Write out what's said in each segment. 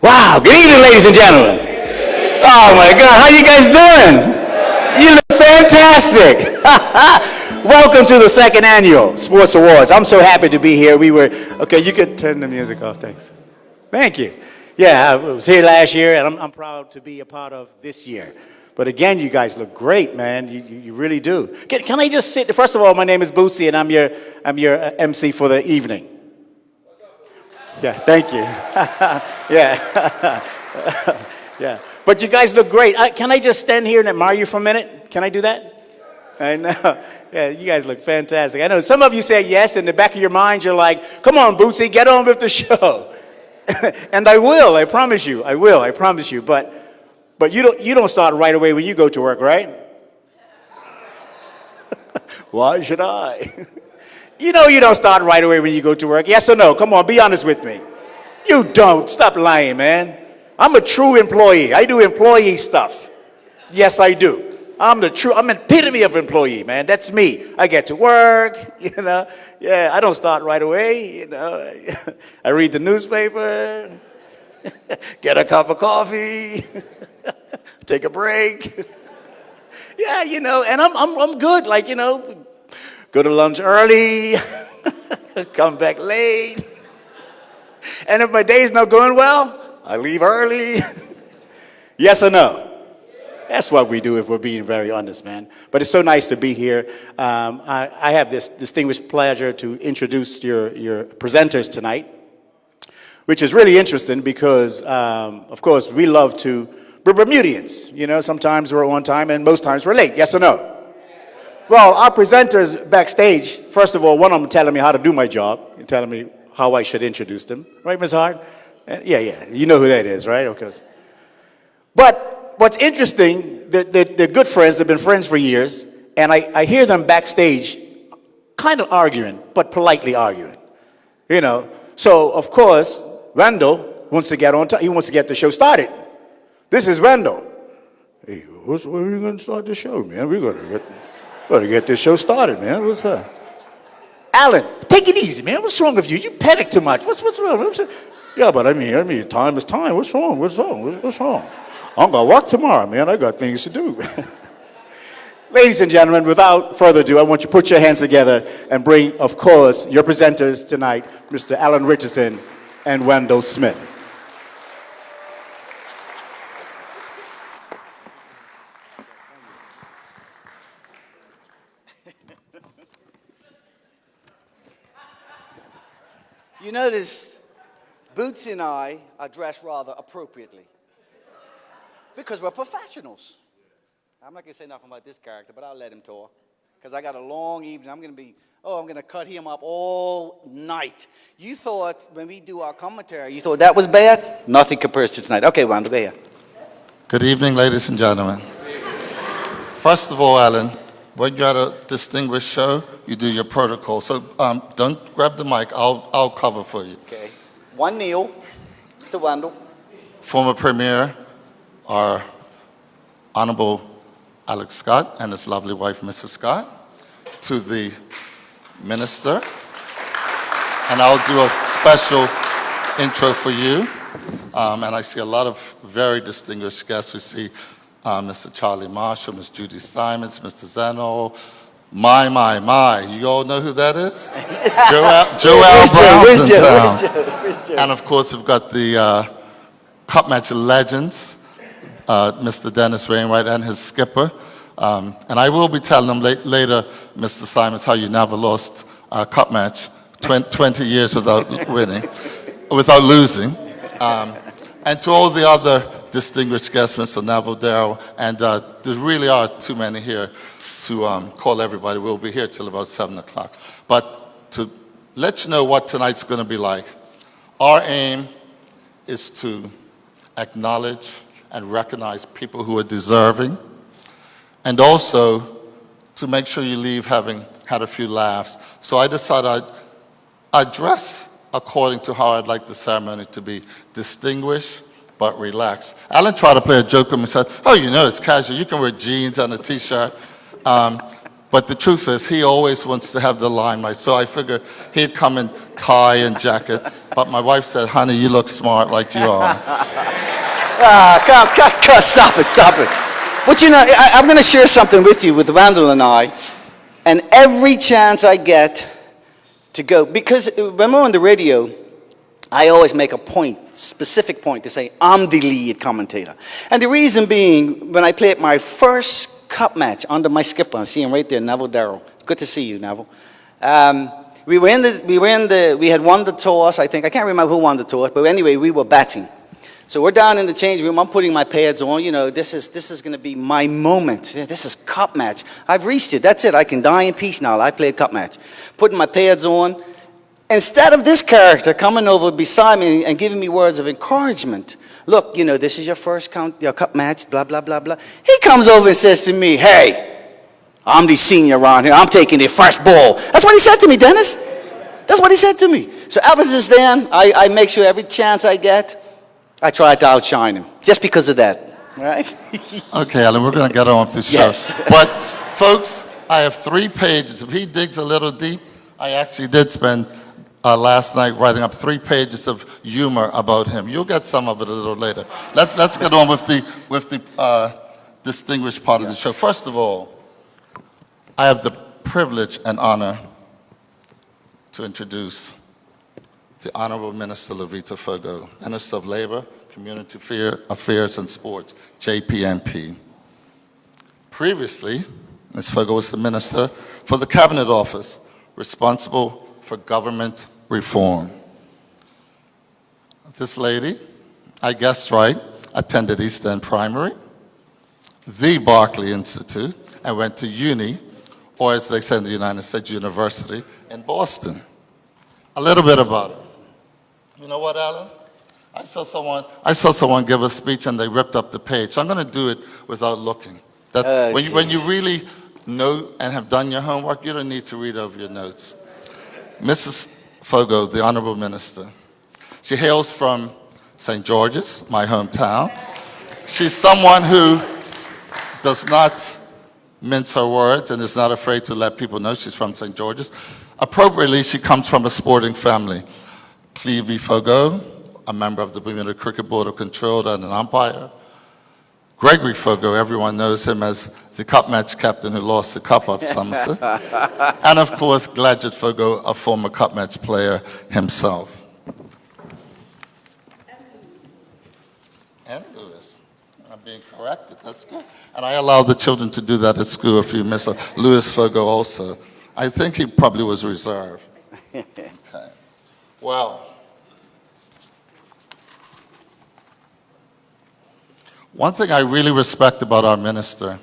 Wow, good evening, ladies and gentlemen. Oh my God, how you guys doing? You look fantastic. Welcome to the second annual Sports Awards. I'm so happy to be here. Okay, you could turn the music off, thanks. Thank you. Yeah, I was here last year, and I'm proud to be a part of this year. But again, you guys look great, man. You really do. Can I just sit? First of all, my name is Bootsy, and I'm your MC for the evening. Yeah, thank you. Yeah. Yeah. But you guys look great. Can I just stand here and admire you for a minute? Can I do that? I know. Yeah, you guys look fantastic. I know some of you say yes. In the back of your mind, you're like, come on, Bootsy, get on with the show. And I will. I promise you. I will. I promise you. But you don't start right away when you go to work, right? Why should I? You know you don't start right away when you go to work. Yes or no? Come on, be honest with me. You don't. Stop lying, man. I'm a true employee. I do employee stuff. Yes, I do. I'm an epitome of employee, man. That's me. I get to work, you know. Yeah, I don't start right away, you know. I read the newspaper, get a cup of coffee, take a break. Yeah, you know, and I'm good, like, you know. Go to lunch early, come back late. And if my day's not going well, I leave early. Yes or no? That's what we do if we're being very honest, man. But it's so nice to be here. I have this distinguished pleasure to introduce your presenters tonight, which is really interesting because, of course, we're Bermudians. You know, sometimes we're on time and most times we're late. Yes or no? Well, our presenters backstage, first of all, one of them telling me how to do my job, and telling me how I should introduce them. Right, Ms. Hart? Yeah. You know who that is, right? Of course. But what's interesting, they're good friends. They've been friends for years. And I hear them backstage kind of arguing, but politely arguing. You know, so, of course, Randall wants to get on time. He wants to get the show started. This is Randall. Hey, when are we going to start the show, man? Better get this show started, man. What's that? Alan, take it easy, man. What's wrong with you? You panic too much. What's wrong? Yeah, but I mean, time is time. What's wrong? What's wrong? I'm going to work tomorrow, man. I got things to do. Ladies and gentlemen, without further ado, I want you to put your hands together and bring, of course, your presenters tonight, Mr. Alan Richardson and Wendell Smith. You notice Bootsy and I are dressed rather appropriately because we're professionals. I'm not going to say nothing about this character, but I'll let him talk because I got a long evening. I'm going to cut him up all night. You thought when we do our commentary, you thought that was bad? Nothing compares to tonight. Okay, Wendell, go ahead. Good evening, ladies and gentlemen. First of all, Alan, when you're at a distinguished show, you do your protocol. So don't grab the mic. I'll cover for you. Okay. One kneel to Wendell. Former Premier, our Honorable Alex Scott and his lovely wife, Mrs. Scott. To the Minister. And I'll do a special intro for you. And I see a lot of very distinguished guests. We see Mr. Charlie Marshall, Ms. Judy Simons, Mr. Zeno. My. You all know who that is? Joel Brown's in town. And of course, we've got the Cup Match legends, Mr. Dennis Wainwright and his skipper. And I will be telling them later, Mr. Simons, how you never lost a Cup Match 20 years without without losing. And to all the other distinguished guests, Mr. Neville, Darrell, and there really are too many here to call everybody. We'll be here till about 7 o'clock. But to let you know what tonight's going to be like, our aim is to acknowledge and recognize people who are deserving, and also to make sure you leave having had a few laughs. So I decided I'd dress according to how I'd like the ceremony to be: distinguished but relaxed. Alan tried to play a joke with me and said, oh, you know, it's casual. You can wear jeans and a t-shirt. But the truth is, he always wants to have the limelight. So I figured he'd come in tie and jacket. But my wife said, honey, you look smart like you are. Come, stop it. But you know, I'm going to share something with you, with Randall and I. And every chance I get to go, because when we're on the radio, I always make a point, specific point, to say I'm the lead commentator. And the reason being, when I played my first cup match under my skipper, I see him right there, Neville Darrow. Good to see you, Neville. We had won the toss, I think. I can't remember who won the toss, but anyway, we were batting. So we're down in the change room. I'm putting my pads on. You know, this is going to be my moment. This is cup match. I've reached it. That's it. I can die in peace now. I played cup match. Putting my pads on. Instead of this character coming over beside me and giving me words of encouragement, look, you know, this is your first your cup match, blah, blah, blah, blah. He comes over and says to me, hey, I'm the senior around here. I'm taking the first ball. That's what he said to me, Dennis. That's what he said to me. So ever since then, I make sure every chance I get, I try to outshine him, just because of that, right? Okay, Alan, we're going to get on with the show. Yes. But, folks, I have 3 pages. If he digs a little deep, I actually did spend last night writing up 3 pages of humor about him. You'll get some of it a little later. Let's get on with the distinguished part of the show. First of all, I have the privilege and honor to introduce the Honorable Minister Levita Fogo, Minister of Labor, Community Affairs and Sports, JPMP. Previously, Ms. Fogo was the Minister for the Cabinet Office, responsible for government reform. This lady, I guessed right, attended East End Primary, the Barclay Institute, and went to uni, or as they say in the United States, University in Boston. A little bit about it. You know what, Alan? I saw someone give a speech and they ripped up the page. So I'm going to do it without looking. That's, when you really know and have done your homework, you don't need to read over your notes. Mrs. Fogo, the Honorable Minister, she hails from St. George's, my hometown. She's someone who does not mince her words and is not afraid to let people know she's from St. George's. Appropriately, she comes from a sporting family. Clevie Fogo, a member of the Bermuda Cricket Board of Control and an umpire. Gregory Fogo, everyone knows him as the cup match captain who lost the cup up Somerset. And of course, Gladgett Fogo, a former cup match player himself. And Lewis. I'm being corrected, that's good. And I allowed the children to do that at school if you miss Lewis Fogo also. I think he probably was reserved. Okay. Well, one thing I really respect about our minister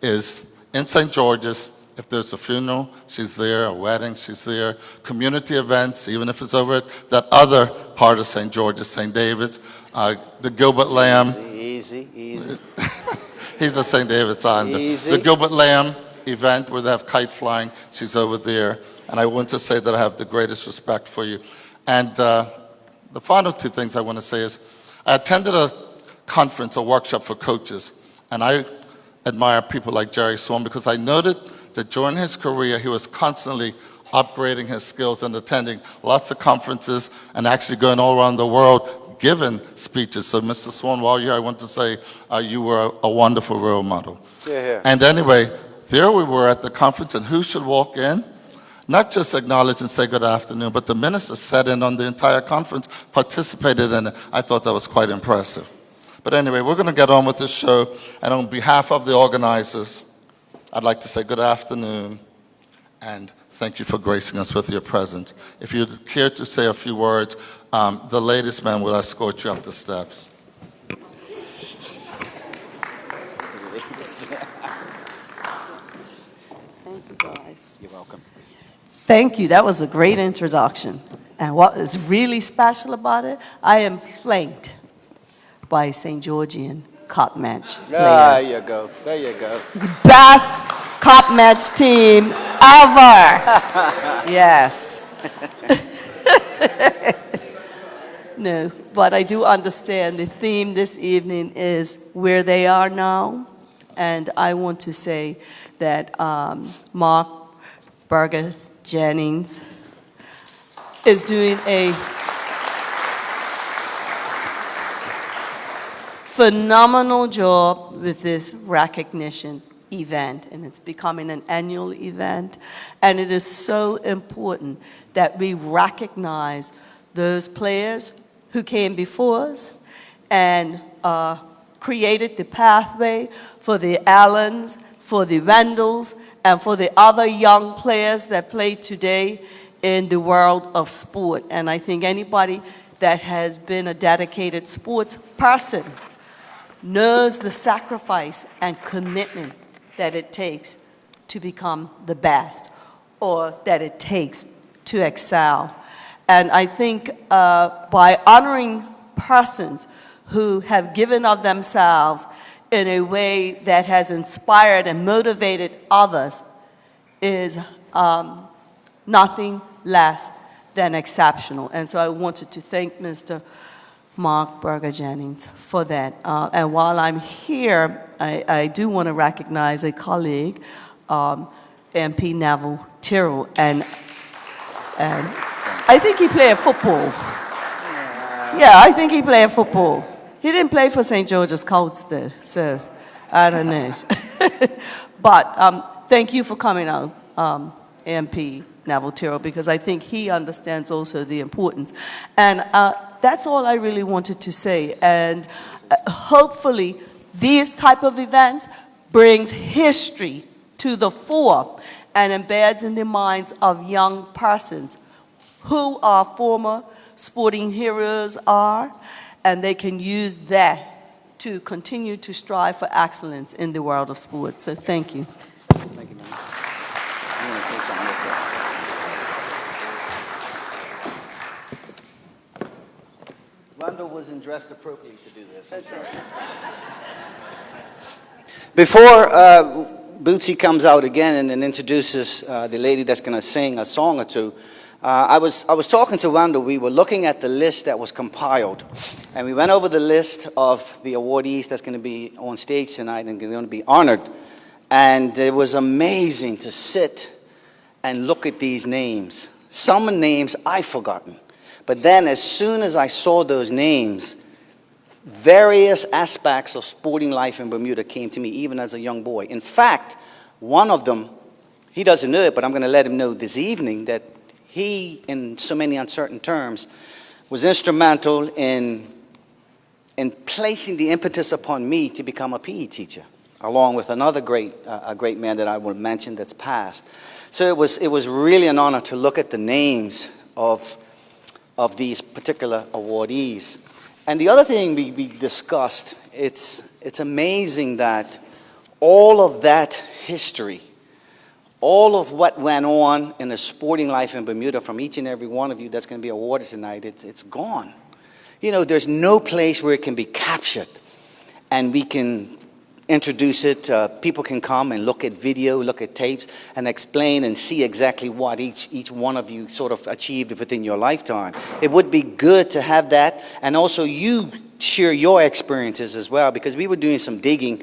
is in St. George's, if there's a funeral, she's there, a wedding, she's there, community events, even if it's over at that other part of St. George's, St. David's, the Gilbert Lamb. Easy. He's a St. David's Islander. The Gilbert Lamb event where they have kite flying, she's over there. And I want to say that I have the greatest respect for you. And the final 2 things I want to say is I attended a conference, a workshop for coaches, and I admire people like Jerry Swan because I noted that during his career he was constantly upgrading his skills and attending lots of conferences and actually going all around the world giving speeches. So Mr. Swan, while you're here, I want to say you were a wonderful role model. Yeah. And anyway, there we were at the conference, and who should walk in? Not just acknowledge and say good afternoon, but the minister sat in on the entire conference, participated in it. I thought that was quite impressive. But anyway, we're going to get on with this show, and on behalf of the organizers, I'd like to say good afternoon, and thank you for gracing us with your presence. If you'd care to say a few words, the ladies' man will escort you up the steps. Thank you, guys. You're welcome. Thank you. That was a great introduction. And what is really special about it, I am flanked by St. Georgian cup match players. There you go. The best cup match team ever. Yes. No, but I do understand the theme this evening is where they are now And I want to say that Mark Berger Jennings is doing a phenomenal job with this recognition event, and it's becoming an annual event. And it is so important that we recognize those players who came before us and created the pathway for the Allens, for the Wendels, and for the other young players that play today in the world of sport. And I think anybody that has been a dedicated sports person knows the sacrifice and commitment that it takes to become the best, or that it takes to excel. And I think by honoring persons who have given of themselves in a way that has inspired and motivated others is nothing less than exceptional. And so I wanted to thank Mr. Mark Berger Jennings for that. And while I'm here, I do want to recognize a colleague, MP Neville Tyrrell, and I think he played football. Yeah, I think he played football. He didn't play for St. George's Colts though, so I don't know. But thank you for coming out, MP Neville Tyrrell, because I think he understands also the importance. And that's all I really wanted to say. And hopefully these type of events brings history to the fore and embeds in the minds of young persons who our former sporting heroes are, and they can use that to continue to strive for excellence in the world of sports. So thank you. Thank you, man. I'm going to say something real quick. Wendell wasn't dressed appropriately to do this. I'm sorry. Before Bootsy comes out again and introduces the lady that's going to sing a song or two, I was talking to Wendell. We were looking at the list that was compiled, and we went over the list of the awardees that's going to be on stage tonight and going to be honored. And it was amazing to sit and look at these names. Some names I've forgotten. But then as soon as I saw those names, various aspects of sporting life in Bermuda came to me, even as a young boy. In fact, one of them, he doesn't know it, but I'm going to let him know this evening that he, in so many uncertain terms, was instrumental in placing the impetus upon me to become a PE teacher, along with another a great man that I will mention that's passed. So it was really an honor to look at the names of these particular awardees. And the other thing we discussed, it's amazing that all of that history, all of what went on in the sporting life in Bermuda from each and every one of you that's going to be awarded tonight, it's gone. You know, there's no place where it can be captured and we can introduce it. People can come and look at video, look at tapes, and explain and see exactly what each one of you sort of achieved within your lifetime. It would be good to have that, and also you share your experiences as well, because we were doing some digging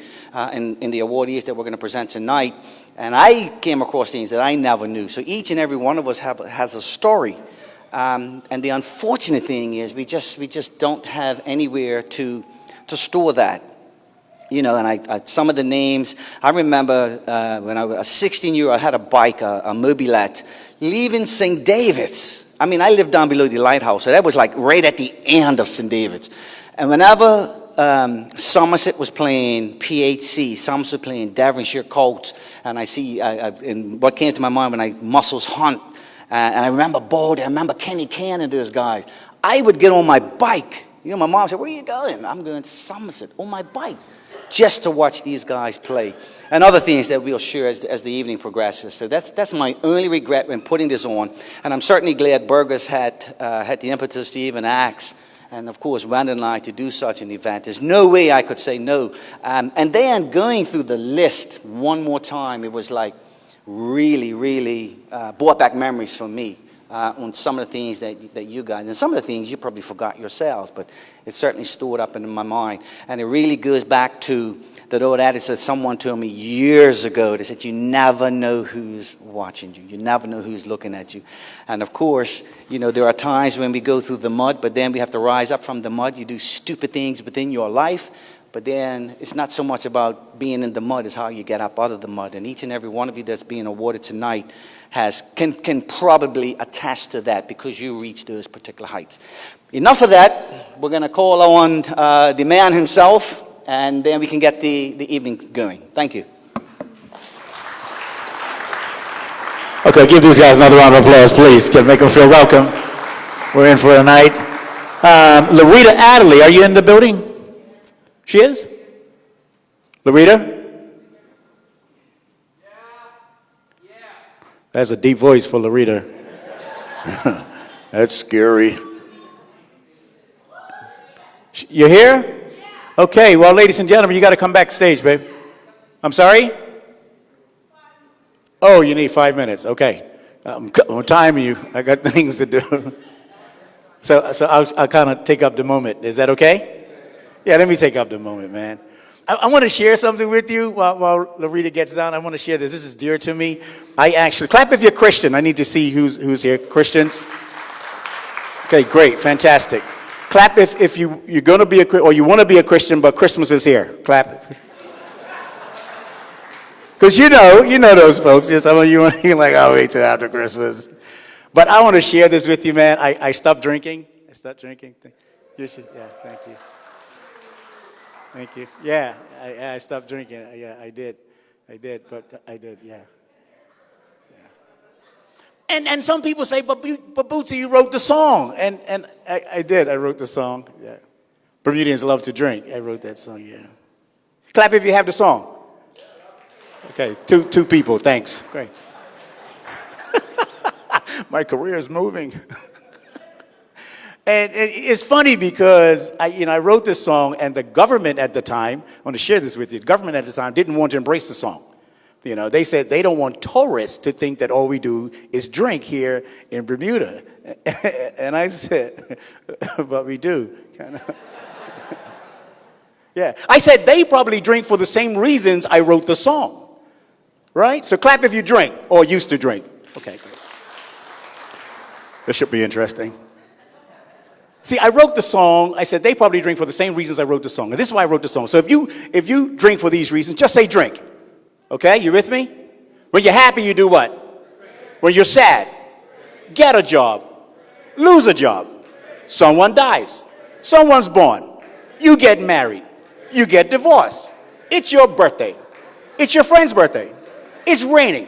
in the awardees that we're going to present tonight, and I came across things that I never knew. So each and every one of us has a story, and the unfortunate thing is we just don't have anywhere to store that. You know, and I some of the names, I remember when I was a 16-year-old, I had a bike, a Mobilette, leaving St. David's. I mean, I lived down below the lighthouse, so that was like right at the end of St. David's. And whenever Somerset was playing PHC, Somerset was playing Devonshire Colts, and I see, and what came to my mind when I Muscles Hunt, and I remember Bode, I remember Kenny Cann and those guys, I would get on my bike. You know, my mom said, "Where are you going?" "I'm going to Somerset on my bike," just to watch these guys play, and other things that we'll share as the evening progresses. So that's my only regret when putting this on, and I'm certainly glad Burgers had the impetus to even ask, and of course Wendell and I, to do such an event. There's no way I could say no. And then going through the list one more time, it was like really brought back memories for me. On some of the things that you guys, and some of the things you probably forgot yourselves, but it's certainly stored up in my mind. And it really goes back to that old adage that someone told me years ago. They said, you never know who's watching you. You never know who's looking at you. And of course, you know, there are times when we go through the mud, but then we have to rise up from the mud. You do stupid things within your life, but then it's not so much about being in the mud, it's how you get up out of the mud. And each and every one of you that's being awarded tonight can probably attest to that because you reach those particular heights. Enough of that. We're going to call on the man himself, and then we can get the evening going. Thank you. Okay, give these guys another round of applause, please. Can make them feel welcome. We're in for a night. Larita Adderley, are you in the building? She is? Larita? Yeah. That's a deep voice for Larita. That's scary. You here? Okay, well, ladies and gentlemen, you got to come backstage, babe. I'm sorry? Oh, you need 5 minutes. Okay. I'm timing you. I got things to do. So I'll kind of take up the moment. Is that okay? Yeah, let me take up the moment, man. I want to share something with you while Larita gets down. I want to share this. This is dear to me. I actually, clap if you're Christian. I need to see who's here. Christians? Okay, great. Fantastic. Clap if you're going to be or you want to be a Christian, but Christmas is here. Clap. Because you know those folks. Some of you are like, I'll wait till after Christmas. But I want to share this with you, man. I stopped drinking. You should, yeah, thank you. Thank you. Yeah, I stopped drinking. Yeah, I did, but I did, yeah. And some people say, but Bootsy, you wrote the song. And I did. I wrote the song. Yeah. Bermudians love to drink. I wrote that song, yeah. Clap if you have the song. Okay, two people. Thanks. Great. My career is moving. And it's funny because I wrote this song, and the government at the time, I want to share this with you, the government at the time didn't want to embrace the song. They said they don't want tourists to think that all we do is drink here in Bermuda. And I said, but we do. Yeah. I said they probably drink for the same reasons I wrote the song. Right? So clap if you drink or used to drink. Okay, great. This should be interesting. See, I wrote the song. I said they probably drink for the same reasons I wrote the song. And this is why I wrote the song. So if you drink for these reasons, just say drink. Okay, you with me? When you're happy, you do what? When you're sad, get a job, lose a job. Someone dies. Someone's born. You get married. You get divorced. It's your birthday. It's your friend's birthday. It's raining.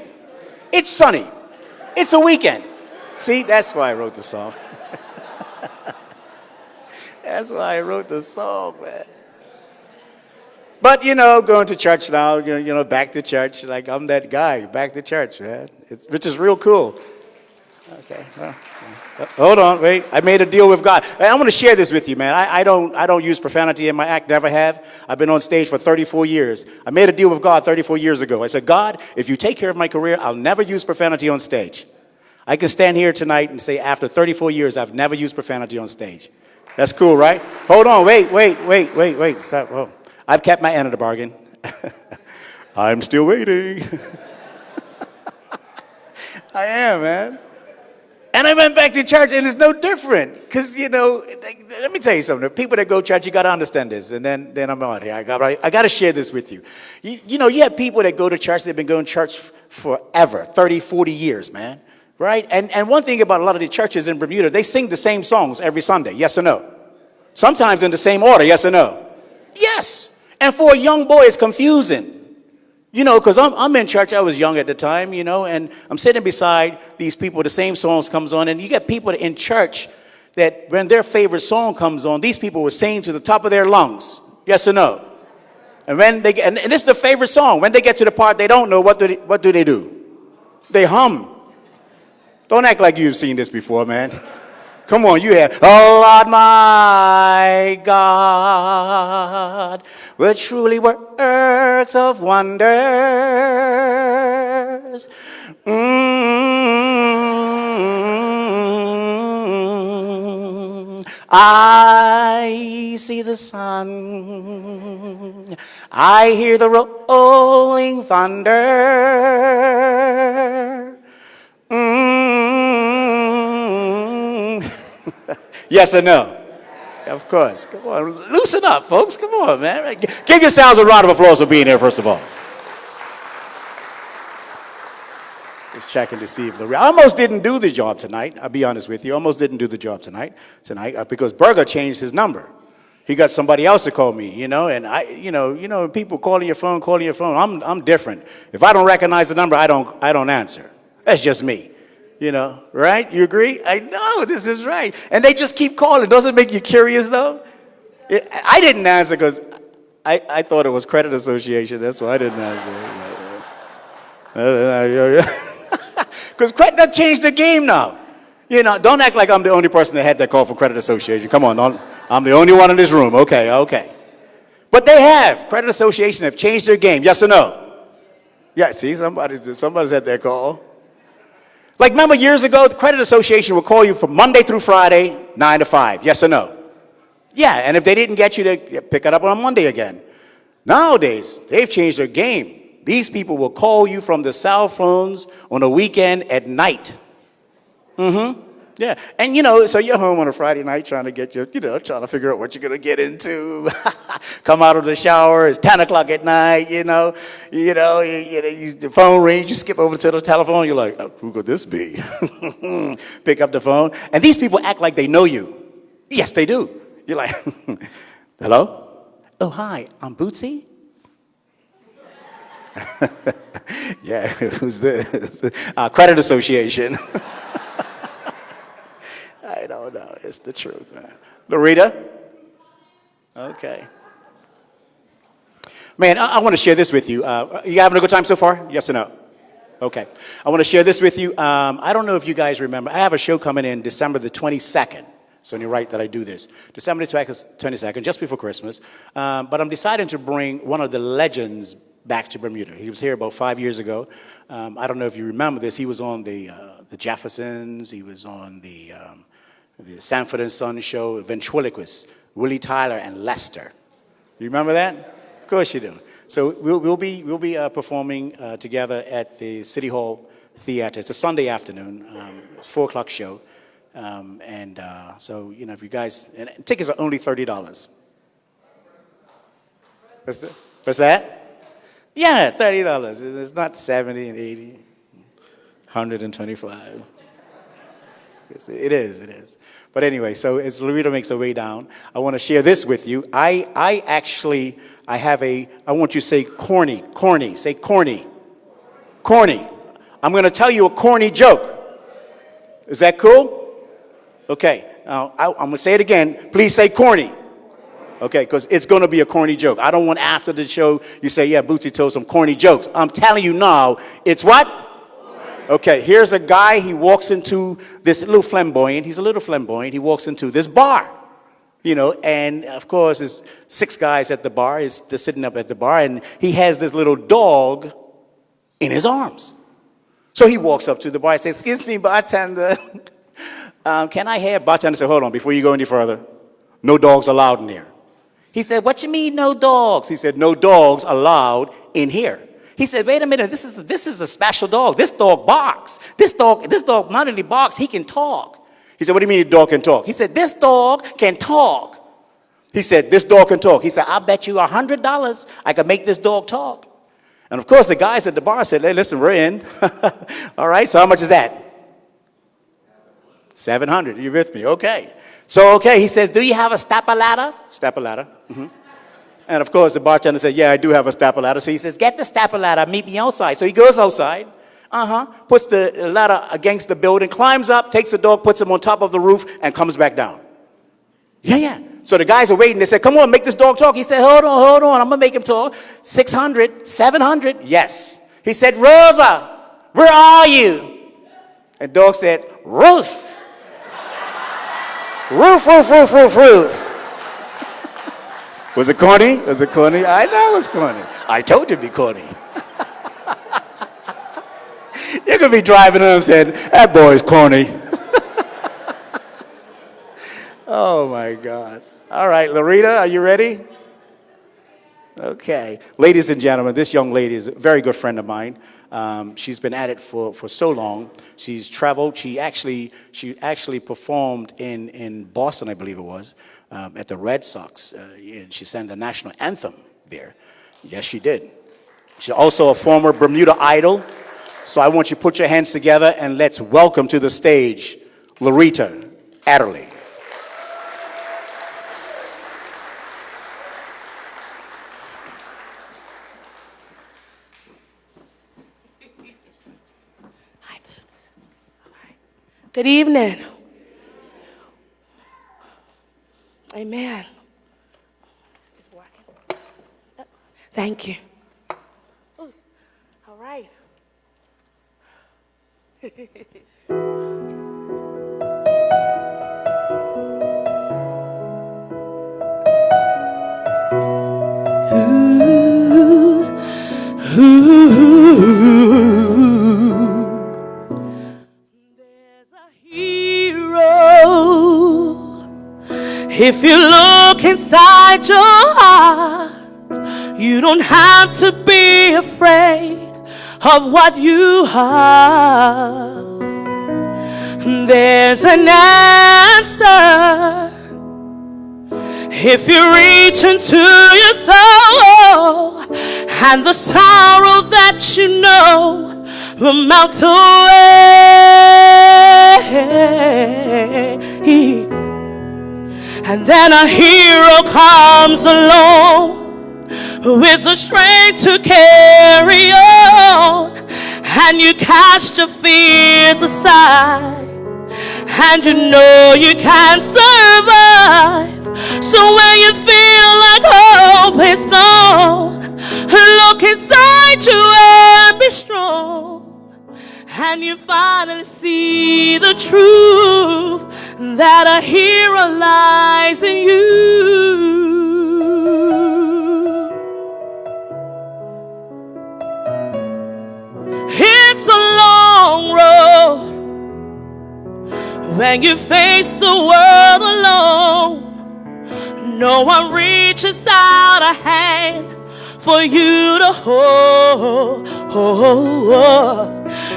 It's sunny. It's a weekend. See, that's why I wrote the song. That's why I wrote the song, man. But, going to church now, back to church. Like, I'm that guy, back to church, man. Which is real cool. Okay. Well, hold on, wait. I made a deal with God. I want to share this with you, man. I don't use profanity in my act, never have. I've been on stage for 34 years. I made a deal with God 34 years ago. I said, God, if you take care of my career, I'll never use profanity on stage. I can stand here tonight and say, after 34 years, I've never used profanity on stage. That's cool, right? Hold on, wait. Stop. Whoa. I've kept my end of the bargain. I'm still waiting. I am, man. And I went back to church, and it's no different. Because, let me tell you something. The people that go to church, you got to understand this. And then I'm on here. I got to share this with you. You have people that go to church, they've been going to church forever, 30, 40 years, man. Right? And one thing about a lot of the churches in Bermuda, they sing the same songs every Sunday, yes or no? Sometimes in the same order, yes or no? Yes. And for a young boy, it's confusing. Because I'm in church. I was young at the time, and I'm sitting beside these people. The same songs comes on, and you get people in church that when their favorite song comes on, these people will sing to the top of their lungs. Yes or no? And when they get, and this is the favorite song. When they get to the part they don't know, what do they do? They hum. Don't act like you've seen this before, man. Come on, you have, oh Lord my God, will truly works of wonders. I see the sun. I hear the rolling thunder. Mm. Yes or no? Of course. Come on. Loosen up, folks. Come on, man. Give yourselves a round of applause for being here, first of all. Just checking to see if I almost didn't do the job tonight. I'll be honest with you. Almost didn't do the job tonight because Berger changed his number. He got somebody else to call me, and people calling your phone. I'm different. If I don't recognize the number, I don't answer. That's just me. Right? You agree? I know this is right. And they just keep calling. Doesn't it make you curious, though? I didn't answer because I thought it was credit association. That's why I didn't answer. Because credit changed the game now. Don't act like I'm the only person that had that call from credit association. Come on, I'm the only one in this room. Okay. But they have. Credit association have changed their game. Yes or no? Yeah, see, somebody's had that call. Like, remember years ago, the credit association would call you from Monday through Friday, 9 to 5. Yes or no? Yeah, and if they didn't get you, they pick it up on Monday again. Nowadays, they've changed their game. These people will call you from their cell phones on a weekend at night. Yeah, and so you're home on a Friday night trying to get your, trying to figure out what you're going to get into. Come out of the shower, it's 10 o'clock at night, the phone rings, you skip over to the telephone, you're like, oh, who could this be? Pick up the phone, and these people act like they know you. Yes, they do. You're like, hello? Oh, hi, I'm Bootsy. Yeah, who's this? Credit association. I don't know. It's the truth, man. Loretta? Okay. Man, I want to share this with you. You having a good time so far? Yes or no? Okay. I want to share this with you. I don't know if you guys remember. I have a show coming in December the 22nd. So you're right that I do this. December the 22nd, just before Christmas. But I'm deciding to bring one of the legends back to Bermuda. He was here about 5 years ago. I don't know if you remember this. He was on the Jeffersons. He was on the Sanford and Son show, Ventriloquist, Willie Tyler and Lester. You remember that? Of course you do. So we'll be performing together at the City Hall Theater. It's a Sunday afternoon, 4 o'clock show. So if you guys, and tickets are only $30. What's that? Yeah, $30. It's not 70 and 80, 125. It is. But anyway, so as Loretta makes her way down, I want to share this with you. I want you to say corny, say corny. I'm going to tell you a corny joke. Is that cool? Okay, now I'm going to say it again. Please say corny. Okay, because it's going to be a corny joke. I don't want after the show you say, yeah, Bootsy told some corny jokes. I'm telling you now, it's what? Okay, here's a guy, he walks into this he's a little flamboyant, he walks into this bar, and of course there's 6 guys at the bar, they're sitting up at the bar, and he has this little dog in his arms. So he walks up to the bar and says, excuse me, bartender, can I have, bartender said, hold on, before you go any further, no dogs allowed in here. He said, what you mean no dogs? He said, no dogs allowed in here. He said, wait a minute, this is a special dog. This dog barks. This dog not only barks, he can talk. He said, what do you mean the dog can talk? He said, this dog can talk. He said, this dog can talk. He said, I'll bet you $100 I can make this dog talk. And of course, the guys at the bar said, hey, listen, we're in. All right, so how much is that? $700. You with me? Okay. So, he says, do you have a stepper ladder? Stepper ladder. Mm-hmm. And of course, the bartender said, yeah, I do have a stepper ladder. So he says, get the stepper ladder, meet me outside. So he goes outside, puts the ladder against the building, climbs up, takes the dog, puts him on top of the roof, and comes back down. Yeah. So the guys are waiting. They said, come on, make this dog talk. He said, hold on, I'm going to make him talk. 600, 700, yes. He said, Rover, where are you? And dog said, roof. Roof. Was it corny? I know it was corny. I told you it'd be corny. You're going to be driving home saying, that boy's corny. Oh my God. All right, Larita, are you ready? Okay. Ladies and gentlemen, this young lady is a very good friend of mine. She's been at it for so long. She's traveled. She actually performed in Boston, I believe it was, at the Red Sox. And she sang the national anthem there. Yes, she did. She's also a former Bermuda idol. So I want you to put your hands together and let's welcome to the stage Larita Adderley. Hi, Boots. All right. Good evening. Amen. It's working. Thank you. Ooh, all right. There's a hero. If you look inside your heart, you don't have to be afraid of what you are. There's an answer. If you reach into your soul, and the sorrow that you know will melt away, and then a hero comes along with the strength to carry on, and you cast your fears aside, and you know you can survive. So when you feel like hope is gone, look inside you and be strong, and you finally see the truth that a hero lies in you. It's a long road when you face the world alone. No one reaches out a hand for you to hold.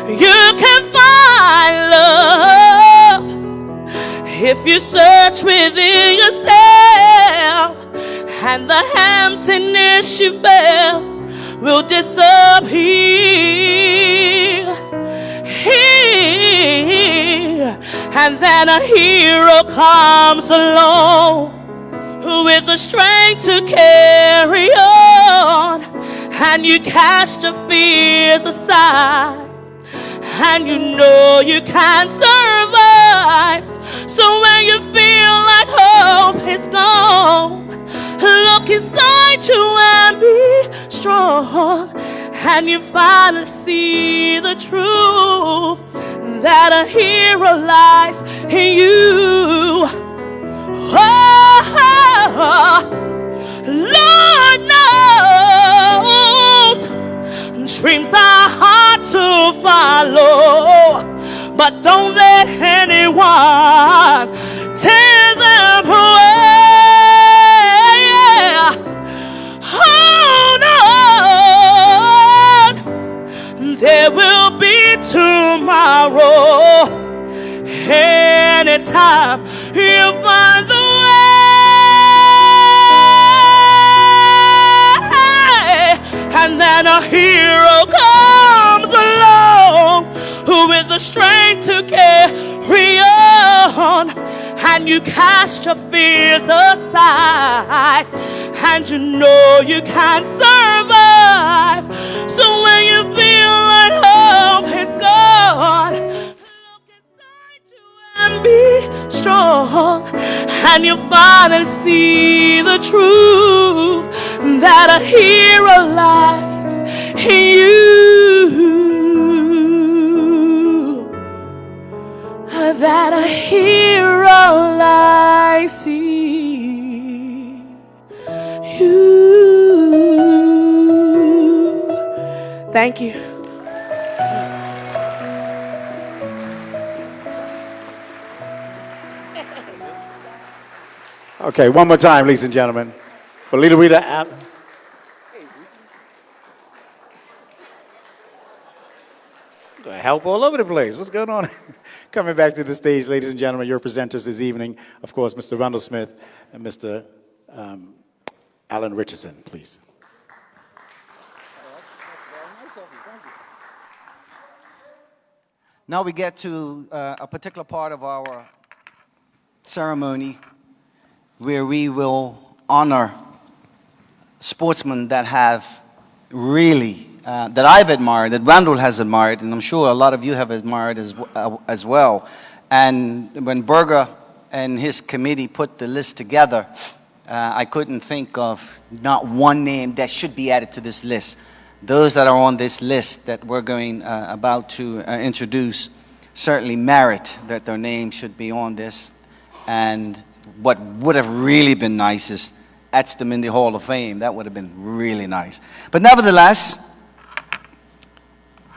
You can find love if you search within yourself, and the emptiness you felt will disappear. And then a hero comes along with the strength to carry on, and you cast your fears aside, and you know you can survive. So when you feel like hope is gone, look inside you and be strong, and you finally see the truth that a hero lies in you. Oh, Lord knows dreams are hard to follow, but don't let anyone tear them away. Hold on, there will be tomorrow. Anytime you find the way, and then a hero comes along with the strength to carry on, and you cast your fears aside, and you know you can survive. So when you feel like hope is gone, and be strong, and you finally see the truth that a hero lies in you. That a hero lies in you. Thank you. Okay, one more time, ladies and gentlemen. For Lita Rita Allen. Help all over the place. What's going on? Coming back to the stage, ladies and gentlemen, your presenters this evening, of course, Mr. Rundle Smith and Mr. Alan Richardson, please. Now we get to a particular part of our ceremony where we will honor sportsmen that have really, that I've admired, that Randall has admired, and I'm sure a lot of you have admired as well. And when Berger and his committee put the list together, I couldn't think of not one name that should be added to this list. Those that are on this list that we're going about to introduce certainly merit that their name should be on this. And what would have really been nice is etch them in the Hall of Fame. That would have been really nice. But nevertheless,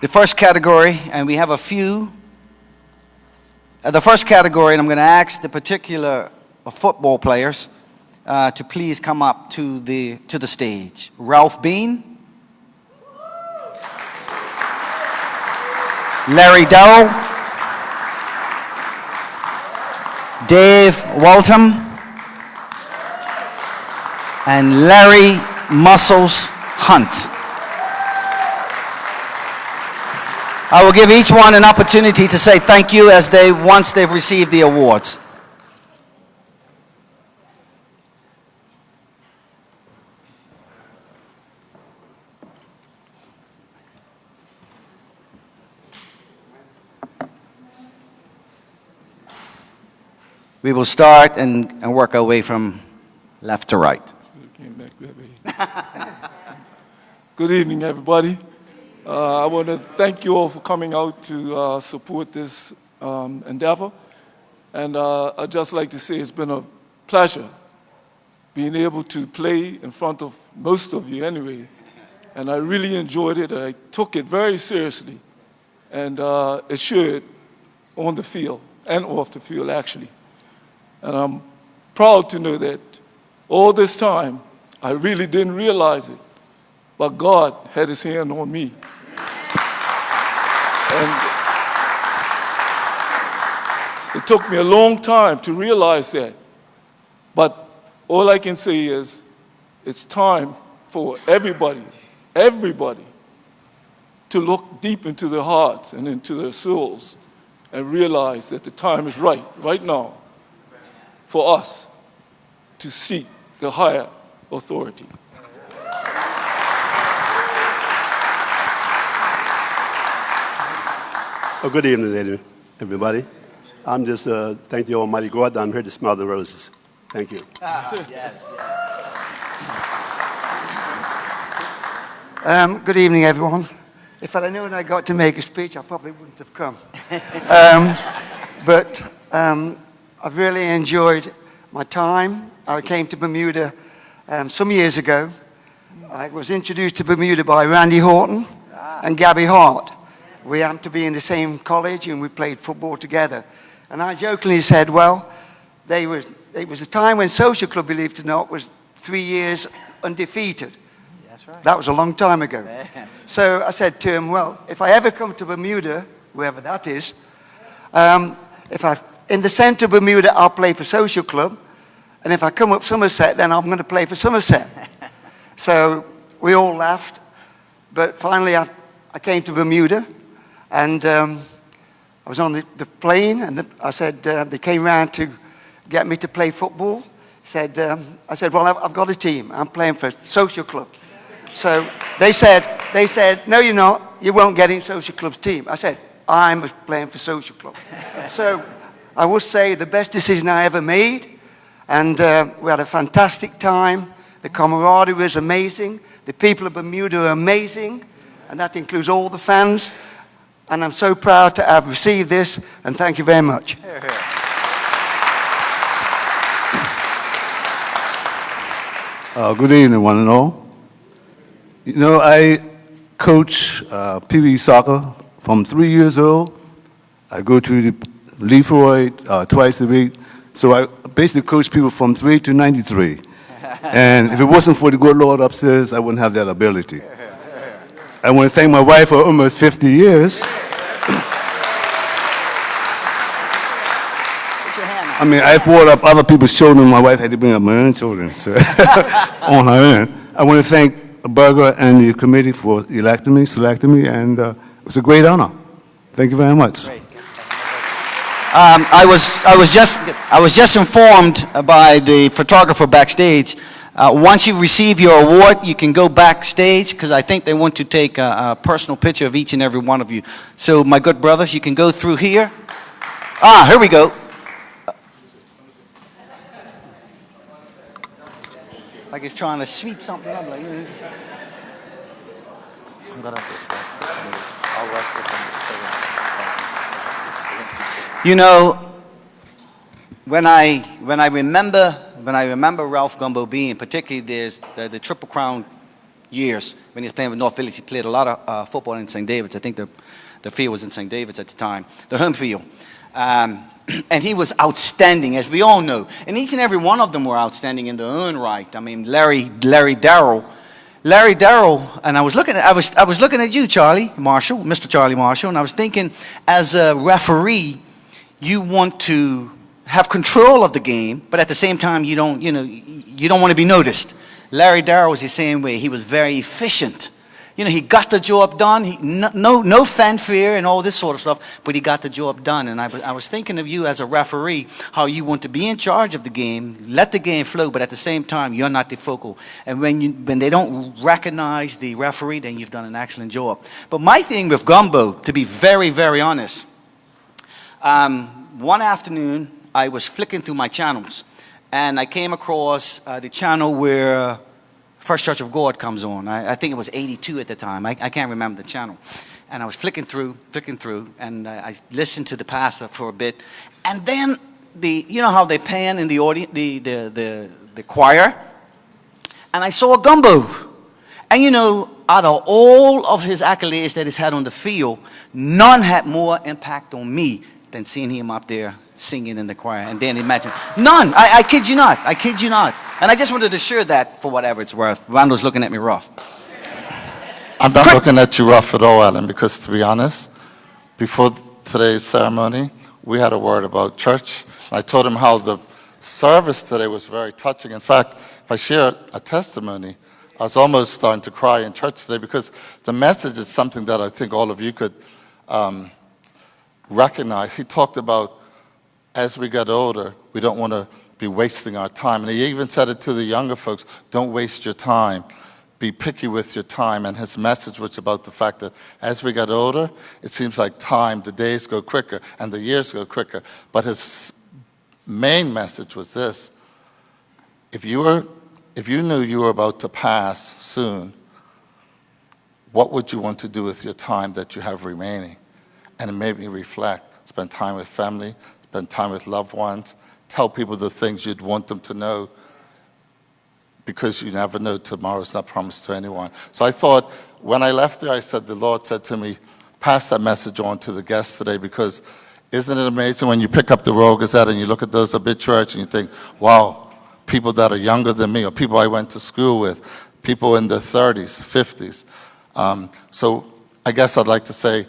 the first category, and we have a few. The first category, and I'm going to ask the particular football players to please come up to the stage. Ralph Bean, Larry Dowell, Dave Waltham, and Larry Muscles Hunt. I will give each one an opportunity to say thank you once they've received the awards. We will start and work our way from left to right. Good evening, everybody. I want to thank you all for coming out to support this endeavor. And I'd just like to say it's been a pleasure being able to play in front of most of you anyway. And I really enjoyed it. I took it very seriously. And it showed on the field and off the field, actually. And I'm proud to know that all this time, I really didn't realize it, but God had his hand on me. And it took me a long time to realize that. But all I can say is it's time for everybody to look deep into their hearts and into their souls and realize that the time is right now, for us to seek the higher authority. Oh, good evening, everybody. I'm just thank the Almighty God that I'm here to smell the roses. Thank you. Yes. Good evening, everyone. If I'd known I got to make a speech, I probably wouldn't have come. But I've really enjoyed my time. I came to Bermuda some years ago. I was introduced to Bermuda by Randy Horton and Gabby Hart. We happened to be in the same college and we played football together. And I jokingly said, well, it was a time when Social Club, believe it or not, was 3 years undefeated. That's right. That was a long time ago. So I said to him, well, if I ever come to Bermuda, wherever that is, in the centre of Bermuda, I'll play for Social Club. And if I come up Somerset, then I'm going to play for Somerset. So we all laughed. But finally, I came to Bermuda. And I was on the plane. And I said, they came round to get me to play football. I said, well, I've got a team. I'm playing for Social Club. So they said, no, you're not. You won't get in Social Club's team. I said, I'm playing for Social Club. So I will say the best decision I ever made. And we had a fantastic time. The camaraderie was amazing. The people of Bermuda are amazing. And that includes all the fans. And I'm so proud to have received this. And thank you very much. Here, here. Good evening, one and all. You know, I coach Pee Wee soccer from 3 years old. I go to the Leafroy twice a week So I basically coach people from 3 to 93. And if it wasn't for the good Lord upstairs, I wouldn't have that ability. I want to thank my wife for almost 50 years. Put your hand out. I mean, I brought up other people's children. My wife had to bring up my own children, so on her own. I want to thank Berger and the committee for selecting me, and it was a great honor. Thank you very much. Great. I was just informed by the photographer backstage. Once you receive your award, you can go backstage because I think they want to take a personal picture of each and every one of you. So, my good brothers, you can go through here. Here we go. Like he's trying to sweep something up. Like, I'm going to just rest this. I'll rest this on the you know, when I remember Ralph Gumbo being, particularly there's the Triple Crown years when he was playing with North Village. He played a lot of football in St. David's. I think the field was in St. David's at the time, the home field. And he was outstanding, as we all know. And each and every one of them were outstanding in their own right. I mean, Larry Darrell, and I was looking at you, Charlie Marshall, Mr. Charlie Marshall, and I was thinking, as a referee, you want to have control of the game, but at the same time, you don't want to be noticed. Larry Darrell was the same way. He was very efficient. You know, he got the job done. No fanfare and all this sort of stuff, but he got the job done. And I was thinking of you as a referee, how you want to be in charge of the game, let the game flow, but at the same time, you're not the focal. And when they don't recognize the referee, then you've done an excellent job. But my thing with Gumbo, to be very, very honest, one afternoon, I was flicking through my channels, and I came across the channel where First Church of God comes on. I think it was 82 at the time. I can't remember the channel. And I was flicking through, and I listened to the pastor for a bit. And then, you know how they pan in the audience, the choir? And I saw a Gumbo. And you know, out of all of his accolades that he's had on the field, none had more impact on me than seeing him up there singing in the choir. And then imagine, none. I kid you not. And I just wanted to share that for whatever it's worth. Randall's looking at me rough. I'm not looking at you rough at all, Alan, because to be honest, before today's ceremony, we had a word about church. I told him how the service today was very touching. In fact, if I share a testimony, I was almost starting to cry in church today because the message is something that I think all of you could recognize. He talked about as we get older, we don't want to be wasting our time. And he even said it to the younger folks, don't waste your time. Be picky with your time. And his message was about the fact that as we get older, it seems like time, the days go quicker and the years go quicker. But his main message was this: if you knew you were about to pass soon, what would you want to do with your time that you have remaining? And it made me reflect. Spend time with family, spend time with loved ones, tell people the things you'd want them to know, because you never know, tomorrow's not promised to anyone. So I thought, when I left there, I said, the Lord said to me, pass that message on to the guests today, because isn't it amazing when you pick up the Royal Gazette and you look at those obituaries and you think, wow, people that are younger than me, or people I went to school with, people in their 30s, 50s. So I guess I'd like to say,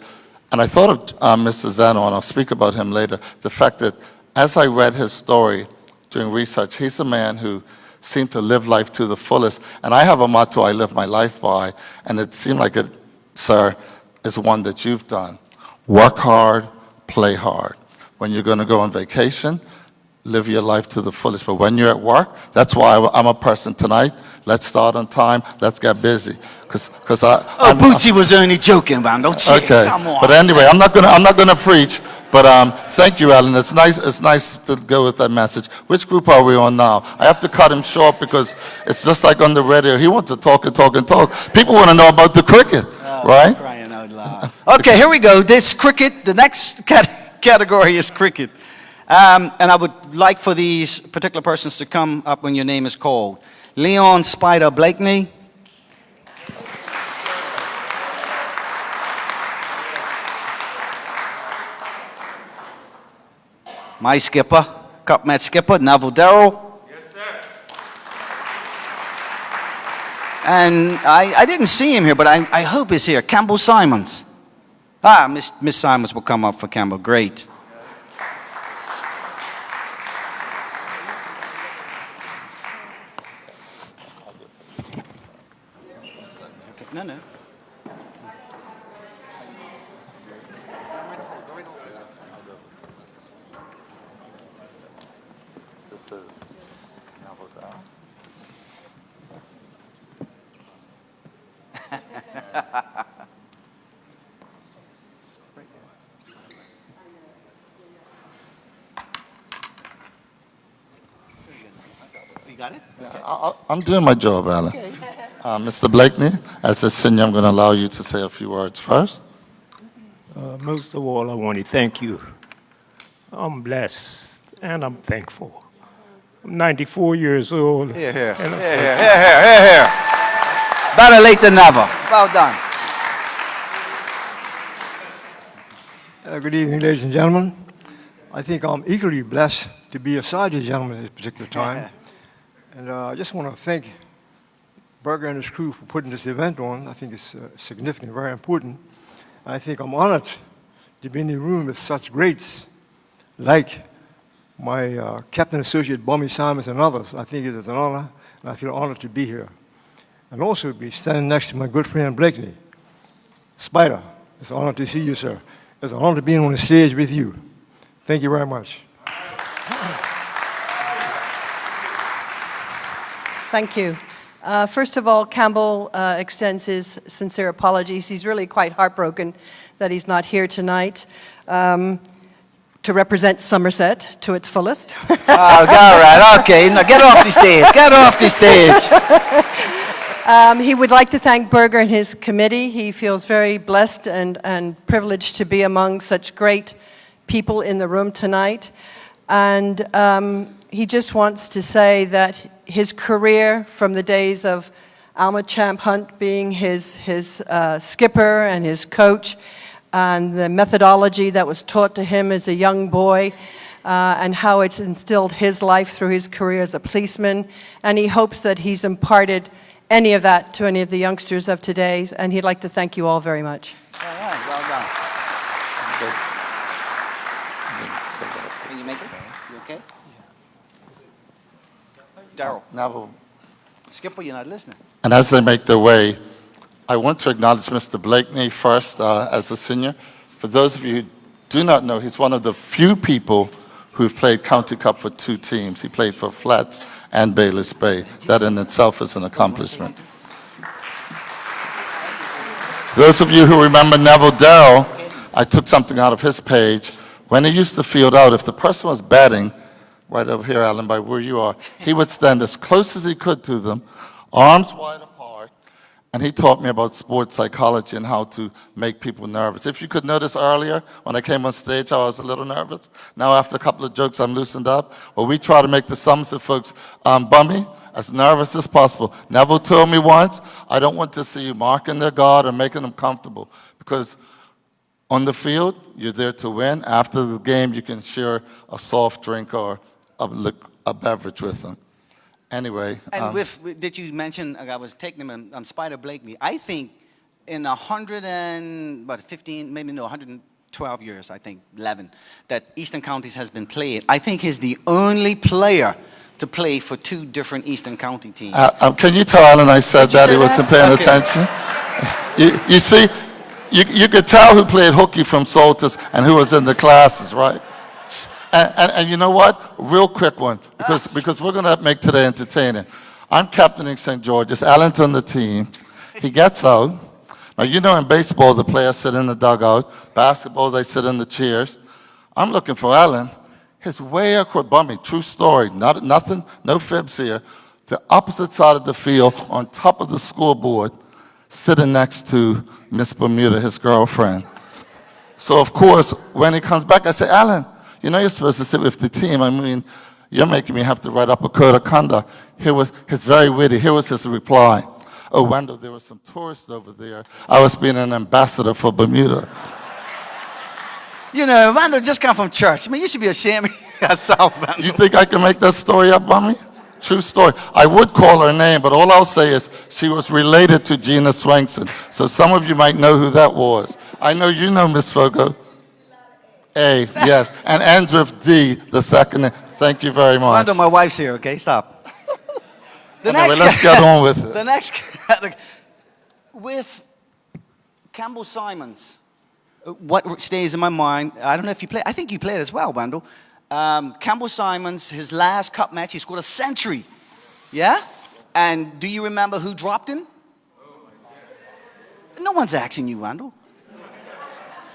and I thought of Mr. Zeno, and I'll speak about him later, the fact that as I read his story during research, he's a man who seemed to live life to the fullest. And I have a motto I live my life by, and it seemed like it, sir, is one that you've done. Work hard, play hard. When you're going to go on vacation, live your life to the fullest. But when you're at work, that's why I'm a person tonight. Let's start on time. Let's get busy. Bootsy was only joking, man. Don't say. Okay. Come on. But anyway, I'm not gonna preach. But thank you, Alan. It's nice to go with that message. Which group are we on now? I have to cut him short because it's just like on the radio. He wants to talk and talk and talk. People want to know about the cricket, right? Crying out loud. Okay, here we go. This cricket. The next category is cricket. And I would like for these particular persons to come up when your name is called. Leon Spider Blakeney. My skipper, Cup match skipper, Neville Darrell. Yes, sir. And I didn't see him here, but I hope he's here. Campbell Simons. Miss Simons will come up for Campbell. Great. Okay, no. This is Neville Darrell. You got it? I'm doing my job, Alan. Mr. Blakeney, as a senior, I'm going to allow you to say a few words first. Most of all, I want to thank you. I'm blessed and I'm thankful. I'm 94 years old. Here, here. and I'm Here. Better late than never. Well done. Good evening, ladies and gentlemen. I think I'm equally blessed to be a sergeant gentleman at this particular time. And I just want to thank Berger and his crew for putting this event on. I think it's significant, very important. I think I'm honored to be in the room with such greats like my Captain Associate Bummy Simons and others. I think it is an honor, and I feel honored to be here. And also be standing next to my good friend Blakeney. Spider, it's an honor to see you, sir. It's an honor to be on the stage with you. Thank you very much. Thank you. First of all, Campbell extends his sincere apologies. He's really quite heartbroken that he's not here tonight to represent Somerset to its fullest. Oh, all right, okay. Now get off the stage. Get off the stage. He would like to thank Berger and his committee. He feels very blessed and privileged to be among such great people in the room tonight. And he just wants to say that his career from the days of Alma Champ Hunt being his skipper and his coach, and the methodology that was taught to him as a young boy, and how it's instilled his life through his career as a policeman. And he hopes that he's imparted any of that to any of the youngsters of today, and he'd like to thank you all very much. All right, well done. Can you make it? You okay? Darrell. Neville. Skipper, you're not listening. And as they make their way, I want to acknowledge Mr. Blakeney first as a senior. For those of you who do not know, he's one of the few people who've played County Cup for 2 teams. He played for Flats and Bayliss Bay. That in itself is an accomplishment. Those of you who remember Neville Darrell, I took something out of his page. When he used to field out, if the person was batting, right over here, Alan, by where you are, he would stand as close as he could to them, arms wide apart, and he taught me about sports psychology and how to make people nervous. If you could notice earlier, when I came on stage, I was a little nervous. Now, after a couple of jokes, I'm loosened up. Well, we try to make the Somerset folks bummy, as nervous as possible. Neville told me once, I don't want to see you marking their guard or making them comfortable, because on the field, you're there to win. After the game, you can share a soft drink or a beverage with them. Anyway. And did you mention, I was taking him on Spider Blakeney, I think in 112 years, I think, 11, that Eastern Counties has been played, I think he's the only player to play for 2 different Eastern County teams. Can you tell Alan I said that? He wasn't paying attention? You see, you could tell who played hooky from Salters and who was in the classes, right? And you know what? Real quick one, because we're going to make today entertaining. I'm captaining St. George's. Alan's on the team. He gets out. Now, you know in baseball, the players sit in the dugout. Basketball, they sit in the chairs. I'm looking for Alan. He's way across Bummy. True story. Nothing, no fibs here. The opposite side of the field, on top of the scoreboard, sitting next to Miss Bermuda, his girlfriend. So, of course, when he comes back, I say, Alan, you know you're supposed to sit with the team. I mean, you're making me have to write up a code of conduct. Here was his very witty. Here was his reply. Oh, Wendell, there were some tourists over there. I was being an ambassador for Bermuda. You know, Wendell just come from church. I mean, you should be ashamed. South Vandal. You think I can make that story up, Mommy? True story. I would call her name, but all I'll say is she was related to Gina Swankson. So some of you might know who that was. I know you know Miss Fogo. A, yes. And ends with D, the second. Thank you very much. Vandal, my wife's here, okay? Stop. Let's get on with it. The next category. With Campbell Simons, what stays in my mind, I don't know if you play, I think you played as well, Vandal. Campbell Simons, his last cup match, he scored a century. Yeah? And do you remember who dropped him? No one's asking you, Vandal.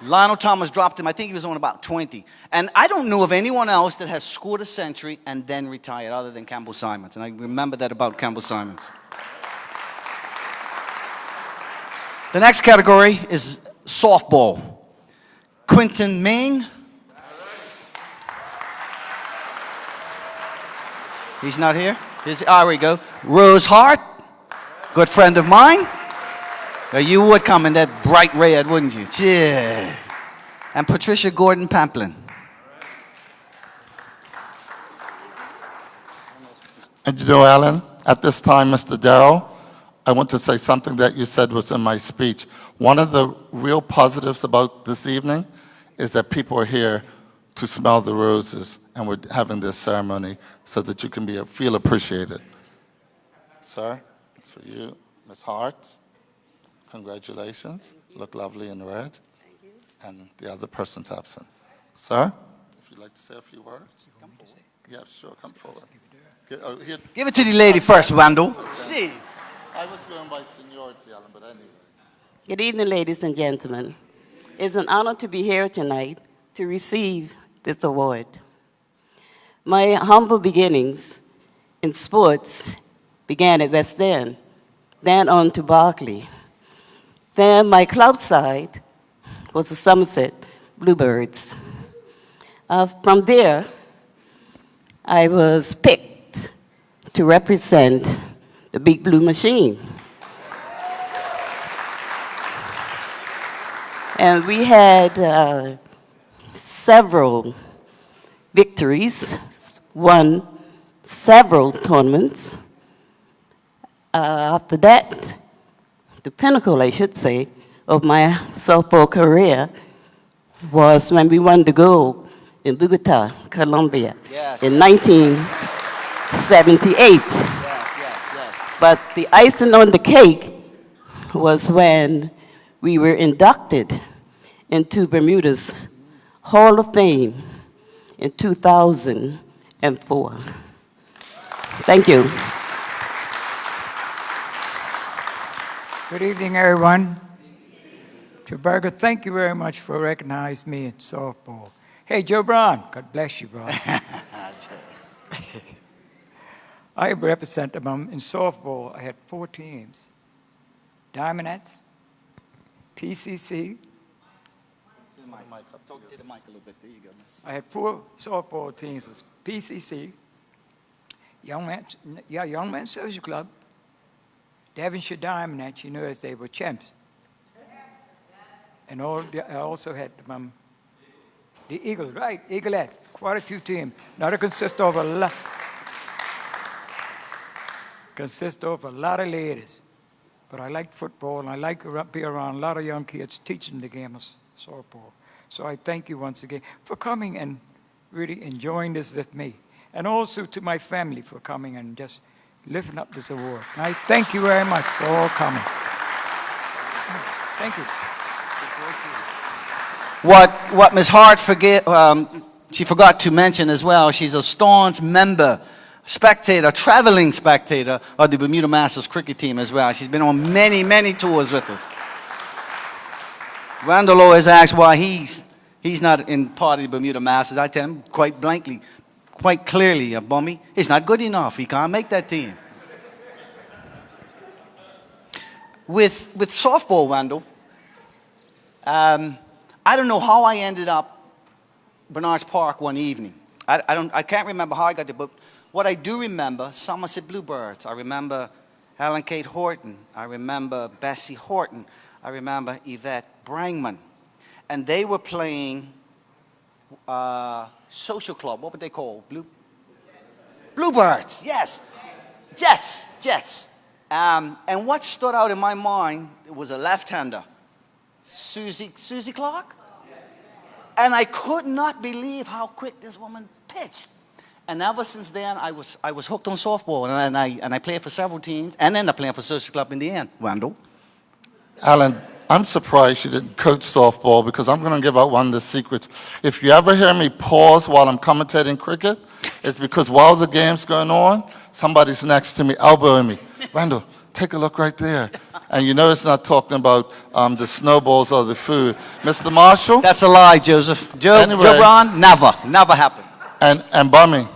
Lionel Thomas dropped him. I think he was on about 20. And I don't know of anyone else that has scored a century and then retired other than Campbell Simons. And I remember that about Campbell Simons. The next category is softball. Quinton Ming. He's not here? There we go. Rose Hart, good friend of mine. You would come in that bright red, wouldn't you? Yeah. And Patricia Gordon Pamplin. And you know, Alan, at this time, Mr. Darrell, I want to say something that you said was in my speech. One of the real positives about this evening is that people are here to smell the roses, and we're having this ceremony so that you can feel appreciated. Sir, it's for you. Ms. Hart, congratulations. Look lovely in red. Thank you. And the other person's absent. Sir, if you'd like to say a few words. Come forward. Yeah, sure, come forward. Give it to the lady first, Vandal. Jeez. I was going by seniority, Alan, but anyway. Good evening, ladies and gentlemen. It's an honor to be here tonight to receive this award. My humble beginnings in sports began at West End, then on to Berkeley. Then my club side was the Somerset Bluebirds. From there, I was picked to represent the Big Blue Machine. And we had several victories, won several tournaments. After that, the pinnacle, I should say, of my softball career was when we won the gold in Bogota, Colombia, in 1978. But the icing on the cake was when we were inducted into Bermuda's Hall of Fame in 2004. Thank you. Good evening, everyone. Joe Berger, thank you very much for recognizing me in softball. Hey, Joe Brown, God bless you, bro. I represent them in softball. I had 4 teams. Diamondettes, PCC. Talk to the mic a little bit. There you go. I had 4 softball teams. It was PCC, Young Men's Social Club, Devonshire Diamondettes, you know, as they were champs. And I also had the Eagles, right? Eaglettes, quite a few teams. Now they consist of a lot of ladies. But I like football, and I like to be around a lot of young kids teaching the game of softball. So I thank you once again for coming and really enjoying this with me. And also to my family for coming and just lifting up this award. And I thank you very much for all coming. Thank you. What Ms. Hart she forgot to mention as well, she's a staunch member, spectator, traveling spectator of the Bermuda Masters cricket team as well. She's been on many, many tours with us. Randall always asks why he's not in part of the Bermuda Masters. I tell him quite blankly, quite clearly, a bummy, he's not good enough. He can't make that team. With softball, Randall, I don't know how I ended up Bernard's Park one evening. I can't remember how I got there, but what I do remember, Somerset Bluebirds. I remember Helen Kate Horton. I remember Bessie Horton. I remember Yvette Brangman. And they were playing social club. What would they call? Bluebirds, yes. Jets. And what stood out in my mind was a left-hander, Susie Clark. And I could not believe how quick this woman pitched. And ever since then, I was hooked on softball, and I played for several teams, and then I played for social club in the end. Wendell. Alan, I'm surprised you didn't coach softball because I'm going to give out one of the secrets. If you ever hear me pause while I'm commentating cricket, it's because while the game's going on, somebody's next to me, elbowing me. Randall, take a look right there. And you know it's not talking about the snowballs or the food. Mr. Marshall? That's a lie, Joseph. Joe Brown, never happened. And Bummy,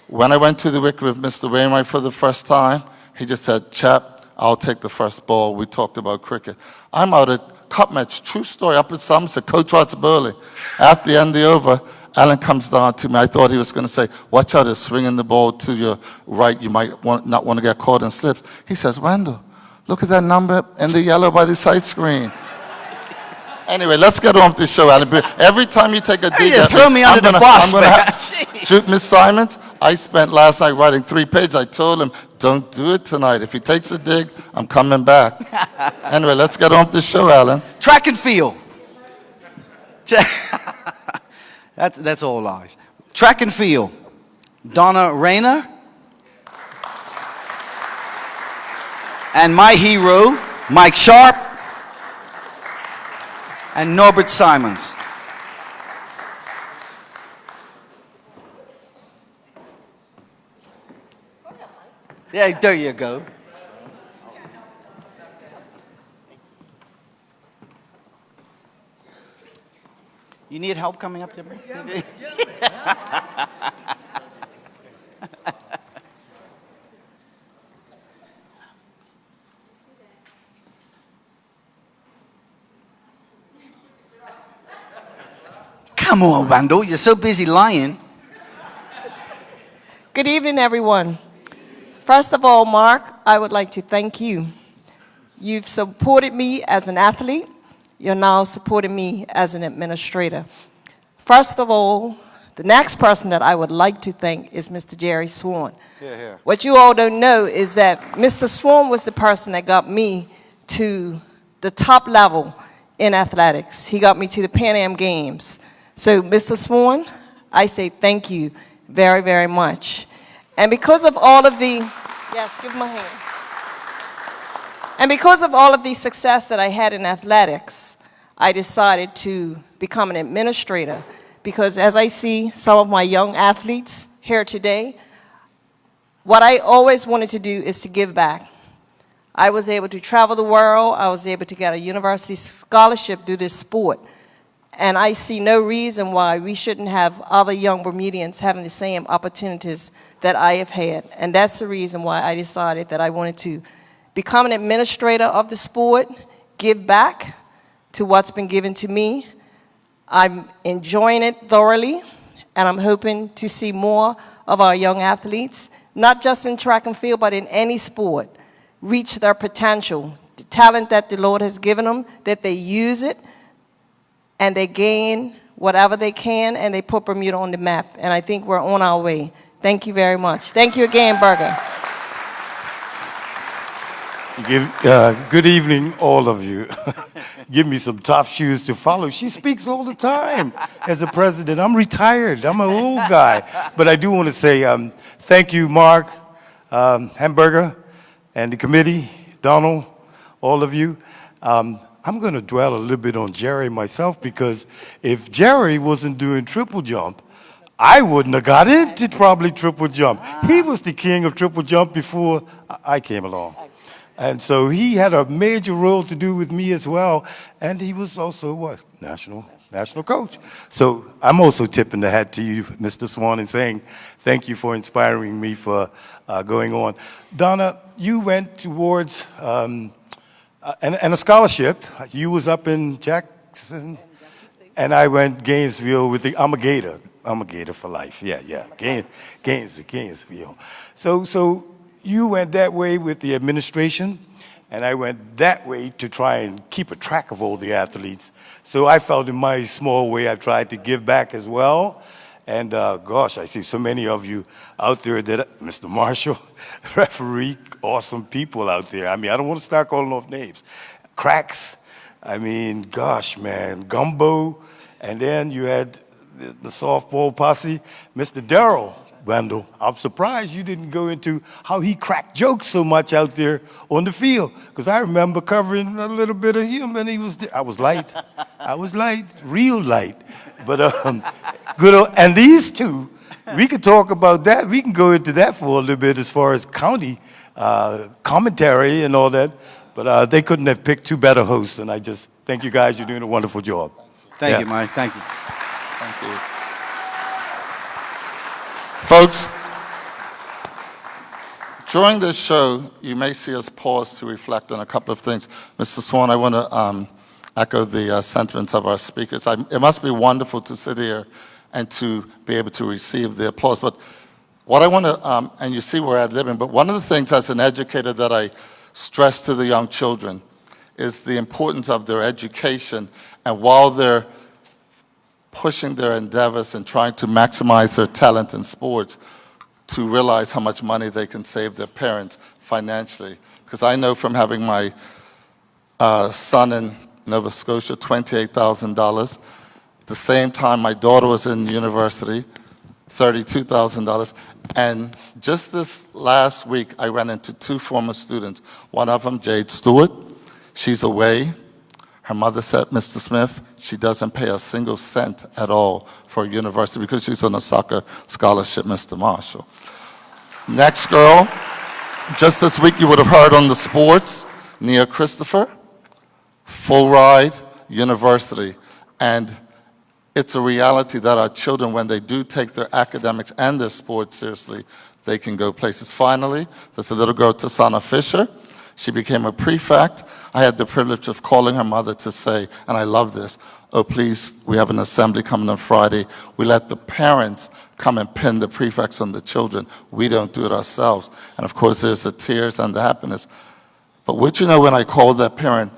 when I went to the wicket with Mr. Wainwright for the first time, he just said, chap, I'll take the first ball. We talked about cricket. I'm out at cup match, true story, up at Somerset, Coach Roger Burley. After the end of the over, Alan comes down to me. I thought he was going to say, watch out, he's swinging the ball to your right. You might not want to get caught in slips. He says, Wendell, look at that number in the yellow by the side screen. Anyway, let's get on with the show, Alan. Every time you take a dig at throw me under the bus, man. Shoot, Miss Simons, I spent last night writing 3 pages. I told him, don't do it tonight. If he takes a dig, I'm coming back. Anyway, let's get on with the show, Alan. Track and field. That's all lies. Track and field. Donna Rayner. And my hero, Mike Sharp. And Norbert Simons. Yeah, there you go. You need help coming up there, man? Come on, Wendell, you're so busy lying. Good evening, everyone. First of all, Mark, I would like to thank you. You've supported me as an athlete. You're now supporting me as an administrator. First of all, the next person that I would like to thank is Mr. Jerry Swan. Here. What you all don't know is that Mr. Swan was the person that got me to the top level in athletics. He got me to the Pan Am Games. So, Mr. Swan, I say thank you very, very much. And because of all of the, yes, give him a hand. And because of all of the success that I had in athletics, I decided to become an administrator because as I see some of my young athletes here today, what I always wanted to do is to give back. I was able to travel the world. I was able to get a university scholarship through this sport. And I see no reason why we shouldn't have other young Bermudians having the same opportunities that I have had. And that's the reason why I decided that I wanted to become an administrator of the sport, give back to what's been given to me. I'm enjoying it thoroughly, and I'm hoping to see more of our young athletes, not just in track and field, but in any sport, reach their potential, the talent that the Lord has given them, that they use it, and they gain whatever they can, and they put Bermuda on the map. And I think we're on our way. Thank you very much. Thank you again, Berger. Good evening, all of you. Give me some tough shoes to follow. She speaks all the time as a president. I'm retired. I'm an old guy. But I do want to say thank you, Mark, Hamburger, and the committee, Donald, all of you. I'm going to dwell a little bit on Jerry myself because if Jerry wasn't doing triple jump, I wouldn't have got into probably triple jump. He was the king of triple jump before I came along. And so he had a major role to do with me as well. And he was also, what, national coach. So I'm also tipping the hat to you, Mr. Swan, and saying thank you for inspiring me for going on. Donna, you went towards and a scholarship. You was up in Jackson, and I went Gainesville with the, I'm a Gator for life. Yeah. Gainesville. So you went that way with the administration, and I went that way to try and keep a track of all the athletes. So I felt in my small way I've tried to give back as well. And gosh, I see so many of you out there that, Mr. Marshall, referee, awesome people out there. I mean, I don't want to start calling off names. Cracks, I mean, gosh, man, Gumbo, and then you had the softball posse, Mr. Darrell Wendell. I'm surprised you didn't go into how he cracked jokes so much out there on the field, because I remember covering a little bit of him, and I was light. I was light, real light. But good, and these two, we could talk about that. We can go into that for a little bit as far as county commentary and all that. But they couldn't have picked two better hosts, and I just thank you guys. You're doing a wonderful job. Thank you, Mike. Thank you. Thank you. Folks, during this show, you may see us pause to reflect on a couple of things. Mr. Swan, I want to echo the sentiments of our speakers. It must be wonderful to sit here and to be able to receive the applause. But what I want to, and you see where I'm living, but one of the things as an educator that I stress to the young children is the importance of their education. And while they're pushing their endeavors and trying to maximize their talent in sports, to realize how much money they can save their parents financially. Because I know from having my son in Nova Scotia, $28,000. The same time my daughter was in university, $32,000. And just this last week, I ran into two former students. One of them, Jade Stewart, she's away. Her mother said, Mr. Smith, she doesn't pay a single cent at all for university because she's on a soccer scholarship, Mr. Marshall. Next girl, just this week you would have heard on the sports, Nia Christopher, full ride, university. And it's a reality that our children, when they do take their academics and their sports seriously, they can go places. Finally, there's a little girl, Tasana Fisher. She became a prefect. I had the privilege of calling her mother to say, and I love this, oh please, we have an assembly coming on Friday. We let the parents come and pin the prefects on the children. We don't do it ourselves. And of course, there's the tears and the happiness. But would you know, when I called that parent,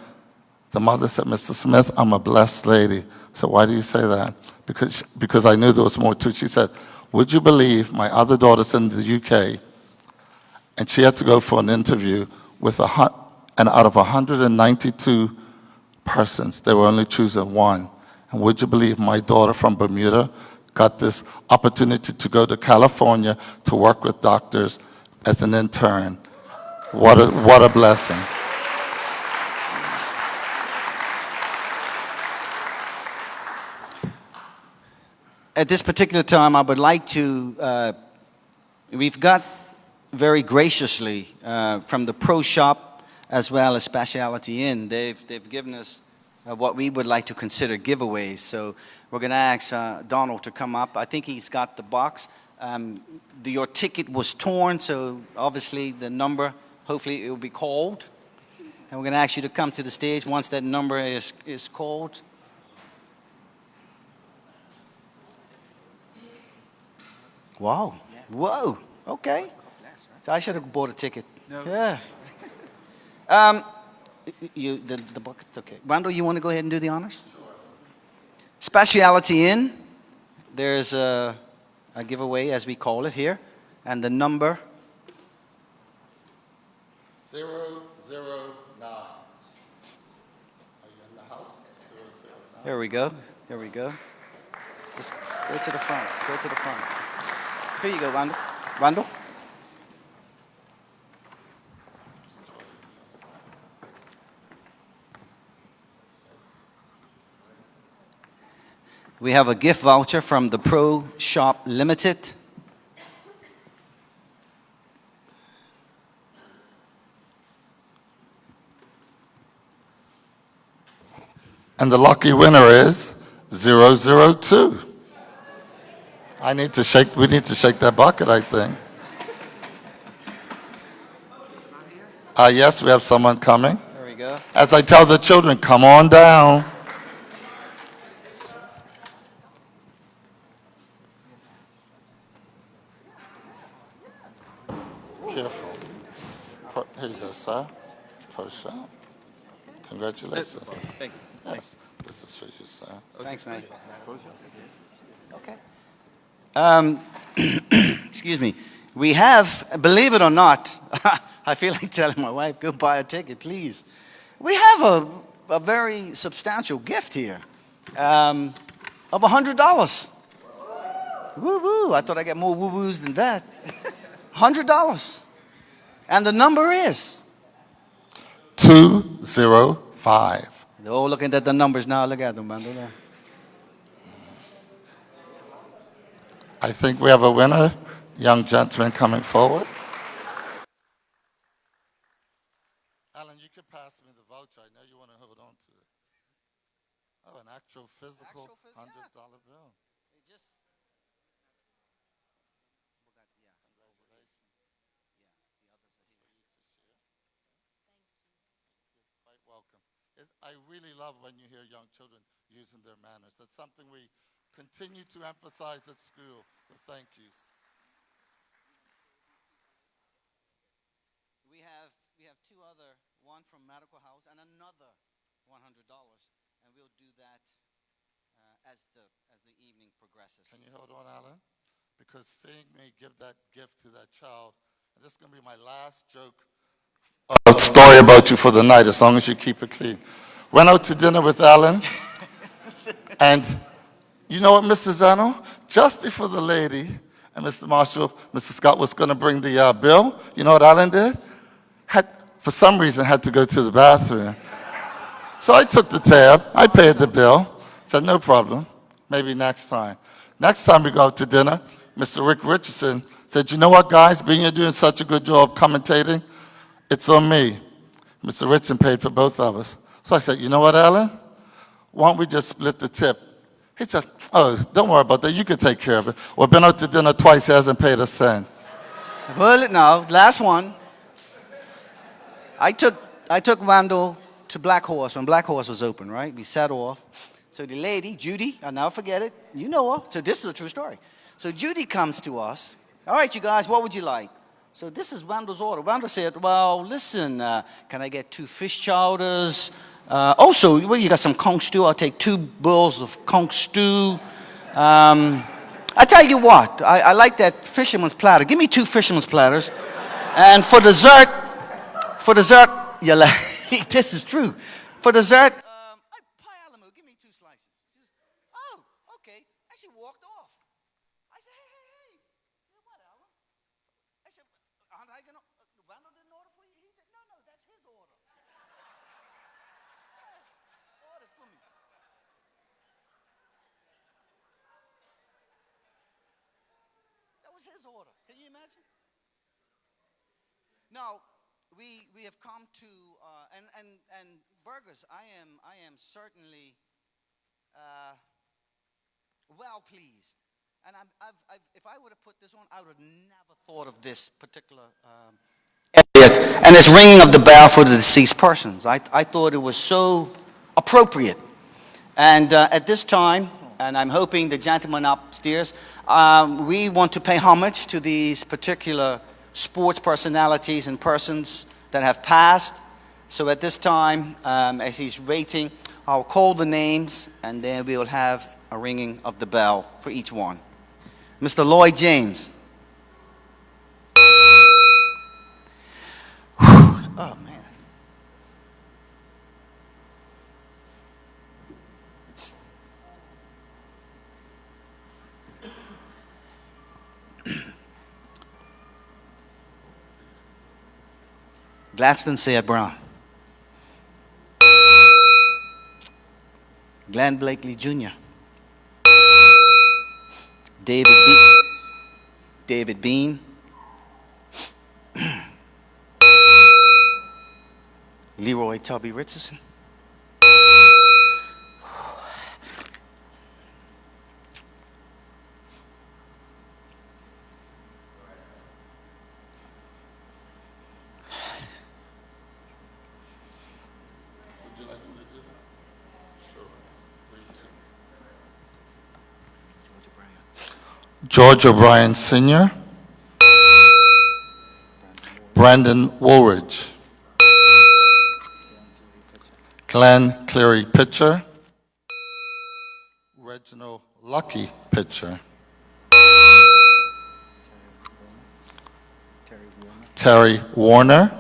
the mother said, Mr. Smith, I'm a blessed lady. So why do you say that? Because I knew there was more to it. She said, would you believe my other daughter's in the UK, and she had to go for an interview with and out of 192 persons, they were only choosing one. And would you believe my daughter from Bermuda got this opportunity to go to California to work with doctors as an intern? What a blessing. At this particular time, I would like to, we've got very graciously from the Pro Shop as well as Specialty Inn, they've given us what we would like to consider giveaways. So we're going to ask Donald to come up. I think he's got the box. Your ticket was torn, so obviously the number, hopefully it will be called. And we're going to ask you to come to the stage once that number is called. Wow. Whoa. Okay. So I should have bought a ticket. No. Yeah. The bucket's okay. Randall, you want to go ahead and do the honors? Specialty Inn. There's a giveaway, as we call it here. And the number? 009. Are you in the house? 009. There we go. There we go. Just go to the front. Go to the front. Here you go, Randall. Randall? We have a gift voucher from the Pro Shop Limited. And the lucky winner is 002. We need to shake that bucket, I think. Yes, we have someone coming. There we go. As I tell the children, come on down. Careful. Here you go, sir. post shot. Congratulations. Thank you. Yes, this is for you, sir. Thanks, man. Okay. Excuse me. We have, believe it or not, I feel like telling my wife, go buy a ticket, please. We have a very substantial gift here of $100. Woo-woo. I thought I'd get more woo-woos than that. $100. And the number is? 205. They're all looking at the numbers now. Look at them, man. Look at them. I think we have a winner. Young gentleman coming forward. Alan, you can pass me the voucher. I know you want to hold on to it. Oh, an actual physical $100 bill. Quite welcome. I really love when you hear young children using their manners. That's something we continue to emphasize at school. So thank yous. We have two other, one from Medical House and another $100, and we'll do that as the evening progresses. Can you hold on, Alan? Because seeing me give that gift to that child, and this is going to be my last joke story about you for the night, as long as you keep it clean. Went out to dinner with Alan, and you know what, Mr. Zano? Just before the lady and Mr. Marshall, Mr. Scott was going to bring the bill, you know what Alan did? For some reason, had to go to the bathroom. So I took the tab, I paid the bill, said no problem, maybe next time. Next time we go out to dinner, Mr. Rick Richardson said, you know what, guys, being you're doing such a good job commentating, it's on me. Mr. Richardson paid for both of us. So I said, you know what, Alan? Why don't we just split the tip? He said, oh, don't worry about that. You can take care of it. Well, been out to dinner twice. He hasn't paid a cent. Well, now, last one. I took Randall to Black Horse when Black Horse was open, right? We sat off. So the lady, Judy, I'll never forget it. You know her. So this is a true story. So Judy comes to us. All right, you guys, what would you like? So this is Randall's order. Randall said, well, listen, can I get 2 fish chowders? Also, well, you got some conch stew. I'll take 2 bowls of conch stew. I tell you what, I like that fisherman's platter. Give me 2 fisherman's platters. And for dessert, yeah, this is true. For dessert, pie Alamo, give me 2 slices. She says, oh, okay. And she walked off. I said, hey. She said, what, Alan? I said, aren't I going to, Randall didn't order for you? He said, no, that's his order. Yeah, ordered for me. That was his order. Can you imagine? Now, we have come to and burgers. I am certainly well pleased, and if I would have put this on, I would have never thought of this particular area. And this ringing of the bell for the deceased persons. I thought it was so appropriate, and at this time, and I'm hoping the gentleman upstairs, we want to pay homage to these particular sports personalities and persons that have passed. So at this time, as he's waiting, I'll call the names, and then we'll have a ringing of the bell for each one. Mr. Lloyd James. Oh, man. Gladstone Sayre Brown. Glenn Blakely Jr. David Bean. Leroy Tubby Richardson. George O'Brien Sr., Brandon Woolridge, Glenn Cleary, pitcher. Reginald Lucky, pitcher. Terry Warner.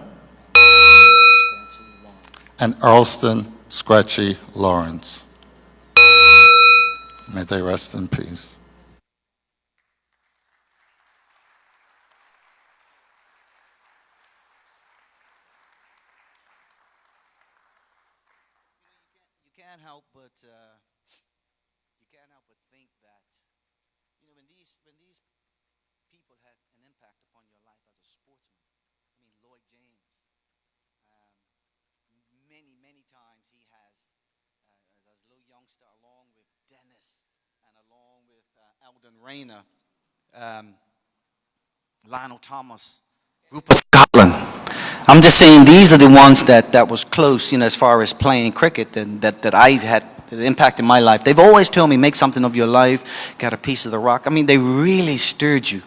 And Earlston Scratchy Lawrence. May they rest in peace. You can't help but think that when these people have an impact upon your life as a sportsman. I mean, Lloyd James. Many times he has, as a little youngster, along with Dennis and along with Eldon Rayner, Lionel Thomas, Rupert Scotland. I'm just saying these are the ones that was close, as far as playing cricket and that I've had the impact in my life. They've always told me, make something of your life, got a piece of the rock. I mean, they really stirred you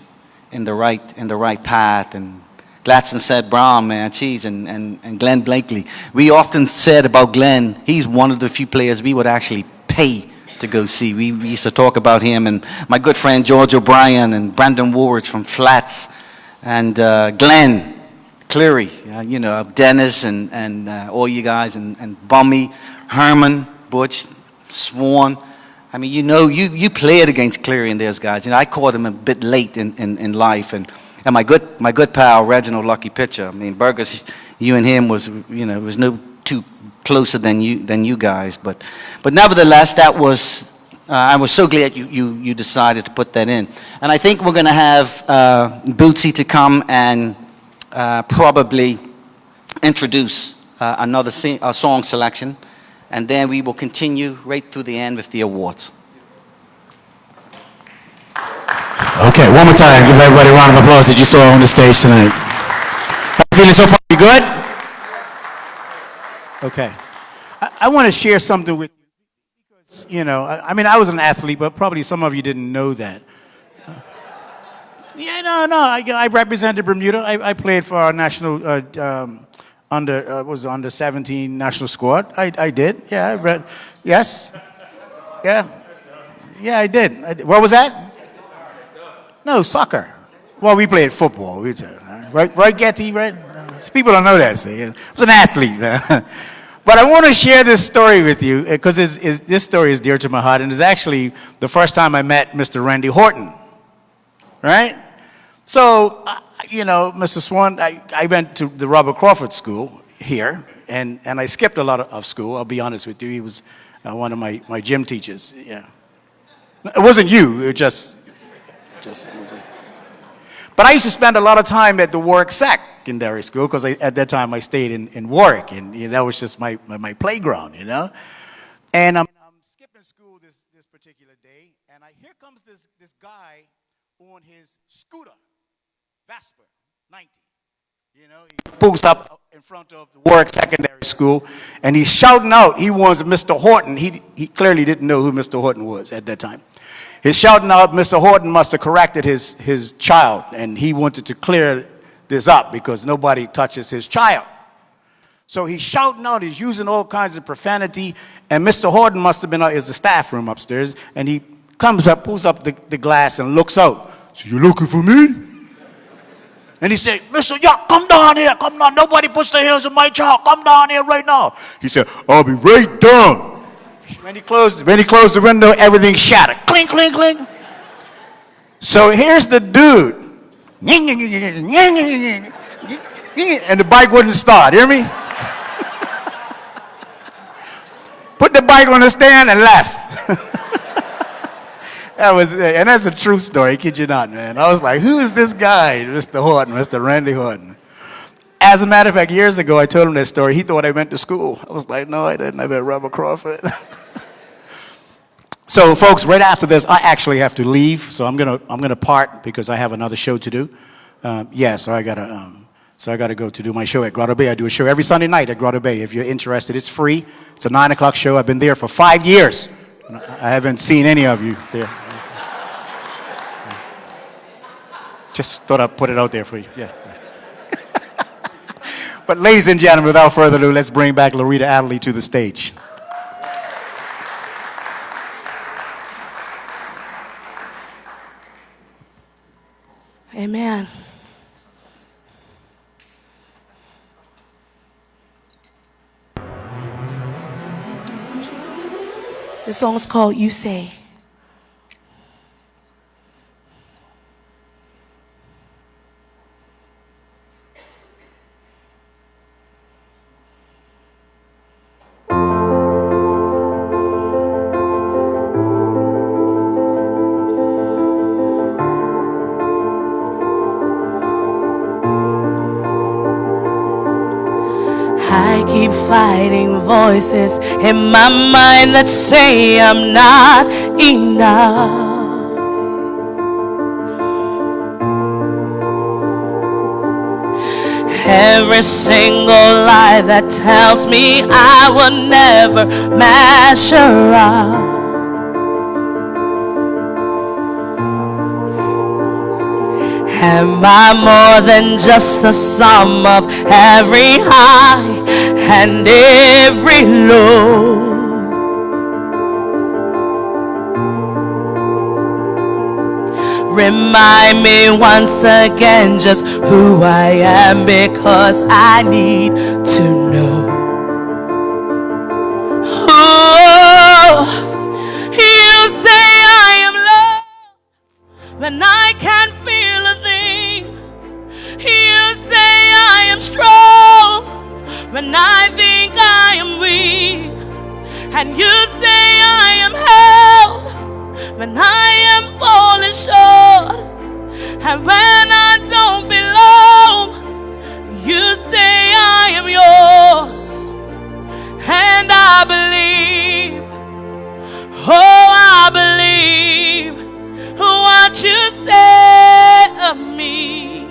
in the right path. And Gladson said Brown, man, geez, and Glenn Blakely. We often said about Glenn, he's one of the few players we would actually pay to go see. We used to talk about him, and my good friend George O'Brien and Brandon Wards from Flats, and Glenn Cleary, Dennis and all you guys, and Bummy, Herman, Butch, Swan. I mean, you played against Cleary and those guys. I caught him a bit late in life, and my good pal Reginald Lucky pitcher. I mean, Burgers, you and him was no too closer than you guys, but nevertheless, that was I was so glad you decided to put that in. And I think we're going to have Bootsy to come and probably introduce another song selection, and then we will continue right through the end with the awards. Okay, one more time. Give everybody a round of applause that you saw on the stage tonight. How you feeling so far? You good? Okay. I want to share something with you because, I was an athlete, but probably some of you didn't know that. I represented Bermuda. I played for our national under 17 national squad. I did. Yeah, yes. Yeah, I did. What was that? No, soccer. Well, we played football. Right, Getty, right? People don't know that. See, I was an athlete, man. But I want to share this story with you because this story is dear to my heart, and it's actually the first time I met Mr. Randy Horton, right? So, Mr. Swan, I went to the Robert Crawford School here, and I skipped a lot of school, I'll be honest with you. He was one of my gym teachers, yeah. It wasn't you, it just wasn't. But I used to spend a lot of time at the Warwick Secondary School because at that time I stayed in Warwick, and that was just my playground, And I'm skipping school this particular day, and here comes this guy on his scooter, Vespa 90. He pulls up in front of the Warwick Secondary School, and he's shouting out. He wants Mr. Horton. He clearly didn't know who Mr. Horton was at that time. He's shouting out, Mr. Horton must have corrected his child, and he wanted to clear this up because nobody touches his child. So he's shouting out, he's using all kinds of profanity, and Mr. Horton must have been out in the staff room upstairs, and he comes up, pulls up the glass and looks out. So you looking for me? And he said, Mr. Yuck, come down here, come down. Nobody puts their hands on my child. Come down here right now. He said, I'll be right down. When he closed the window, everything shattered. Clink, clink, clink. So here's the dude. And the bike wouldn't start. Hear me? Put the bike on the stand and left. And that's a true story, kid you not, man. I was like, who is this guy, Mr. Horton, Mr. Randy Horton? As a matter of fact, years ago, I told him that story. He thought I went to school. I was like, no, I didn't. I went to Robert Crawford. So, folks, right after this, I actually have to leave. So I'm gonna part because I have another show to do. So I gotta go to do my show at Grotto Bay. I do a show every Sunday night at Grotto Bay. If you're interested, it's free. It's a 9 o'clock show. I've been there for 5 years. I haven't seen any of you there. Just thought I'd put it out there for you. Yeah. But ladies and gentlemen, without further ado, let's bring back Loretta Adderley to the stage. Amen. The song is called You Say. I keep fighting voices in my mind that say I'm not enough. Every single lie that tells me I will never measure up. Am I more than just the sum of every high and every low? Remind me once again just who I am, because I need to know. Oh, you say I am loved when I can't feel a thing. You say I am strong when I think I am weak. And you say I am held when I am falling short. And when I don't belong, you say I am yours. And I believe, oh, I believe what you say of me.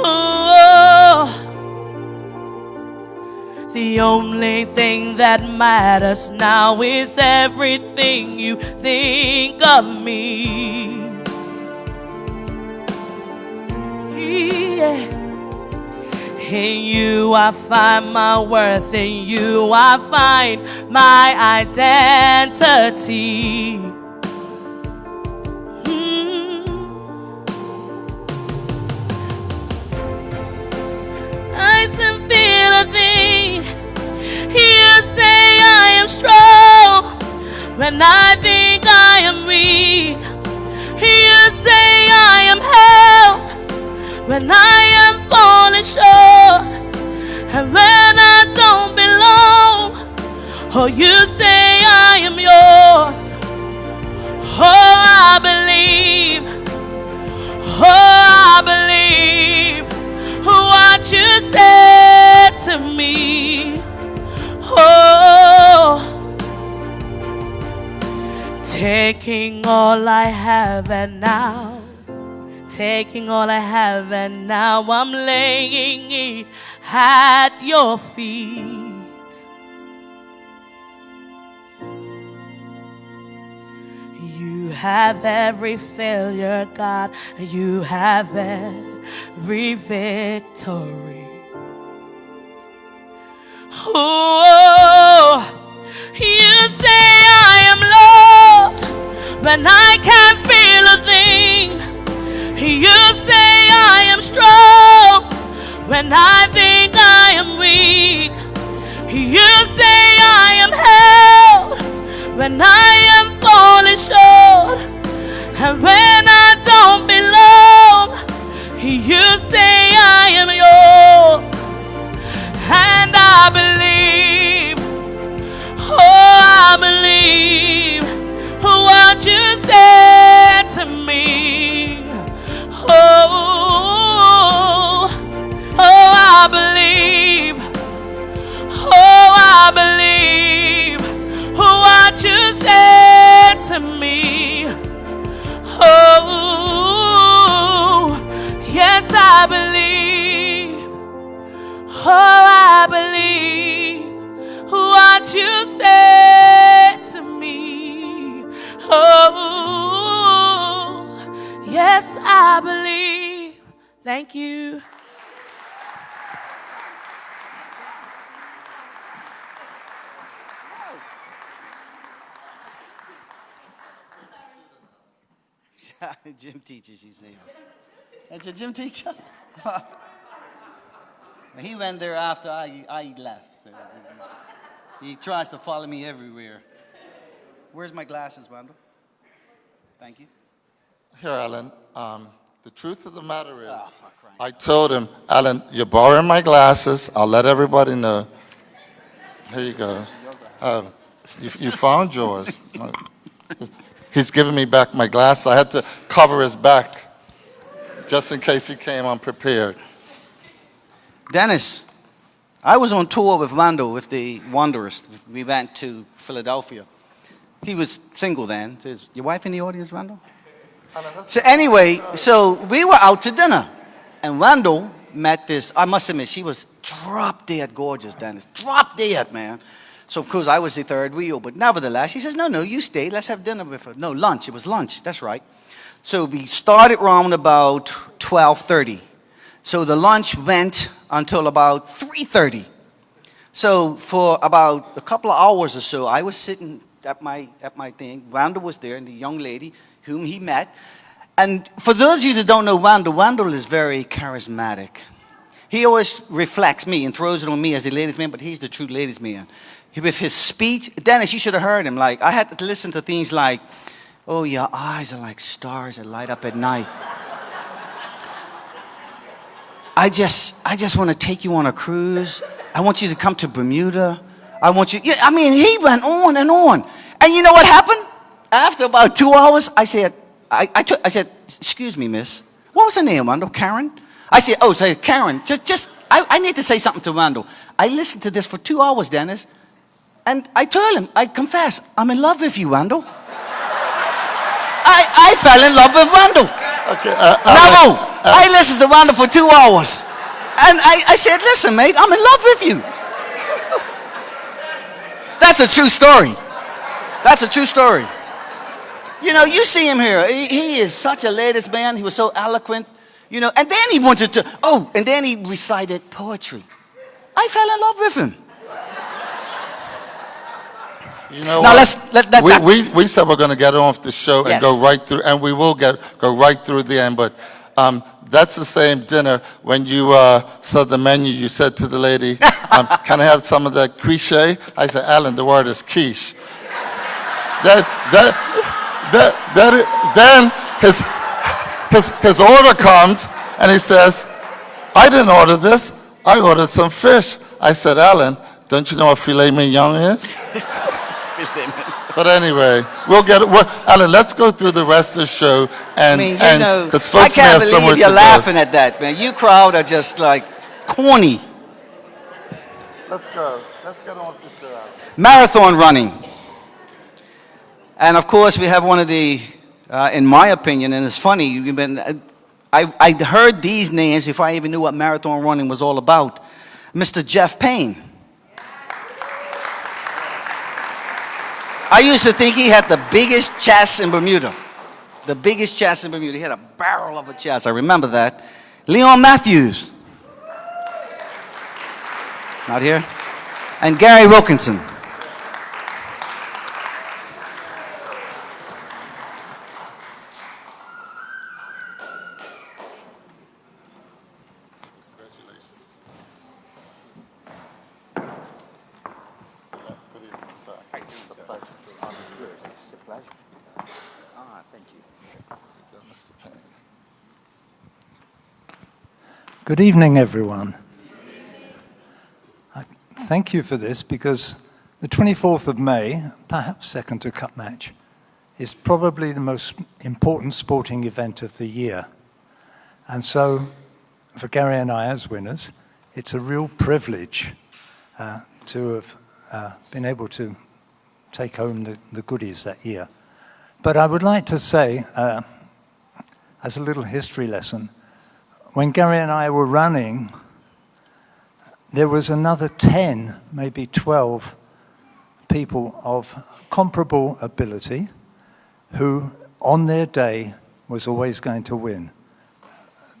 Oh, the only thing that matters now is everything you think of me. Yeah. In you I find my worth, in you I find my identity. I can feel a thing. You say I am strong when I think I am weak. You say I am held when I am falling short. And when I don't belong, oh, you say I am yours. Oh, I believe, oh, I believe what you said to me. Oh, taking all I have and now, taking all I have and now I'm laying it at your feet. You have every failure, God. You have every victory. Oh, you say I am loved when I can't feel a thing. You say I am strong when I think I am weak. You say I am held when I am falling short. And when I don't belong, you say I am yours. And I believe, oh, I believe what you said to me. Oh, oh, I believe, oh, I believe what you said to me. Oh, yes, I believe, oh, I believe what you said to me. Oh, yes, I believe. Thank you. Gym teacher, she says. That's your gym teacher? He went there after I left. So he tries to follow me everywhere. Where's my glasses, Wendell? Thank you. Here, Alan. The truth of the matter is, Oh, fuck, right. I told him, Alan, you're borrowing my glasses. I'll let everybody know. Here you go. Oh, you found yours. He's giving me back my glasses. I had to cover his back just in case he came unprepared. Dennis, I was on tour with Wando with the Wanderers. We went to Philadelphia. He was single then. So is your wife in the audience, Wando? So anyway, so we were out to dinner. And Wando met this, I must admit, she was drop dead gorgeous, Dennis. Drop dead, man. So of course I was the third wheel. But nevertheless, she says, no, you stay. Let's have dinner with her. No, lunch. It was lunch. That's right. So we started around about 12:30. So the lunch went until about 3:30. So for about a couple of hours or so, I was sitting at my thing. Wanda was there, and the young lady whom he met. And for those of you that don't know Wanda is very charismatic. He always reflects me and throws it on me as the ladies' man, but he's the true ladies' man. With his speech, Dennis, you should have heard him. Like, I had to listen to things like, oh, your eyes are like stars that light up at night. I just want to take you on a cruise. I want you to come to Bermuda. I want you. I mean, he went on and on. And you know what happened? After about 2 hours, I said, I said, excuse me, miss. What was her name, Wando? Karen? I said, oh, say Karen. I need to say something to Wando. I listened to this for 2 hours, Dennis. And I told him, I confess, I'm in love with you, Wando. I fell in love with Wando. Okay, I listened to Wando for 2 hours. And I said, listen, mate, I'm in love with you. That's a true story. That's a true story. You know, you see him here. He is such a ladies' man. He was so eloquent. You know, and then he wanted to, and then he recited poetry. I fell in love with him. You know now what? We said we're going to get off the show and Yes. go right through, and we will go right through the end. But that's the same dinner. When you saw the menu, you said to the lady, "Can I have some of that quiche?" I said, "Alan, the word is quiche." Then his order comes, and he says, "I didn't order this. I ordered some fish." I said, "Alan, don't you know what filet mignon is?" But anyway, Alan, let's go through the rest of the show. And, because folks I may have can't somewhere believe you're to laughing at that, man. You crowd are just like corny. Let's go. Let's get on with the show. Marathon running. And of course, we have one of the, in my opinion, and it's funny, I heard these names before I even knew what marathon running was all about. Mr. Jeff Payne. I used to think he had the biggest chest in Bermuda. The biggest chest in Bermuda. He had a barrel of a chest. I remember that. Leon Matthews. Not here. And Gary Wilkinson. Good evening, everyone. Thank you for this, because the 24th of May, perhaps second to Cup Match, is probably the most important sporting event of the year. And so, for Gary and I as winners, it's a real privilege to have been able to take home the goodies that year. But I would like to say, as a little history lesson, when Gary and I were running, there was another 10, maybe 12 people of comparable ability who, on their day, was always going to win.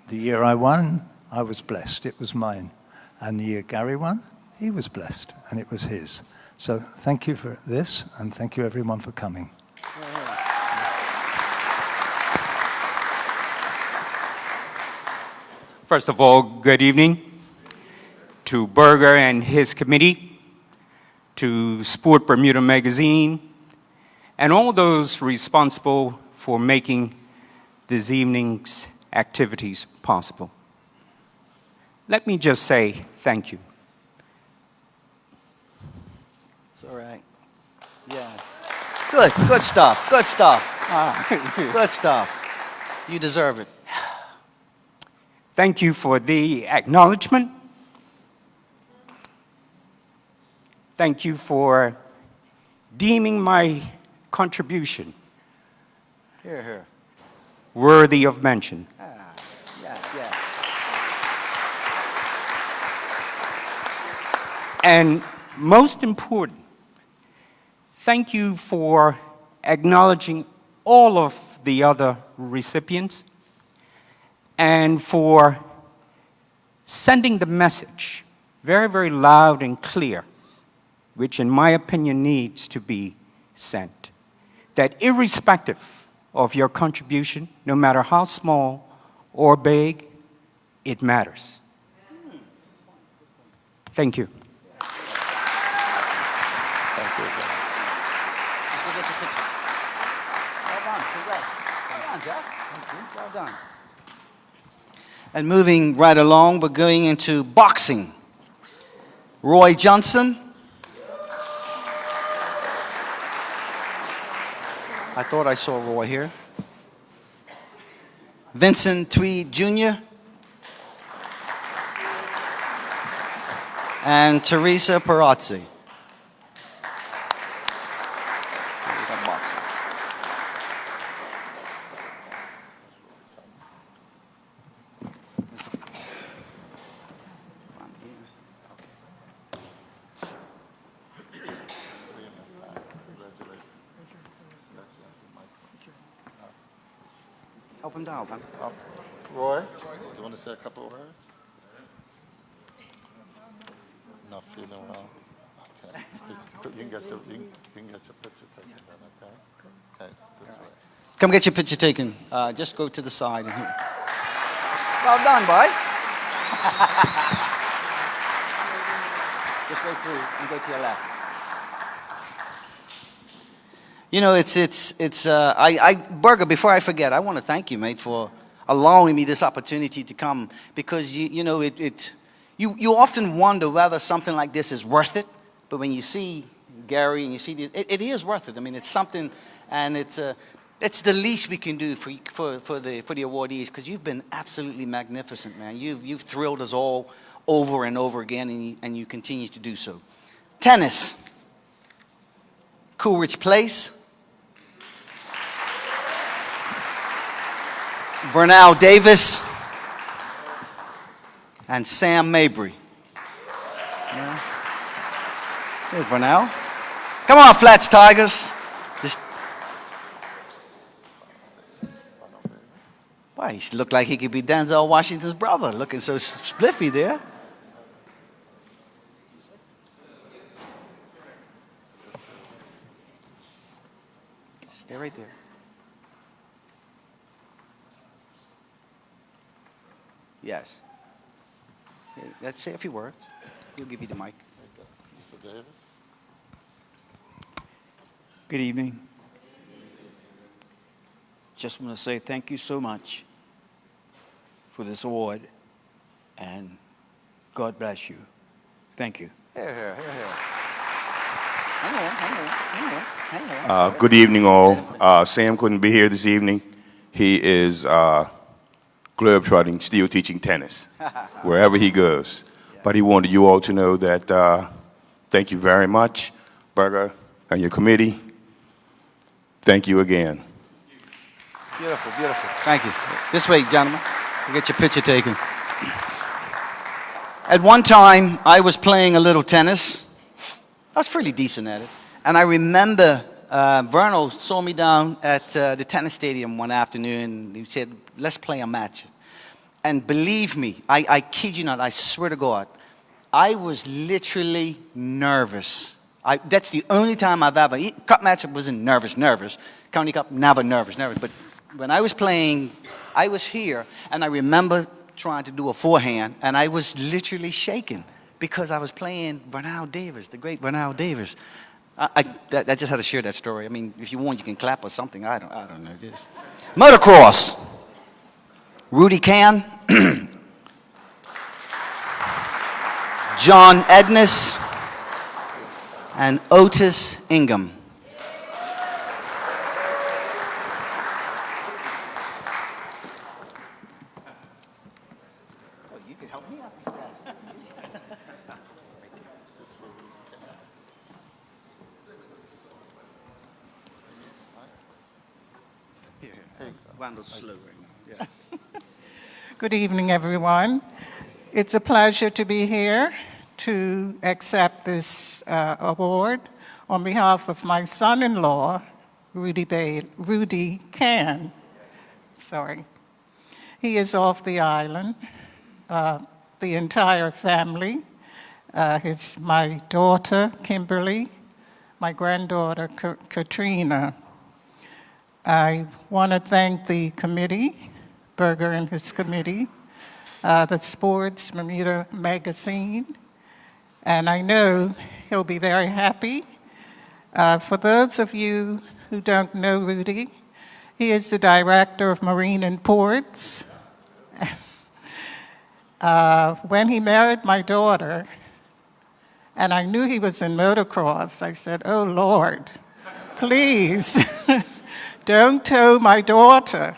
The year I won, I was blessed. It was mine. And the year Gary won, he was blessed, and it was his. So thank you for this, and thank you everyone for coming. First of all, good evening to Berger and his committee, to Sport Bermuda Magazine, and all those responsible for making this evening's activities possible. Let me just say thank you. It's all right. Yeah. Good stuff. Good stuff. Good stuff. You deserve it. Thank you for the acknowledgement. Thank you for deeming my contribution Here, here. worthy of mention. Yes, yes. And most important, thank you for acknowledging all of the other recipients and for sending the message very, very loud and clear, which in my opinion needs to be sent, that irrespective of your contribution, no matter how small or big, it matters. Thank you. Thank you again. Just go get your picture. Well done. Congrats. Well done, Jack. Thank you. Well done. And moving right along, we're going into boxing. Roy Johnson. I thought I saw Roy here. Vincent Tweed Jr. And Teresa Perazzi. Help him down, man. Roy, do you want to say a couple of words? Not feeling well. Okay. You can get your picture taken then, okay? Okay, this way. Come get your picture taken. Just go to the side. And here. Well done, boy. Just go through and go to your left. You know, Berger, before I forget, I want to thank you, mate, for allowing me this opportunity to come, because, you often wonder whether something like this is worth it, but when you see Gary and you see it is worth it. I mean, it's something, and it's the least we can do for the awardees, because you've been absolutely magnificent, man. You've thrilled us all over and over again, and you continue to do so. Tennis. Coolidge Place. Vernal Davis and Sam Mabry. Yeah. Here's Vernal. Come on, Flats Tigers. Why, he looked like he could be Denzel Washington's brother, looking so spliffy there. Stay right there. Yes. Let's say a few words. We'll give you the mic. Mr. Davis. Good evening. Just want to say thank you so much for this award, and God bless you. Thank you. Here. Hang on. Good evening, all. Sam couldn't be here this evening. He is globetrotting, still teaching tennis, wherever he goes. But he wanted you all to know that thank you very much, Berger and your committee. Thank you again. Beautiful. Thank you. This way, gentlemen. We'll get your picture taken. At one time, I was playing a little tennis. I was pretty decent at it. And I remember Vernal saw me down at the tennis stadium one afternoon. He said, let's play a match. And believe me, I kid you not, I swear to God, I was literally nervous. That's the only time I've ever, cup match I wasn't nervous. County Cup, never nervous. But when I was playing, I was here, and I remember trying to do a forehand, and I was literally shaking because I was playing Vernal Davis, the great Vernal Davis. I just had to share that story. I mean, if you want, you can clap or something. I don't know. Just motocross. Rudy Can, John Edness, and Otis Ingham. Oh, you can help me out this time. Here, Randall's slow right now. Yeah. Good evening, everyone. It's a pleasure to be here to accept this award on behalf of my son-in-law, Rudy Can. Sorry. He is off the island. The entire family, my daughter, Kimberly, my granddaughter, Katrina. I want to thank the committee, Berger and his committee, the Sports Bermuda magazine, and I know he'll be very happy. For those of you who don't know Rudy, he is the director of Marine and Ports. When he married my daughter, and I knew he was in motocross, I said, "Oh Lord, please, don't tow my daughter."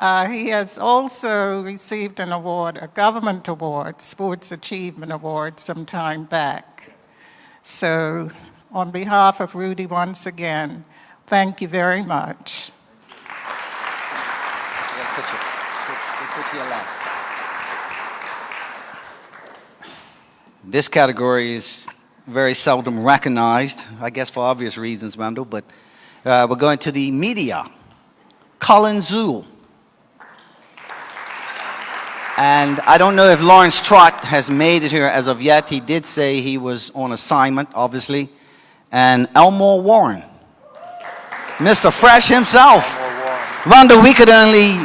He has also received an award, a government award, Sports Achievement Award, some time back. So, on behalf of Rudy, once again, thank you very much. Let's go to your left. This category is very seldom recognized, I guess for obvious reasons, Randall, but we're going to the media. Colin Zool. And I don't know if Lawrence Trott has made it here as of yet. He did say he was on assignment, obviously. And Elmore Warren. Mr. Fresh himself. Rhonda, we could only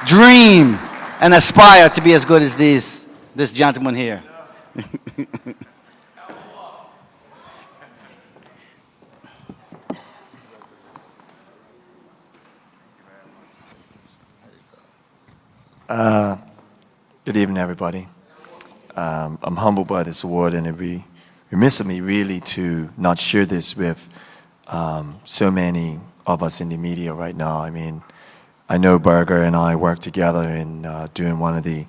dream and aspire to be as good as this gentleman here. Good evening, everybody. I'm humbled by this award, and it'd be remiss of me really to not share this with so many of us in the media right now. I mean, I know Berger and I worked together in doing one of the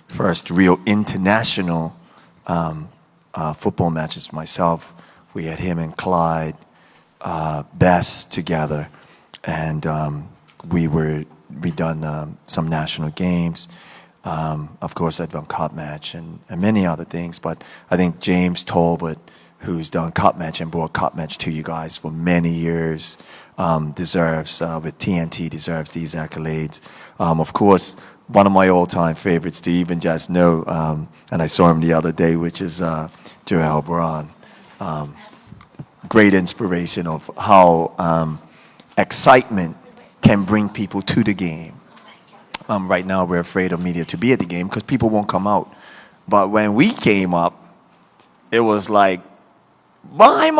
first real international football matches myself. We had him and Clyde Best together, and we done some national games. Of course, I've done cup match and many other things, but I think James Talbot, who's done cup match and brought cup match to you guys for many years, deserves, with TNT, deserves these accolades. Of course, one of my all-time favorites to even just know, and I saw him the other day, which is Joel Braun. Great inspiration of how excitement can bring people to the game. Right now, we're afraid of media to be at the game because people won't come out. But when we came up, it was like, my,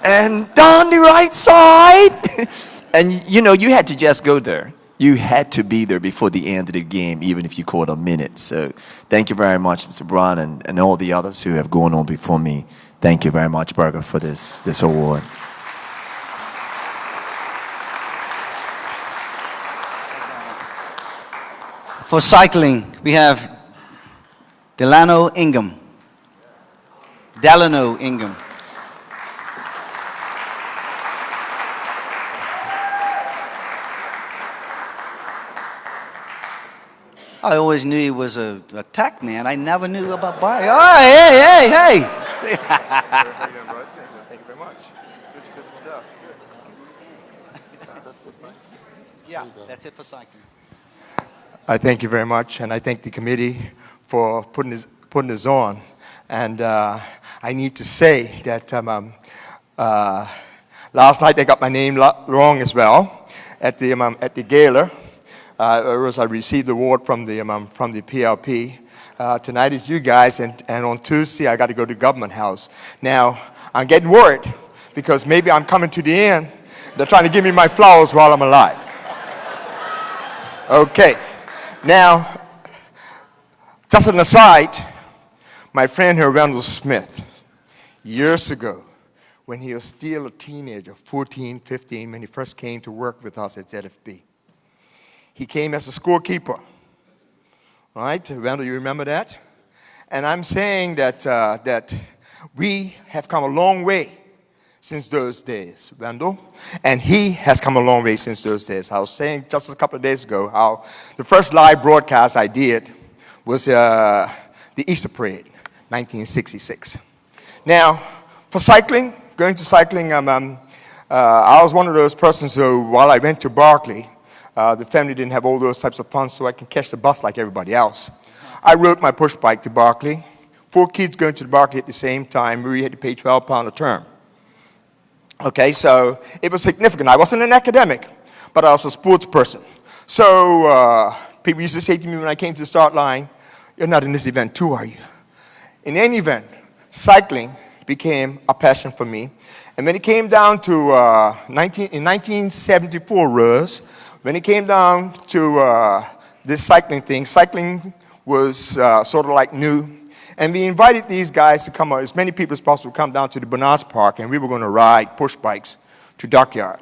and down the right side. And, you know, you had to just go there. You had to be there before the end of the game, even if you caught a minute. So thank you very much, Mr. Braun, and all the others who have gone on before me. Thank you very much, Berger, for this award. For cycling, we have Delano Ingham. I always knew he was a tech man. I never knew about bike. Oh, hey. Thank you very much. Good stuff. Yeah, that's it for cycling. I thank you very much, and I thank the committee for putting this on. And I need to say that last night they got my name wrong as well at the gala. I received the award from the PLP. Tonight is you guys, and on Tuesday I got to go to Government House. Now, I'm getting worried because maybe I'm coming to the end. They're trying to give me my flowers while I'm alive. Okay. Now, just an aside, my friend here, Randall Smith, years ago, when he was still a teenager, 14, 15, when he first came to work with us at ZFB, he came as a scorekeeper. All right, Randall, you remember that? And I'm saying that, that we have come a long way since those days, Randall. And he has come a long way since those days. I was saying just a couple of days ago how the first live broadcast I did was the Easter Parade, 1966. Now, for cycling, going to cycling, I was one of those persons who, while I went to Berkeley, the family didn't have all those types of funds, so I can catch the bus like everybody else. I rode my push bike to Berkeley. 4 kids going to Berkeley at the same time. We had to pay £12 a term. Okay, so it was significant. I wasn't an academic, but I was a sports person. So people used to say to me when I came to the start line, "You're not in this event too, are you?" In any event, cycling became a passion for me. And when it came down to in 1974, Rose, when it came down to this cycling thing, cycling was sort of like new. And we invited these guys to come, as many people as possible, come down to the Bernards Park, and we were going to ride push bikes to Dockyard.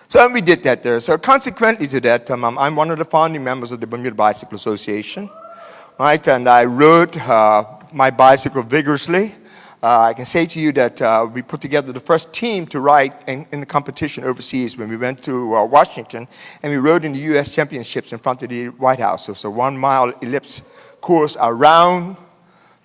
So we did that there. So consequently to that, I'm one of the founding members of the Bermuda Bicycle Association, right? And I rode my bicycle vigorously. I can say to you that we put together the first team to ride in the competition overseas when we went to Washington, and we rode in the U.S. Championships in front of the White House. So it's a 1-mile ellipse course around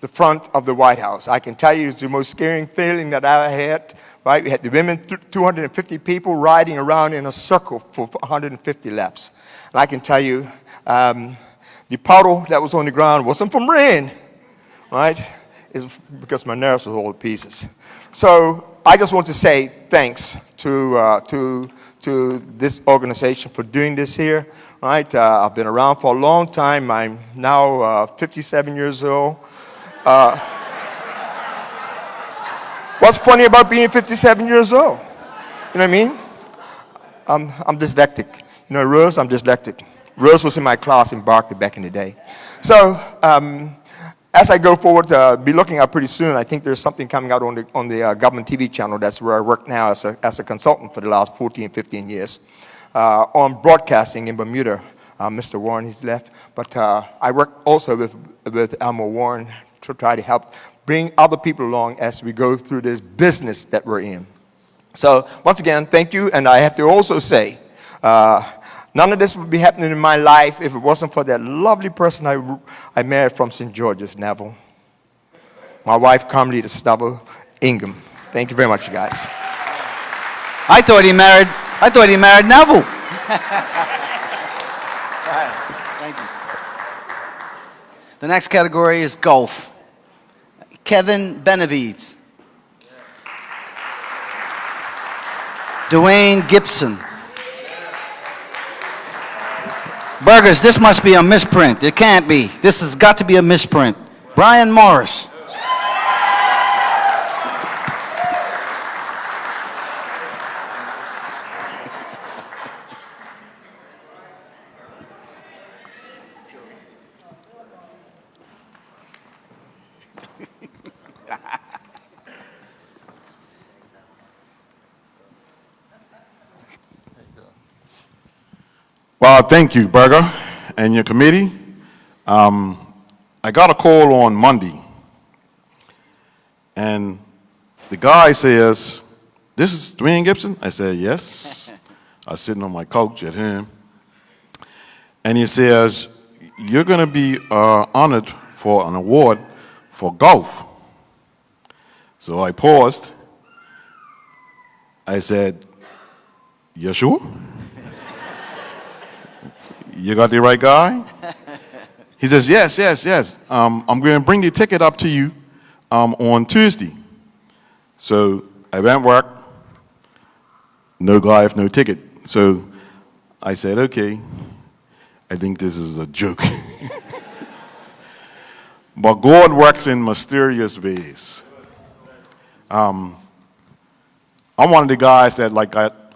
the front of the White House. I can tell you it's the most scaring feeling that I had, right? We had the women, 250 people riding around in a circle for 150 laps. And I can tell you, the puddle that was on the ground wasn't from rain, right? It's because my nerves were all to pieces. So I just want to say thanks to this organization for doing this here, right? I've been around for a long time. I'm now 57 years old. What's funny about being 57 years old? You know what I mean? I'm dyslexic. You know, Rose, I'm dyslexic. Rose was in my class in Berkeley back in the day. So as I go forward, be looking out pretty soon. I think there's something coming out on the government TV channel. That's where I work now as a consultant for the last 14, 15 years on broadcasting in Bermuda. Mr. Warren, he's left. But I work also with Elmer Warren to try to help bring other people along as we go through this business that we're in. So once again, thank you. And I have to also say, none of this would be happening in my life if it wasn't for that lovely person I married from St. George's, Neville. My wife, Carmelita Stubble Ingham. Thank you very much, you guys. I thought he married Neville. Thank you. The next category is golf. Kevin Benavides. Dwayne Gibson. Burgers, this must be a misprint. It can't be. This has got to be a misprint. Brian Morris. Well, thank you, Berger, and your committee. I got a call on Monday, and the guy says, "This is Dwayne Gibson?" I said, "Yes." I was sitting on my couch at home, and he says, "You're going to be honored for an award for golf." So I paused. I said, "You sure? You got the right guy?" He says, yes. I'm going to bring the ticket up to you on Tuesday. So I went work, no guy, no ticket. So I said, okay, I think this is a joke. But God works in mysterious ways. I'm one of the guys that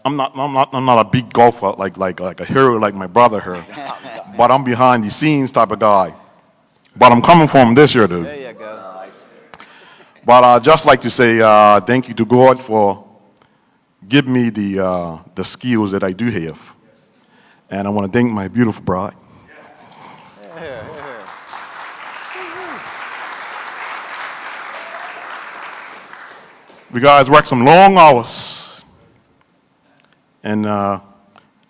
I'm not a big golfer like a hero like my brother here, but I'm behind the scenes type of guy. But I'm coming from this year, dude. There you go. But I'd just like to say thank you to God for giving me the skills that I do have. And I want to thank my beautiful bride. We guys worked some long hours. And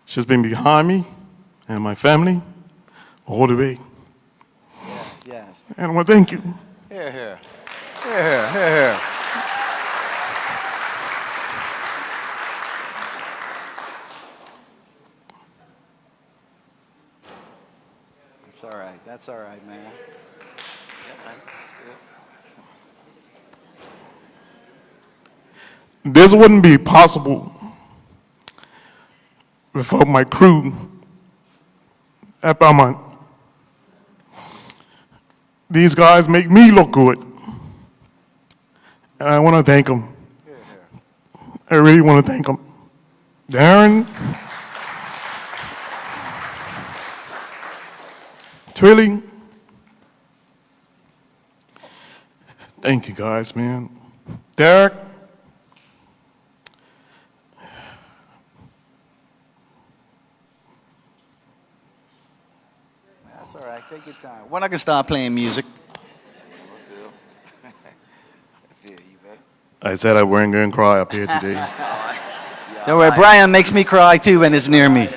she's been behind me and my family all the way. Yes. And I want to thank you. Here, here. Here, here, here, here. That's all right. That's all right, man. Yeah, man. That's good. This wouldn't be possible without my crew at Belmont. These guys make me look good. And I want to thank them. I really want to thank them. Darren, Twilly, thank you guys, man. Derek, That's all right. Take your time. When I can start playing music. I said I wasn't going to cry up here today. Don't worry, Brian makes me cry too when it's near me.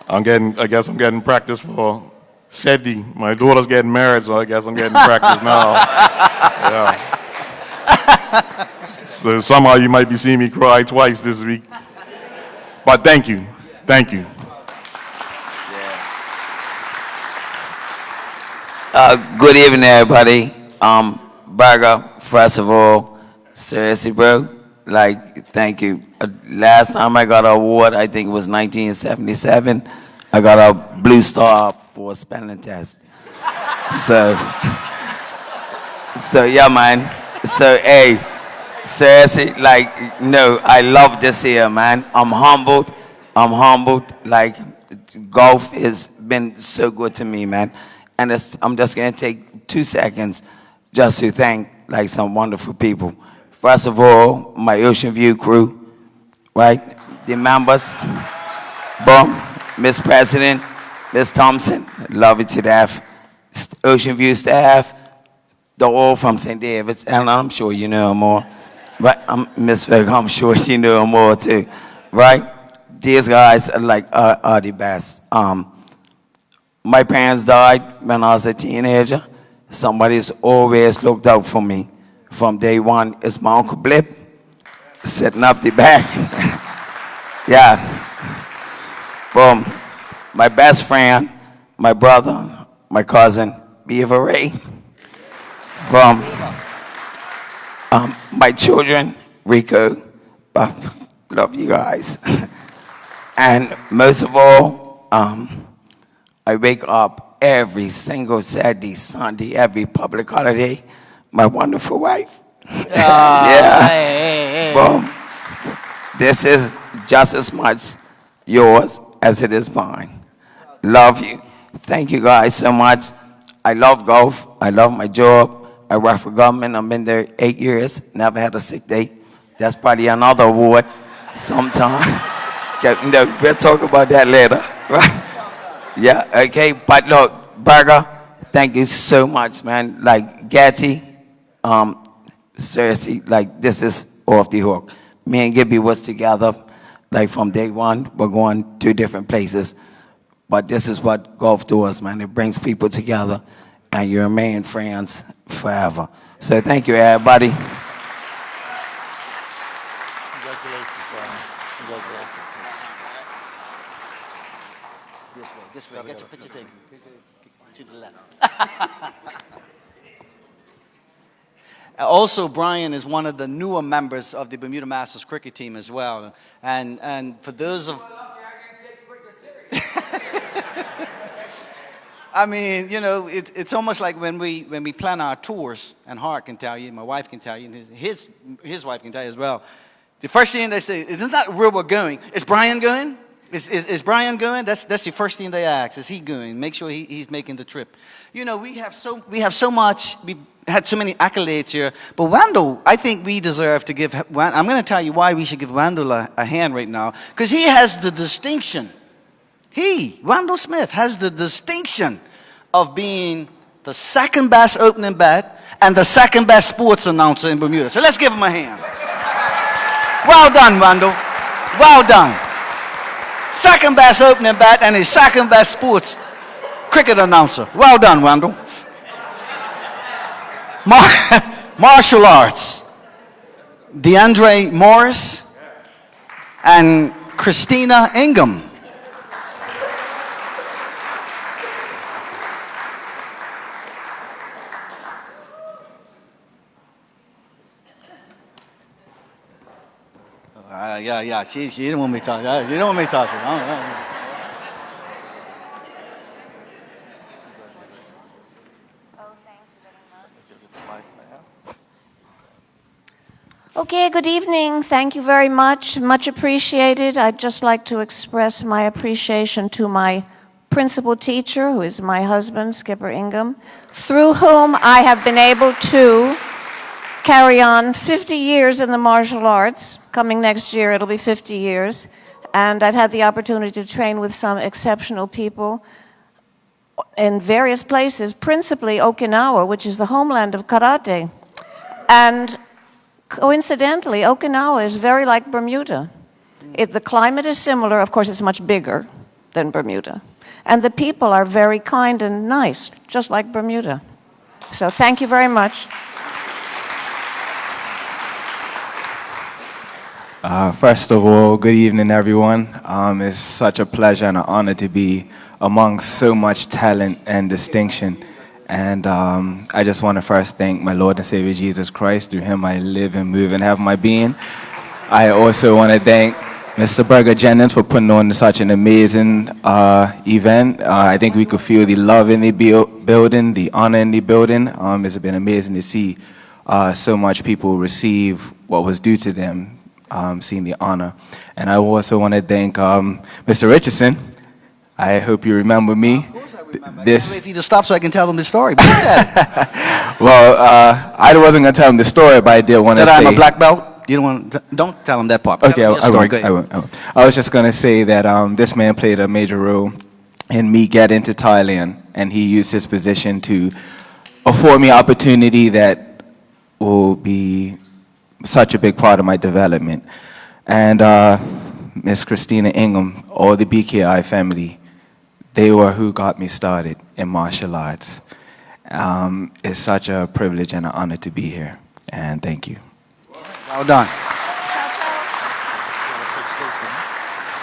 I guess I'm getting practice for Sadie. My daughter's getting married, so I guess I'm getting practice now. Yeah. So somehow you might be seeing me cry twice this week. But thank you. Thank you. Good evening, everybody. Burger, first of all, seriously, bro, thank you. Last time I got an award, I think it was 1977, I got a Blue Star for a spelling test. So yeah, man. So, hey, seriously, no, I love this here, man. I'm humbled. Golf has been so good to me, man. And I'm just going to take 2 seconds just to thank some wonderful people. First of all, my Ocean View crew, right? The members, boom, Miss President, Miss Thompson, love it to death. Ocean View staff, they're all from St. David's, and I'm sure you know more. Right, Miss Vega, I'm sure you know more too, right? These guys are the best. My parents died when I was a teenager. Somebody's always looked out for me. From day one, it's my Uncle Blip, sitting up the back. Yeah. Boom. My best friend, my brother, my cousin, Beaver Ray. From my children, Rico, Bob, love you guys. And most of all, I wake up every single Saturday, Sunday, every public holiday, my wonderful wife. Yeah. Hey. Boom. This is just as much yours as it is mine. Love you. Thank you guys so much. I love golf. I love my job. I work for government. I've been there 8 years. Never had a sick day. That's probably another award sometime. We'll talk about that later. Right? Yeah, okay. But look, Burger, thank you so much, man. Gatty, seriously, this is off the hook. Me and Gibby was together, from day one. We're going to different places. But this is what golf does, man. It brings people together, and you remain friends forever. So thank you, everybody. Congratulations, Brian. Congratulations. This way. Get your picture taken. To the left. Also, Brian is one of the newer members of the Bermuda Masters cricket team as well. And for those of... I mean, you know, it's almost like when we plan our tours, and Hart can tell you, my wife can tell you, and his wife can tell you as well. The first thing they say, isn't that where we're going? Is Brian going? Is Brian going? That's the first thing they ask. Is he going? Make sure he's making the trip. You know, we have so much. We've had so many accolades here. But Wendell, I think we deserve to give. I'm going to tell you why we should give Wendell a hand right now, because he has the distinction. Wendell Smith, has the distinction of being the second best opening bat and the second best sports announcer in Bermuda. So let's give him a hand. Well done, Wendell. Well done. Second best opening bat and his second best sports cricket announcer. Well done, Wendell. Martial arts. DeAndre Morris and Christina Ingham. Yeah. She didn't want me to talk. You don't want me to talk to her. Okay, good evening. Thank you very much. Much appreciated. I'd just like to express my appreciation to my principal teacher, who is my husband, Skipper Ingham, through whom I have been able to carry on 50 years in the martial arts. Coming next year, it'll be 50 years. And I've had the opportunity to train with some exceptional people in various places, principally Okinawa, which is the homeland of karate. And coincidentally, Okinawa is very like Bermuda. The climate is similar. Of course, it's much bigger than Bermuda. And the people are very kind and nice, just like Bermuda. So thank you very much. First of all, good evening, everyone. It's such a pleasure and an honor to be amongst so much talent and distinction. And I just want to first thank my Lord and Savior Jesus Christ. Through him I live and move and have my being. I also want to thank Mr. Berger Jennings for putting on such an amazing event. I think we could feel the love in the building, the honor in the building. It's been amazing to see so much people receive what was due to them. Seeing the honor. And I also want to thank Mr. Richardson. I hope you remember me. Of course I remember. This. If you just stop so I can tell them the story. Well, I wasn't going to tell them the story, but I did want to say... That I'm a black belt? You don't tell them that part. Okay, I won't. I was just going to say that this man played a major role in me getting to Thailand, and he used his position to afford me opportunity that will be such a big part of my development. And Miss Christina Ingham, all the BKI family, they were who got me started in martial arts. It's such a privilege and an honor to be here, and thank you. Well done.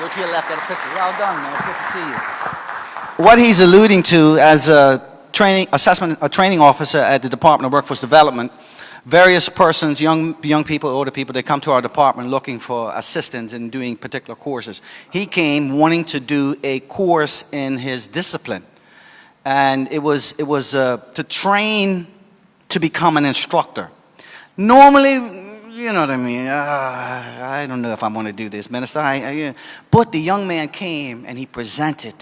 Go to your left, get a picture. Well done, man. It's good to see you. What he's alluding to as a training officer at the Department of Workforce Development, various persons, young people, older people, they come to our department looking for assistance in doing particular courses. He came wanting to do a course in his discipline. And it was to train to become an instructor. Normally, you know what I mean, I don't know if I want to do this, Minister. But the young man came and he presented.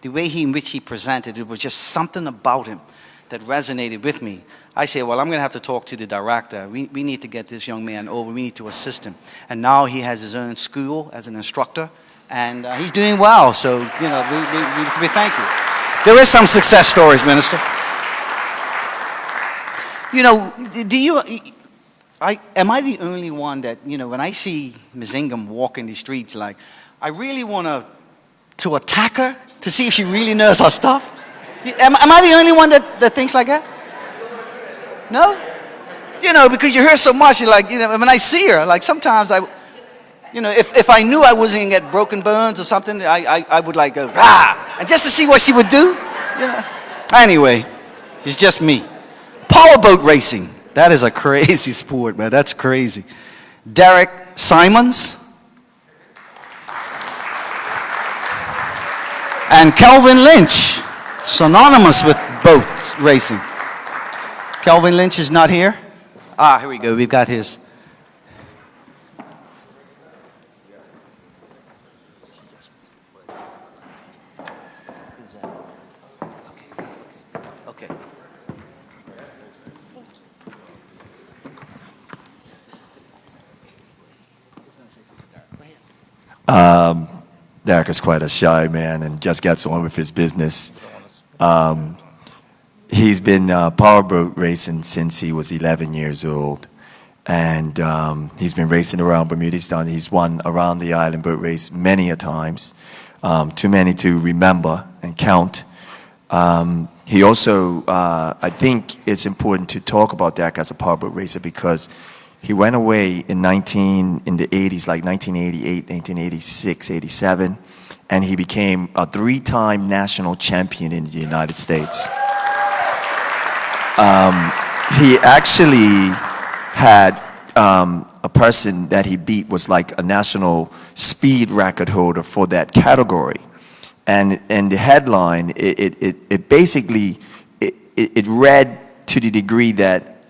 The way in which he presented, it was just something about him that resonated with me. I said, well, I'm going to have to talk to the director. We need to get this young man over. We need to assist him. And now he has his own school as an instructor, and he's doing well. So, you know, we thank you. There is some success stories, Minister. You know, am I the only one that, you know, when I see Ms. Ingham walking the streets, like, I really want to attack her to see if she really knows her stuff? Am I the only one that thinks like that? No? You know, because you hear so much, you're like, you know, when I see her, like sometimes if I knew I wasn't going to get broken bones or something, I would like go, rah, and just to see what she would do, you know. Anyway, it's just me. Powerboat racing. That is a crazy sport, man. That's crazy. Derek Simons. And Kelvin Lynch. synonymous with boat racing. Kelvin Lynch is not here. Ah, here we go. We've got his. Okay. Derek is quite a shy man and just gets on with his business. He's been powerboat racing since he was 11 years old. And he's been racing around Bermuda. He's won around the island boat race many a times, too many to remember and count. He also, I think it's important to talk about Derek as a powerboat racer because he went away in the 80s, like 1988, 1986, 87, and he became a 3-time national champion in the United States. He actually had a person that he beat was like a national speed record holder for that category. And the headline, it basically, it read to the degree that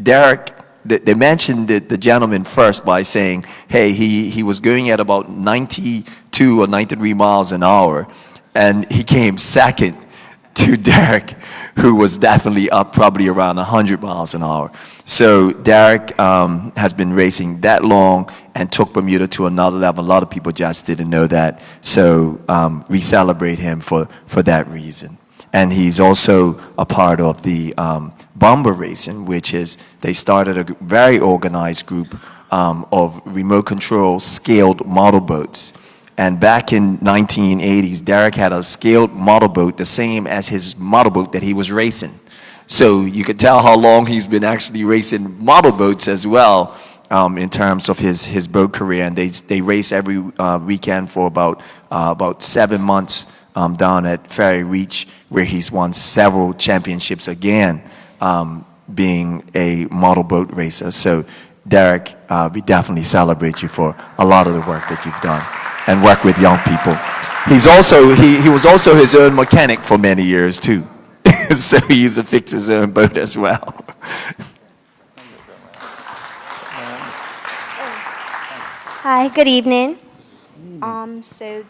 Derek, they mentioned the gentleman first by saying, hey, he was going at about 92 or 93 miles an hour, and he came second to Derek, who was definitely up probably around 100 miles an hour. So Derek has been racing that long and took Bermuda to another level. A lot of people just didn't know that. So we celebrate him for that reason. And he's also a part of the Bomber Racing, which is, they started a very organized group of remote control scaled model boats. And back in 1980s, Derek had a scaled model boat, the same as his model boat that he was racing. So you could tell how long he's been actually racing model boats as well in terms of his boat career. And they race every weekend for about 7 months down at Ferry Reach, where he's won several championships again, being a model boat racer. So Derek, we definitely celebrate you for a lot of the work that you've done and work with young people. He's also, he was also his own mechanic for many years too. So he used to fix his own boat as well. Hi, good evening. So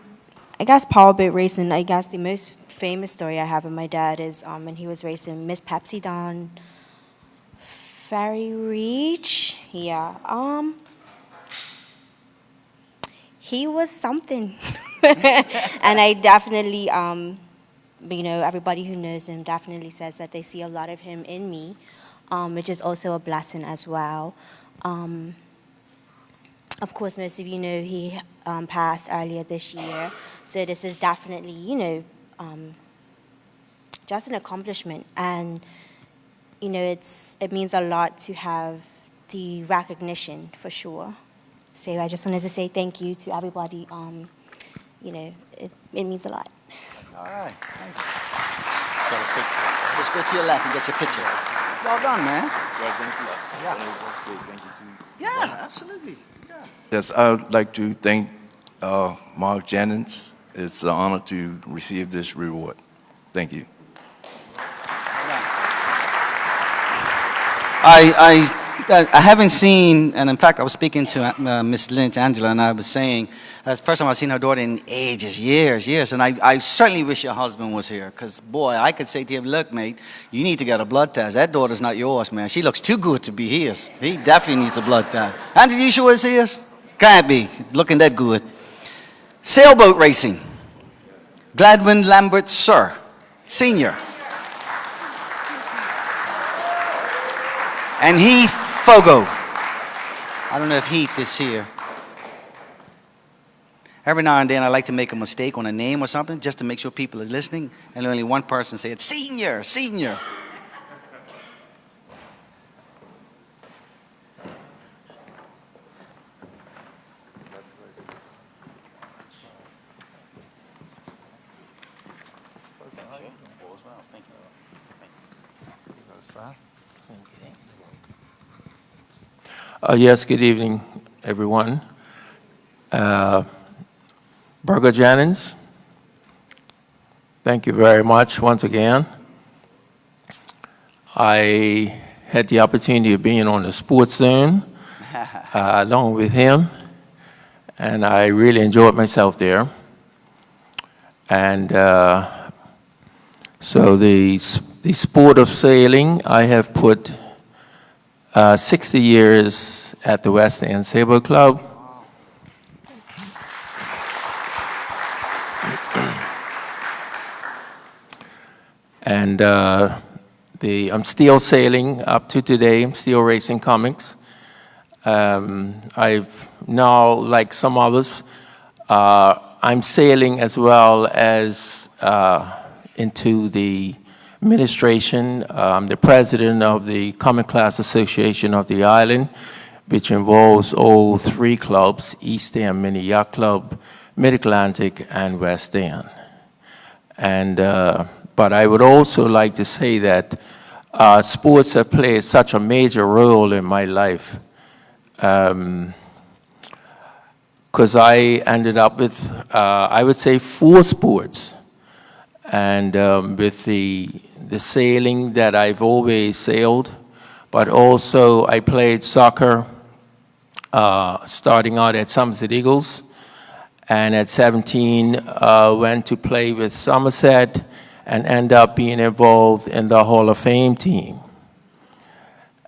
I guess powerboat racing, I guess the most famous story I have of my dad is when he was racing Miss Pepsi down Ferry Reach. Yeah. He was something. And I definitely, you know, everybody who knows him definitely says that they see a lot of him in me, which is also a blessing as well. Of course, most of you know he passed earlier this year. So this is definitely, you know, just an accomplishment. And, you know, it means a lot to have the recognition for sure. So I just wanted to say thank you to everybody. You know, it means a lot. All right. Thank you. Just go to your left and get your picture. Well done, man. Yeah, absolutely. Yeah. Yes, I would like to thank Mark Jennings. It's an honor to receive this reward. Thank you. I haven't seen, and in fact, I was speaking to Miss Lynch, Angela, and I was saying, that's the first time I've seen her daughter in ages, years, and I certainly wish your husband was here, because, boy, I could say to him, look, mate, you need to get a blood test. That daughter's not yours, man. She looks too good to be his. He definitely needs a blood test. Angela, you sure it's his? Can't be, looking that good. Sailboat racing. Gladwin Lambert, Sir, Senior. And Heath Fogo. I don't know if Heath is here. Every now and then I like to make a mistake on a name or something just to make sure people are listening, and only one person say it's Senior, Senior. Yes, good evening, everyone. Burger Jennings, Thank you very much once again. I had the opportunity of being on the Sports Zone along with him, and I really enjoyed myself there. And so the sport of sailing, I have put 60 years at the West End Sailboat Club. And I'm still sailing up to today. I'm still racing comics. I've now, like some others, I'm sailing as well as into the administration. I'm the president of the Comic Class Association of the island, which involves all three clubs: East End Mini Yacht Club, Mid-Atlantic, and West End. And but I would also like to say that sports have played such a major role in my life, because I ended up with, I would say, 4 sports. And with the sailing that I've always sailed, but also I played soccer, starting out at Somerset Eagles, and at 17 went to play with Somerset and end up being involved in the Hall of Fame team.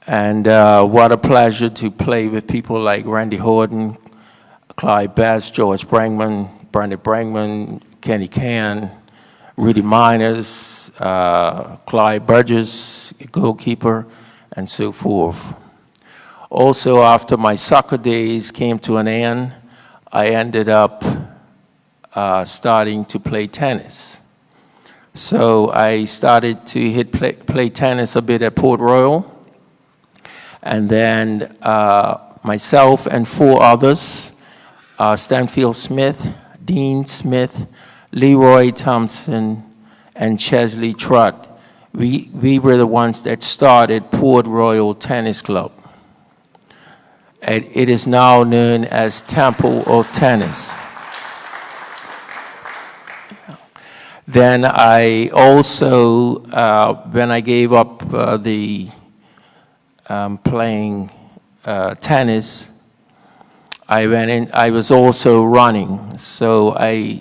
And what a pleasure to play with people like Randy Horton, Clyde Bass, George Brangman, Brandon Brangman, Kenny Can, Rudy Miners, Clyde Burgess, goalkeeper, and so forth. Also, after my soccer days came to an end, I ended up starting to play tennis. So I started to play tennis a bit at Port Royal, and then myself and 4 others, Stanfield Smith, Dean Smith, Leroy Thompson, and Chesley Trott, we were the ones that started Port Royal Tennis Club. And it is now known as Temple of Tennis. Then I also, when I gave up playing tennis, I was also running. So I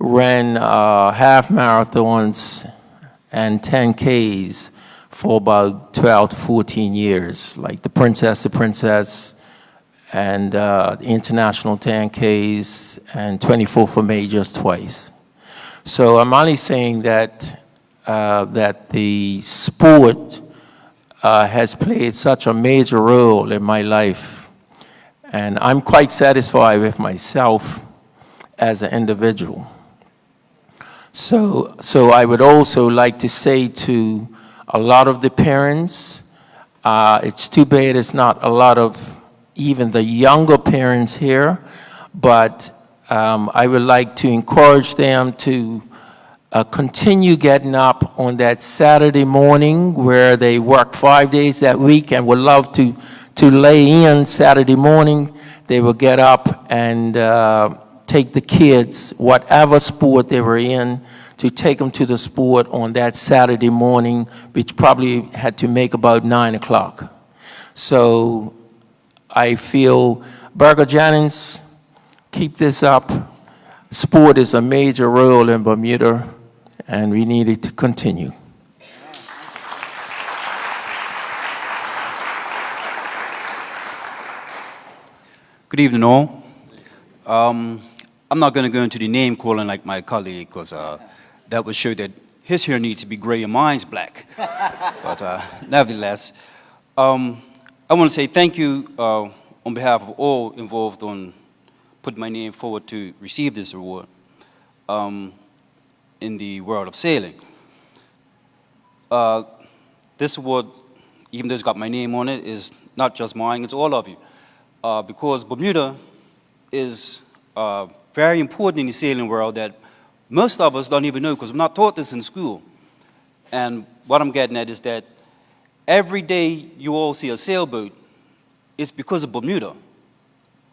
ran half marathons and 10Ks for about 12 to 14 years, like the Princess, and the International 10Ks, and 24 for majors twice. So I'm only saying that that the sport has played such a major role in my life, and I'm quite satisfied with myself as an individual. So I would also like to say to a lot of the parents, it's too bad it's not a lot of even the younger parents here, but I would like to encourage them to continue getting up on that Saturday morning where they work 5 days that week and would love to lay in Saturday morning. They will get up and take the kids, whatever sport they were in, to take them to the sport on that Saturday morning, which probably had to make about 9 o'clock. So I feel, Berger Jennings, keep this up. Sport is a major role in Bermuda, and we need it to continue. Good evening, all. I'm not going to go into the name calling like my colleague, because that would show that his hair needs to be gray and mine's black. But nevertheless, I want to say thank you on behalf of all involved on putting my name forward to receive this award in the world of sailing. This award, even though it's got my name on it, is not just mine, it's all of you. Because Bermuda is very important in the sailing world that most of us don't even know, because we're not taught this in school. And what I'm getting at is that every day you all see a sailboat, it's because of Bermuda.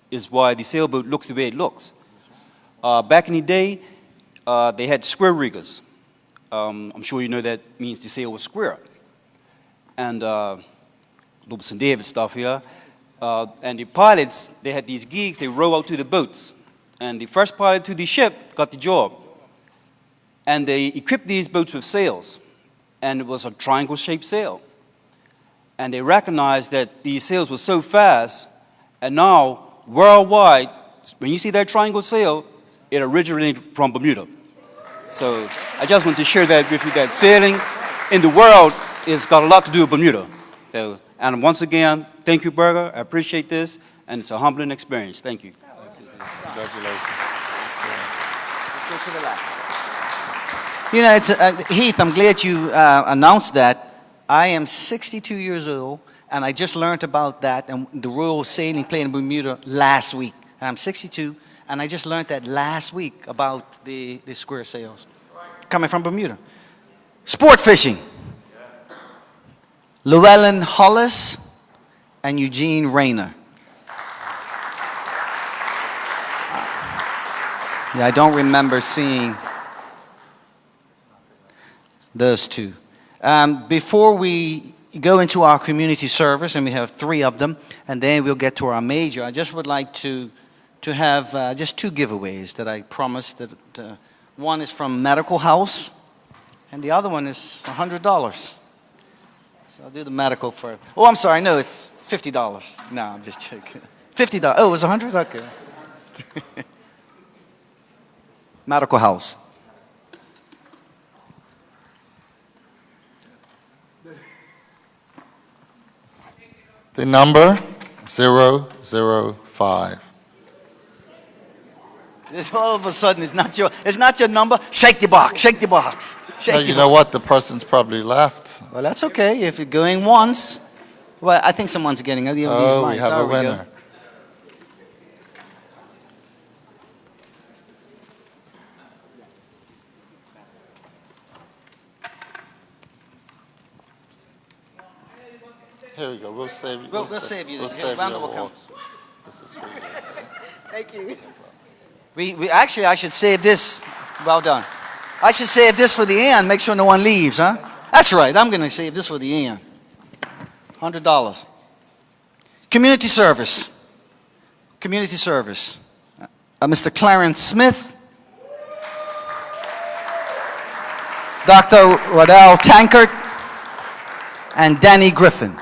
Is why the sailboat looks the way it looks. Back in the day, they had square riggers. I'm sure you know that means the sail was square. And Lewis and David stuff here. And the pilots, they had these gigs, they row out to the boats. And the first pilot to the ship got the job. And they equipped these boats with sails. And it was a triangle-shaped sail. And they recognized that these sails were so fast, and now, worldwide, when you see that triangle sail, it originated from Bermuda. So I just want to share that with you, that sailing in the world has got a lot to do with Bermuda. So, and once again, thank you, Berger. I appreciate this, and it's a humbling experience. Thank you. Congratulations. Let's go to the left. You know, it's, Heath, I'm glad you announced that. I am 62 years old, and I just learned about that and the Royal Sailing Plane in Bermuda last week. I'm 62, and I just learned that last week about the square sails coming from Bermuda. Sport fishing. Llewellyn Hollis and Eugene Rayner. Yeah, I don't remember seeing those two. Before we go into our community service, and we have 3 of them, and then we'll get to our major, I just would like to have just 2 giveaways that I promised. That one is from Medical House, and the other one is $100. So I'll do the medical first. Oh, I'm sorry, no, it's $50. No, I'm just joking. $50. Oh, it was $100? Okay. Medical House. The number 005. This all of a sudden, it's not your number. Shake the box, shake the box. No, you know what? The person's probably left. Well, that's okay. If you're going once, well, I think someone's getting it. Oh, we have a winner. Here we go. We'll save you. We'll save you. We'll save you. Comes. This is free. Thank you. We actually, I should save this. Well done. I should save this for the end. Make sure no one leaves, huh? That's right. I'm going to save this for the end. $100. Community service. Community service. Mr. Clarence Smith. Dr. Waddell Tankard. And Danny Griffin.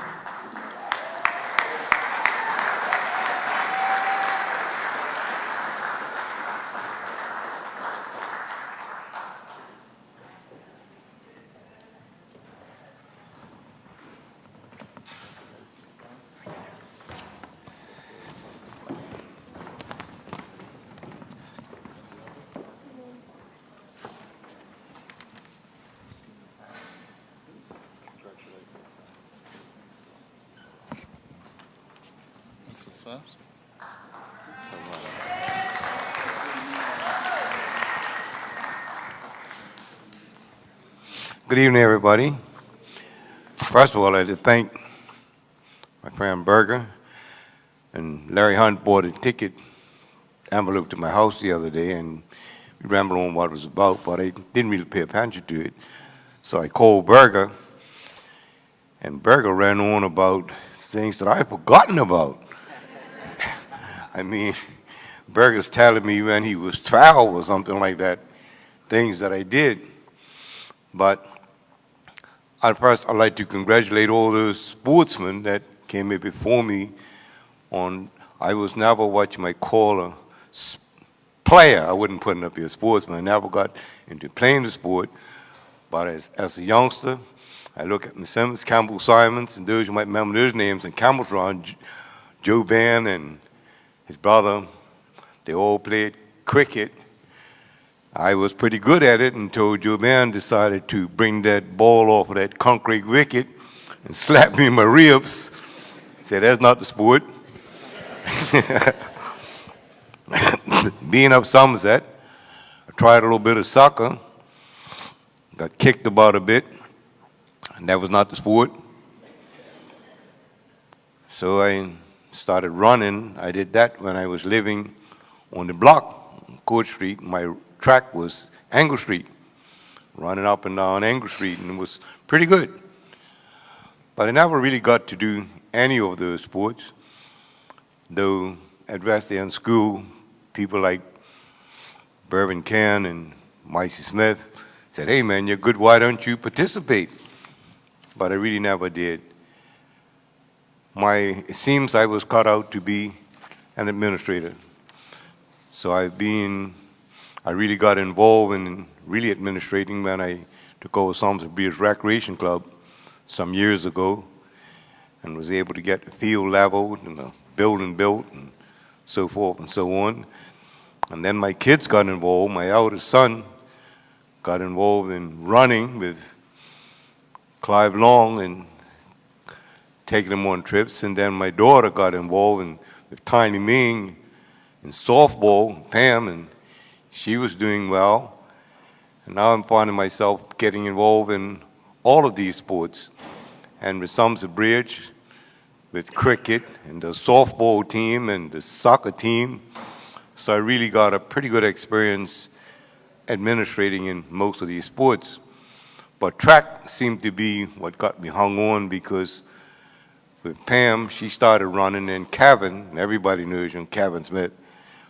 Good evening, everybody. First of all, I'd like to thank my friend Berger and Larry Hunt bought a ticket envelope to my house the other day, and we rambled on what it was about, but I didn't really pay attention to it. So I called Berger, and Berger ran on about things that I had forgotten about. I mean, Berger's telling me when he was 12 or something like that, things that I did. But first, I'd like to congratulate all those sportsmen that came in before me on, I was never what you might call a player. I wouldn't put it up here, sportsman. I never got into playing the sport. But as a youngster, I look at Miss Simmons, Campbell Simons, and those you might remember those names, and Campbell's Run, Joe Van and his brother, they all played cricket. I was pretty good at it until Joe Van decided to bring that ball off of that concrete wicket and slap me in my ribs. Said, that's not the sport. Being up Somerset, I tried a little bit of soccer, got kicked about a bit, and that was not the sport. So I started running. I did that when I was living on the block, Court Street. My track was Angle Street. running up and down English Street, and it was pretty good. But I never really got to do any of those sports, though at West End School, people like Bourbon Can and Micey Smith said, hey man, you're good, why don't you participate? But I really never did. It seems I was cut out to be an administrator. So I really got involved in really administrating when I took over Somerset Bridge Recreation Club some years ago and was able to get the field leveled and the building built and so forth and so on. And then my kids got involved. My eldest son got involved in running with Clive Long and taking him on trips. And then my daughter got involved with Tiny Ming in softball, Pam, and she was doing well. And now I'm finding myself getting involved in all of these sports. And with Somerset Bridge, with cricket and the softball team and the soccer team. So I really got a pretty good experience administrating in most of these sports. But track seemed to be what got me hung on, because with Pam, she started running, and Kevin, everybody knows him, Kevin Smith.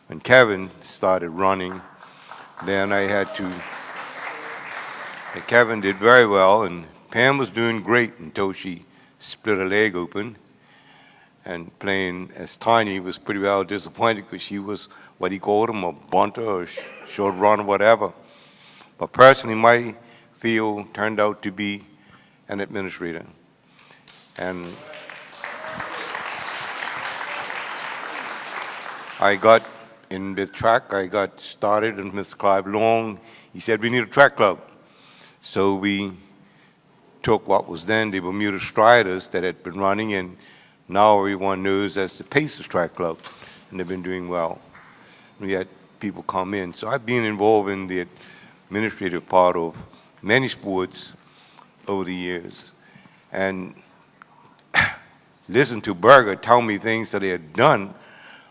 When Kevin started running, then I had to, and Kevin did very well, and Pam was doing great until she split her leg open. And playing as Tiny was pretty well disappointed because she was what he called him, a bunter or short run or whatever. But personally, my field turned out to be an administrator. And I got in with track, I got started, and Mr. Clive Long, he said we need a track club. So we took what was then the Bermuda Striders that had been running, and now everyone knows as the Pacers Track Club, and they've been doing well. We had people come in. So I've been involved in the administrative part of many sports over the years. And listen to Berger tell me things that he had done,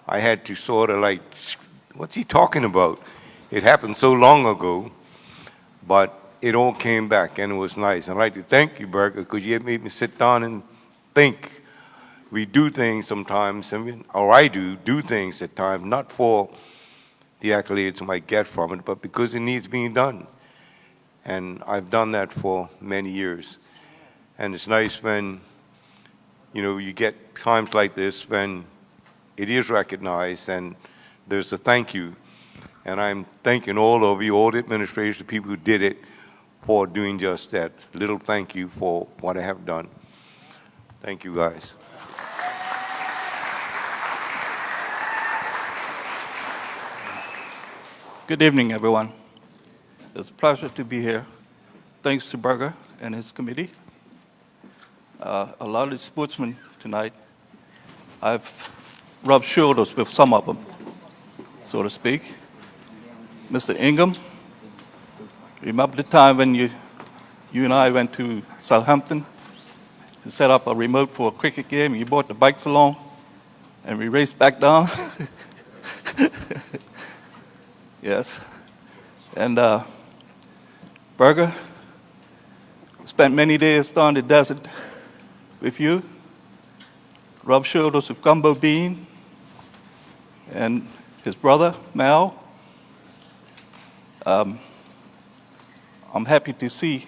I had to sort of like, what's he talking about? It happened so long ago, but it all came back, and it was nice. I'd like to thank you, Berger, because you had made me sit down and think. We do things sometimes, or I do things at times, not for the accolades I might get from it, but because it needs being done. And I've done that for many years. And it's nice when, you get times like this when it is recognized and there's a thank you. And I'm thanking all of you, all the administrators, the people who did it, for doing just that. Little thank you for what I have done. Thank you, guys. Good evening, everyone. It's a pleasure to be here. Thanks to Berger and his committee. A lot of the sportsmen tonight, I've rubbed shoulders with some of them, so to speak. Mr. Ingham, remember the time when you and I went to Southampton to set up a remote for a cricket game, and you brought the bikes along, and we raced back down? Yes. And Berger, spent many days down the desert with you, rubbed shoulders with Gumbo Bean and his brother, Mal. I'm happy to see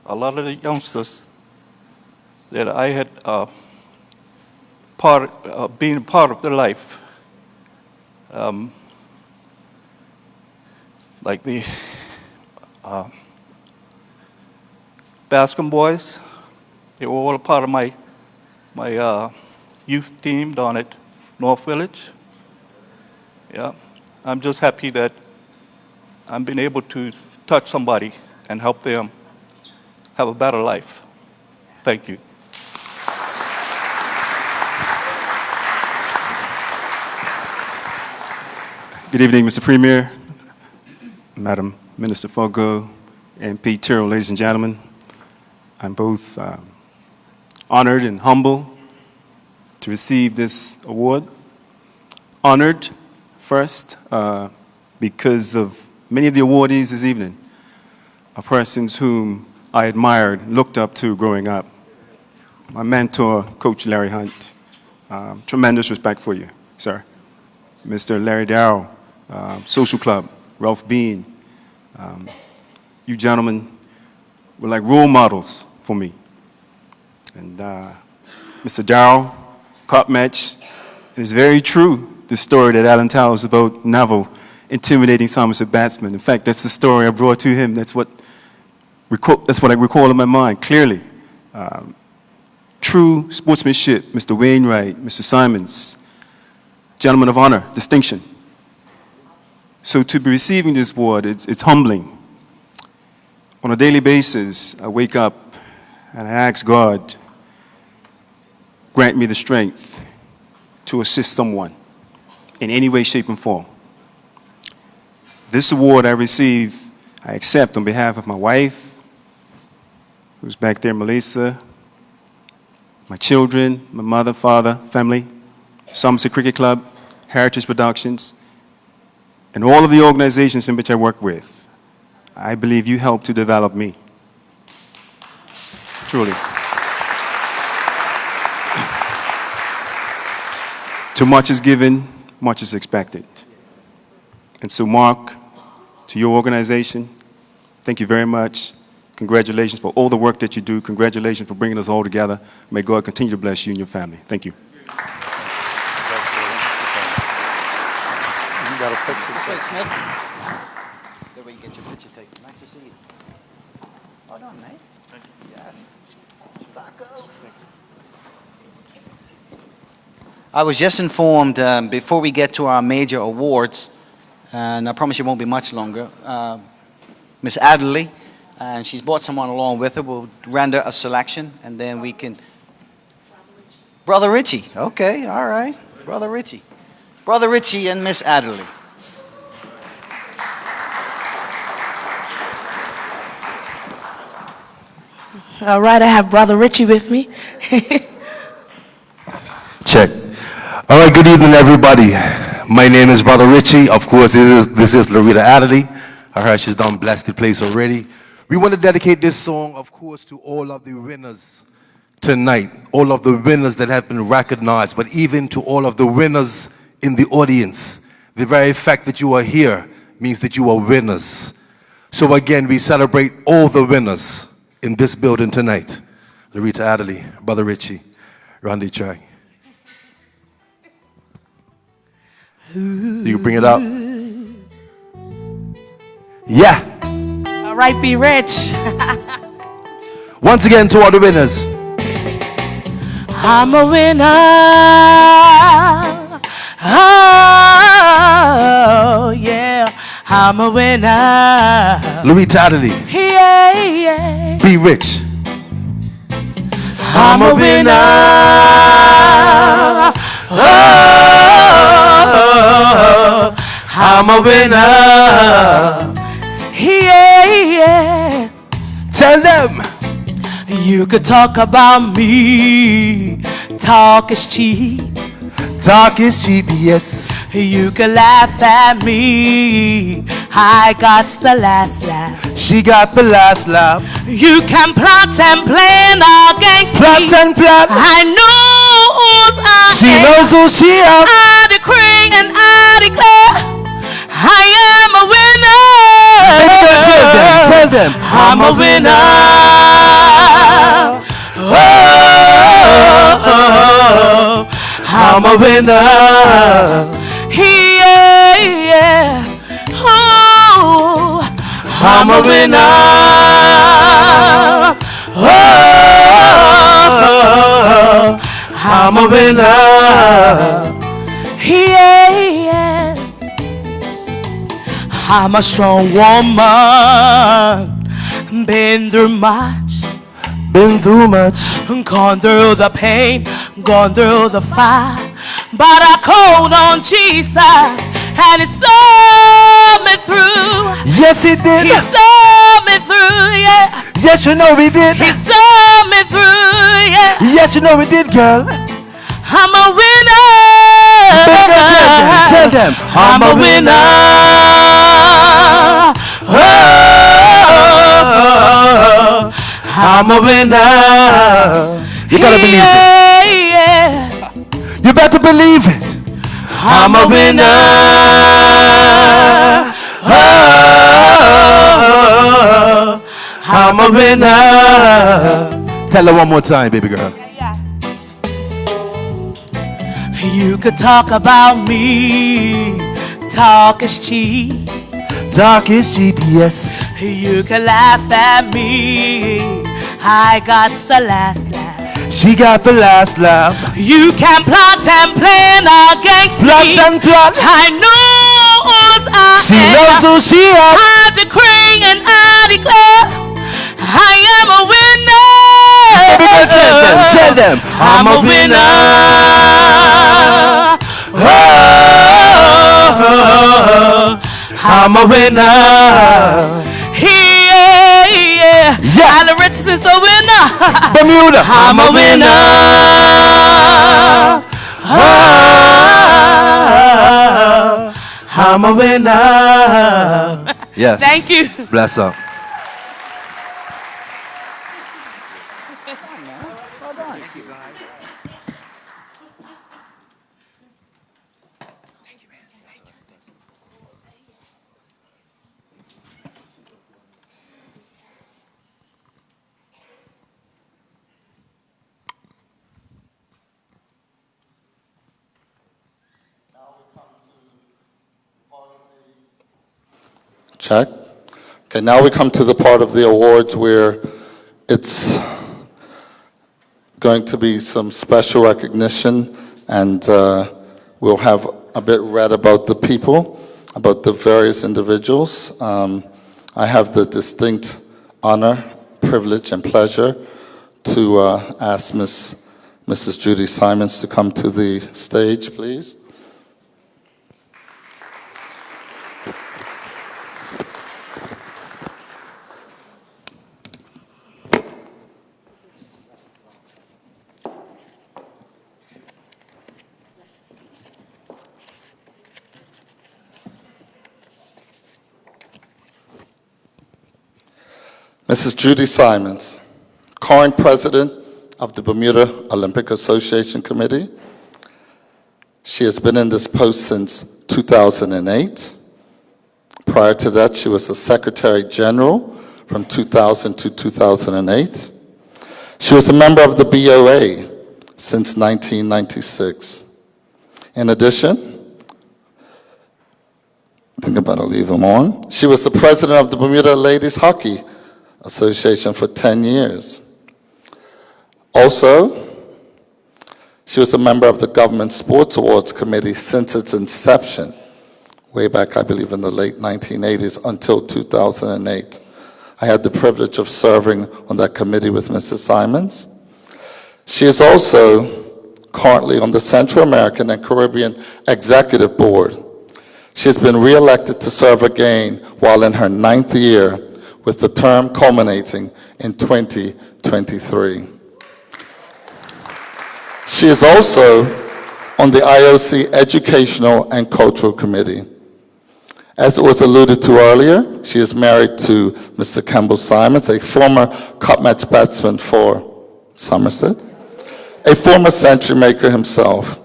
a lot of the youngsters that I had been a part of their life. Like the Bascom boys, they were all a part of my youth team down at North Village. Yeah, I'm just happy that I've been able to touch somebody and help them have a better life. Thank you. Good evening, Mr. Premier, Madam Minister Fogo, and Pete Tyrrell, ladies and gentlemen. I'm both honored and humble to receive this award. Honored, first, because of many of the awardees this evening are persons whom I admired, looked up to growing up. My mentor, Coach Larry Hunt. Tremendous respect for you, sir. Mr. Larry Darrow, Social Club, Ralph Bean. You gentlemen were like role models for me. And Mr. Darrow, cop match. It is very true, the story that Alan tells about Neville intimidating Somerset batsmen. In fact, that's the story I brought to him. That's what I recall in my mind, clearly. True sportsmanship, Mr. Wainwright, Mr. Simons, gentlemen of honor, distinction. So to be receiving this award, it's humbling. On a daily basis, I wake up and I ask God, grant me the strength to assist someone in any way, shape, and form. This award I receive, I accept on behalf of my wife, who's back there in Malaysia, my children, my mother, father, family, Somerset Cricket Club, Heritage Productions, and all of the organizations in which I work with. I believe you helped to develop me. Truly. Too much is given, much is expected. And so, Mark, to your organization, thank you very much. Congratulations for all the work that you do. Congratulations for bringing us all together. May God continue to bless you and your family. Thank you. You got a picture. This way, Smith. That way you get your picture taken. Nice to see you. Hold on, mate. Thank you. Yes. Tobacco. I was just informed before we get to our major awards, and I promise it won't be much longer, Miss Adderley, and she's brought someone along with her. We'll render a selection, and then we can... Brother Richie. Okay, all right. Brother Richie. Brother Richie and Miss Adderley. All right, I have Brother Richie with me. Check. All right, good evening, everybody. My name is Brother Richie. Of course, this is Loretta Adderley. I heard she's done blessed the place already. We want to dedicate this song, of course, to all of the winners tonight, all of the winners that have been recognized, but even to all of the winners in the audience. The very fact that you are here means that you are winners. So again, we celebrate all the winners in this building tonight. Loretta Adderley, Brother Richie, Randy Chang. You can bring it up. Yeah. All right, be rich. Once again, to all the winners. I'm a winner. Oh, yeah. I'm a winner. Loretta Adderley. Yeah, yeah. Be rich. I'm a winner. Oh, I'm a winner. Yeah, yeah. Tell them. You could talk about me. Talk is cheap. Talk is cheap, yes. You can laugh at me. I got the last laugh. She got the last laugh. You can plot and plan against plot me. And plan. I know who's I She am. knows who she is. I decree and I declare I am a winner. Tell them. I'm a winner. Oh, I'm a winner. Yeah, yeah. Oh, I'm a winner. Oh, I'm a winner. Yeah, yeah. I'm a strong woman. Been through much. Been through much. Gone through the pain, gone through the fire, but I called on Jesus and He saw me through. Yes, He did. He saw me through, yeah. Yes, you know He did. He saw me through, yeah. Yes, you know He did, girl. I'm a winner. Tell them. I'm a winner. Oh, I'm a winner. You gotta believe it. Yeah. You better believe it. I'm a winner. Oh, I'm a winner. Tell her one more time, baby girl. you could talk about me, talk is cheap. Talk is cheap, yes. You can laugh at me, I got the last laugh. She got the last laugh. You can plot and plan against Plot me. and plot. I know who's I She am. knows who she is. I decree and I declare I am a winner. Baby girl, tell them. I'm a winner. Oh, I'm a winner. Yeah. Alan Richardson's a winner. Bermuda. I'm a winner. Oh, I'm a winner. Yes. Thank you. Bless up. Check. Okay, now we come to the part of the awards where it's going to be some special recognition, and we'll have a bit read about the people, about the various individuals. I have the distinct honor, privilege, and pleasure to ask Mrs. Judy Simons to come to the stage, please. Mrs. Judy Simons, current president of the Bermuda Olympic Association Committee. She has been in this post since 2008. Prior to that, she was the Secretary General from 2000 to 2008. She was a member of the BOA since 1996. In addition, I think I better leave them on. She was the president of the Bermuda Ladies Hockey Association for 10 years. Also, she was a member of the Government Sports Awards Committee since its inception, way back, I believe, in the late 1980s until 2008. I had the privilege of serving on that committee with Mrs. Simons. She is also currently on the Central American and Caribbean Executive Board. She has been re-elected to serve again while in her 9th year, with the term culminating in 2023. She is also on the IOC Educational and Cultural Committee. As it was alluded to earlier, she is married to Mr. Campbell Simons, a former cup match batsman for Somerset, a former century maker himself,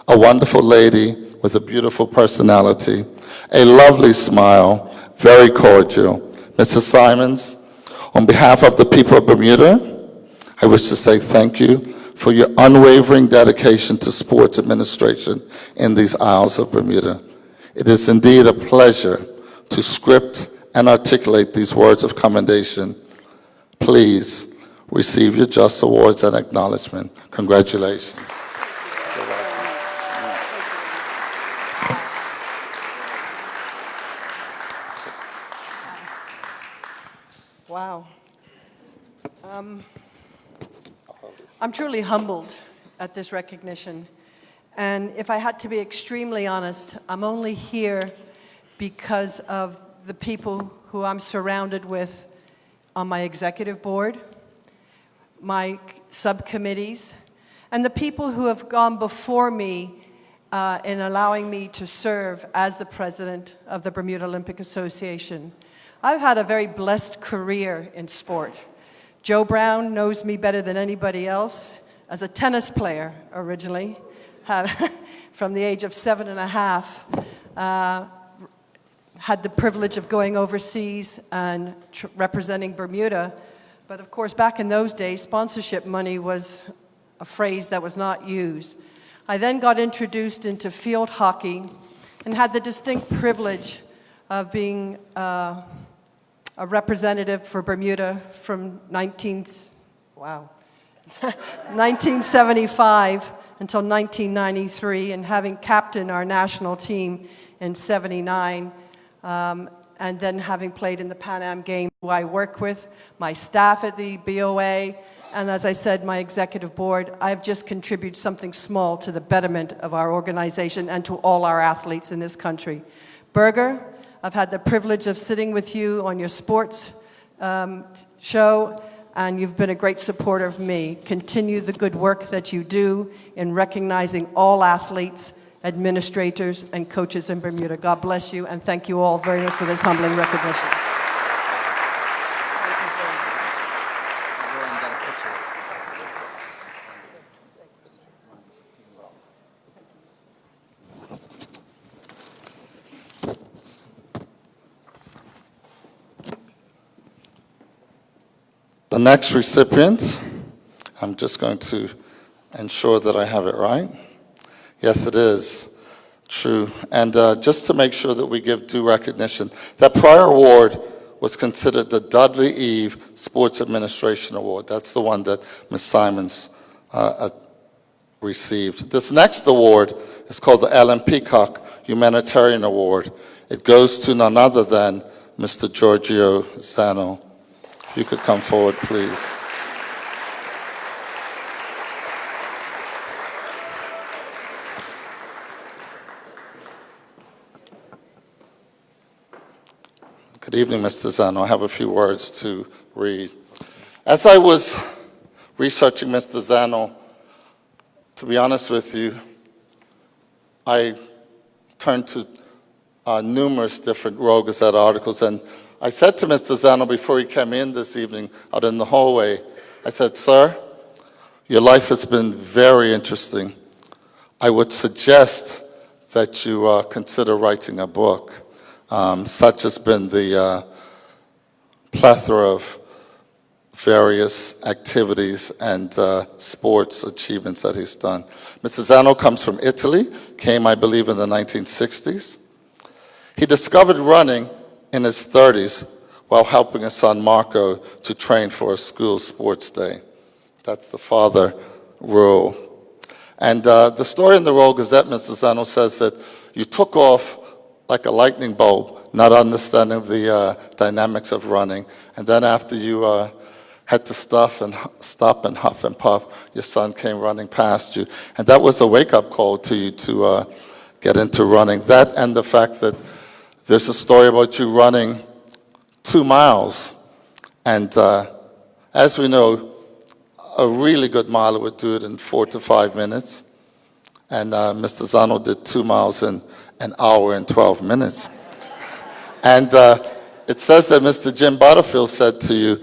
a wonderful lady with a beautiful personality, a lovely smile, very cordial. Mrs. Simons, on behalf of the people of Bermuda, I wish to say thank you for your unwavering dedication to sports administration in these Isles of Bermuda. It is indeed a pleasure to script and articulate these words of commendation. Please receive your just awards and acknowledgement. Congratulations. Wow. I'm truly humbled at this recognition. And if I had to be extremely honest, I'm only here because of the people who I'm surrounded with on my executive board, my subcommittees, and the people who have gone before me in allowing me to serve as the president of the Bermuda Olympic Association. I've had a very blessed career in sport. Joe Brown knows me better than anybody else as a tennis player originally, from the age of 7.5. Had the privilege of going overseas and representing Bermuda. But of course, back in those days, sponsorship money was a phrase that was not used. I then got introduced into field hockey and had the distinct privilege of being a representative for Bermuda from 1975 until 1993, and having captained our national team in '79. And then having played in the Pan Am Games, who I work with, my staff at the BOA, and as I said, my executive board, I've just contributed something small to the betterment of our organization and to all our athletes in this country. Berger, I've had the privilege of sitting with you on your sports show, and you've been a great supporter of me. Continue the good work that you do in recognizing all athletes, administrators, and coaches in Bermuda. God bless you, and thank you all very much for this humbling recognition. The next recipient, I'm just going to ensure that I have it right. Yes, it is true. And just to make sure that we give due recognition, that prior award was considered the Dudley Eve Sports Administration Award. That's the one that Ms. Simons received. This next award is called the Ellen Peacock Humanitarian Award. It goes to none other than Mr. Giorgio Zano. If you could come forward, please. Good evening, Mr. Zano. I have a few words to read. As I was researching Mr. Zano, to be honest with you, I turned to numerous different Royal Gazette articles, and I said to Mr. Zano before he came in this evening out in the hallway, I said, "Sir, your life has been very interesting. I would suggest that you consider writing a book." Such has been the plethora of various activities and sports achievements that he's done. Mr. Zano comes from Italy, came, I believe, in the 1960s. He discovered running in his 30s while helping his son Marco to train for a school sports day. That's the father rule. And the story in the Royal Gazette, Mr. Zano, says that you took off like a lightning bolt, not understanding the dynamics of running. And then after you had to stop and huff and puff, your son came running past you. And that was a wake-up call to you to get into running. That and the fact that there's a story about you running 2 miles. And as we know, a really good miler would do it in 4 to 5 minutes. And Mr. Zano did 2 miles in an hour and 12 minutes. And it says that Mr. Jim Butterfield said to you,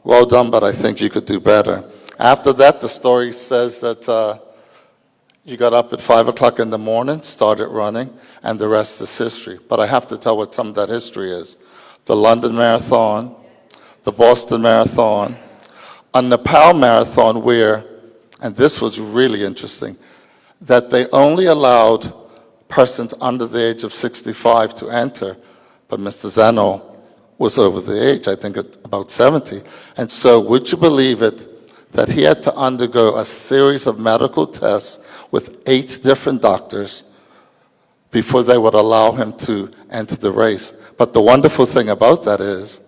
"Well done, but I think you could do better." After that, the story says that you got up at 5 o'clock in the morning, started running, and the rest is history. But I have to tell what some of that history is. The London Marathon, the Boston Marathon, a Nepal Marathon where, and this was really interesting, that they only allowed persons under the age of 65 to enter, but Mr. Zano was over the age, I think at about 70. And so would you believe it, that he had to undergo a series of medical tests with 8 different doctors before they would allow him to enter the race. But the wonderful thing about that is,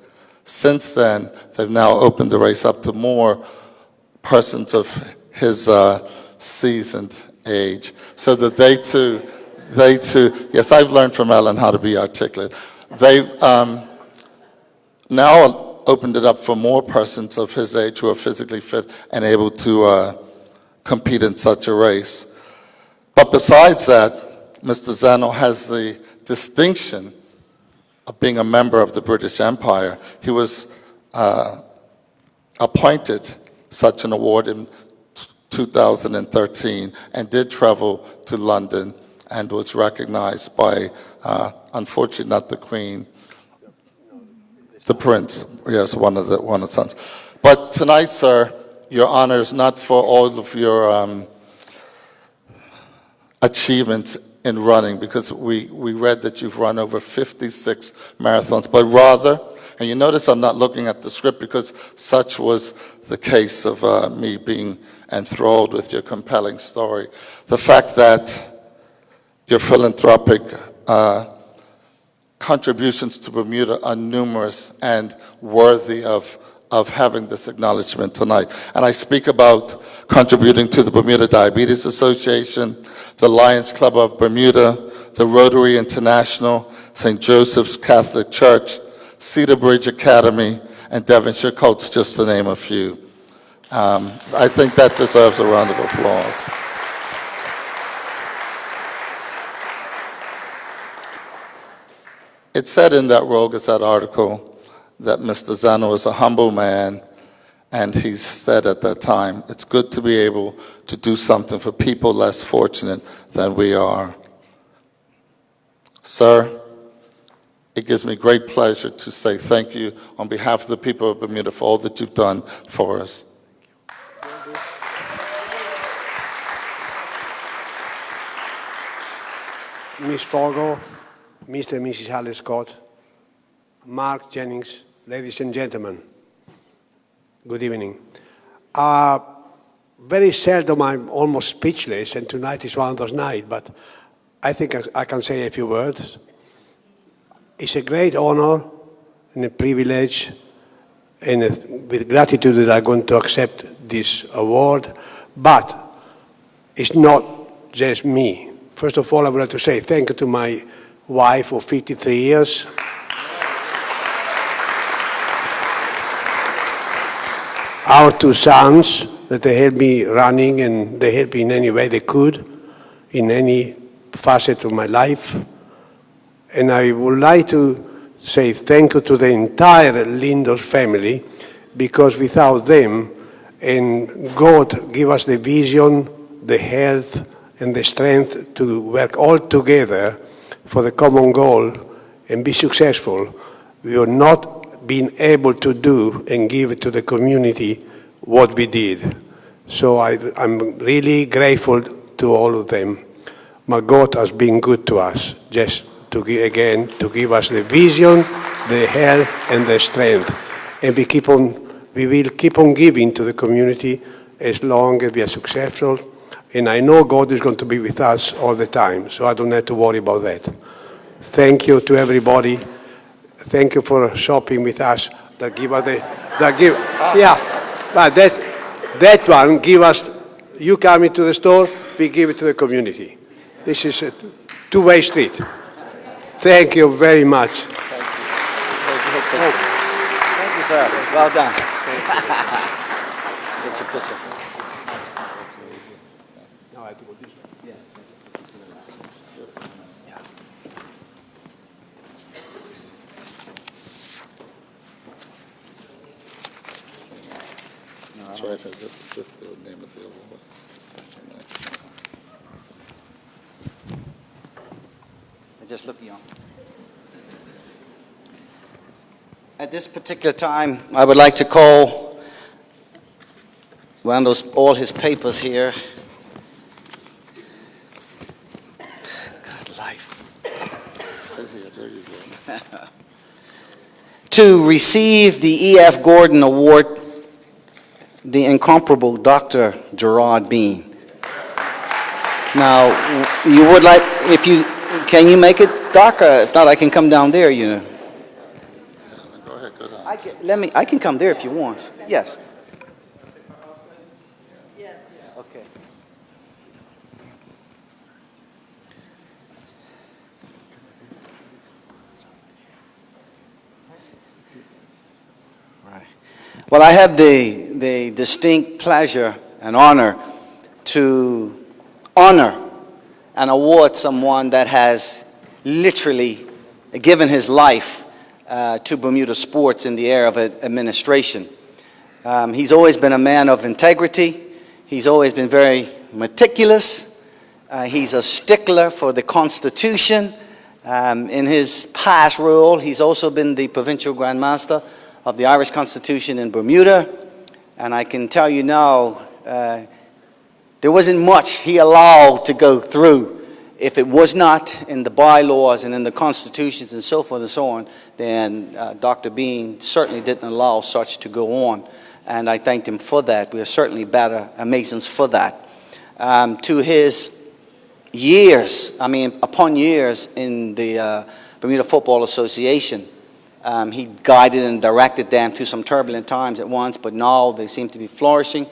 since then, they've now opened the race up to more persons of his seasoned age, so that they too, yes, I've learned from Ellen how to be articulate. They now opened it up for more persons of his age who are physically fit and able to compete in such a race. But besides that, Mr. Zano has the distinction of being a member of the British Empire. He was appointed such an award in 2013 and did travel to London and was recognized by, unfortunately not the Queen, the Prince, yes, one of the sons. But tonight, sir, your honor is not for all of your achievements in running, because we read that you've run over 56 marathons, but rather, and you notice I'm not looking at the script because such was the case of me being enthralled with your compelling story. The fact that your philanthropic contributions to Bermuda are numerous and worthy of having this acknowledgement tonight. And I speak about contributing to the Bermuda Diabetes Association, the Lions Club of Bermuda, the Rotary International, St. Joseph's Catholic Church, Cedar Bridge Academy, and Devonshire Colts, just to name a few. I think that deserves a round of applause. It said in that Royal Gazette article that Mr. Zano is a humble man, and he said at that time, it's good to be able to do something for people less fortunate than we are. Sir, it gives me great pleasure to say thank you on behalf of the people of Bermuda for all that you've done for us. Ms. Fogo, Mr. and Mrs. Halley Scott, Mark Jennings, ladies and gentlemen, good evening. Very seldom I'm almost speechless, and tonight is one of those nights, but I think I can say a few words. It's a great honor and a privilege, and with gratitude that I'm going to accept this award, but it's not just me. First of all, I would like to say thank you to my wife for 53 years. Our two sons, that they helped me running, and they helped me in any way they could, in any facet of my life. And I would like to say thank you to the entire Lindos family, because without them, and God give us the vision, the health, and the strength to work all together for the common goal and be successful, we would not been able to do and give to the community what we did. So I'm really grateful to all of them. My God has been good to us, just to give us the vision, the health, and the strength. And we will keep on giving to the community as long as we are successful. And I know God is going to be with us all the time, so I don't have to worry about that. Thank you to everybody. Thank you for shopping with us. But that one give us. You come into the store, we give it to the community. This is a two-way street. Thank you very much. Thank you, sir. Well done. Get your picture. That's right, this is the name of the award. I just look young. At this particular time, I would like to call all his papers here. Good life. There you go. To receive the E.F. Gordon Award, the incomparable Dr. Gerard Bean. Now, you would like, can you make it, Doc? If not, I can come down there, you know. Go ahead, go down. I can come there if you want. Yes. Okay. Right. Well, I have the distinct pleasure and honor to honor and award someone that has literally given his life to Bermuda sports in the area of administration. He's always been a man of integrity. He's always been very meticulous. He's a stickler for the Constitution. In his past role, he's also been the Provincial Grand Master of the Irish Constitution in Bermuda. And I can tell you now, there wasn't much he allowed to go through. If it was not in the bylaws and in the constitutions and so forth and so on, then Dr. Bean certainly didn't allow such to go on. And I thanked him for that. We are certainly better Masons for that. To his years, upon years in the Bermuda Football Association, he guided and directed them through some turbulent times at once, but now they seem to be flourishing.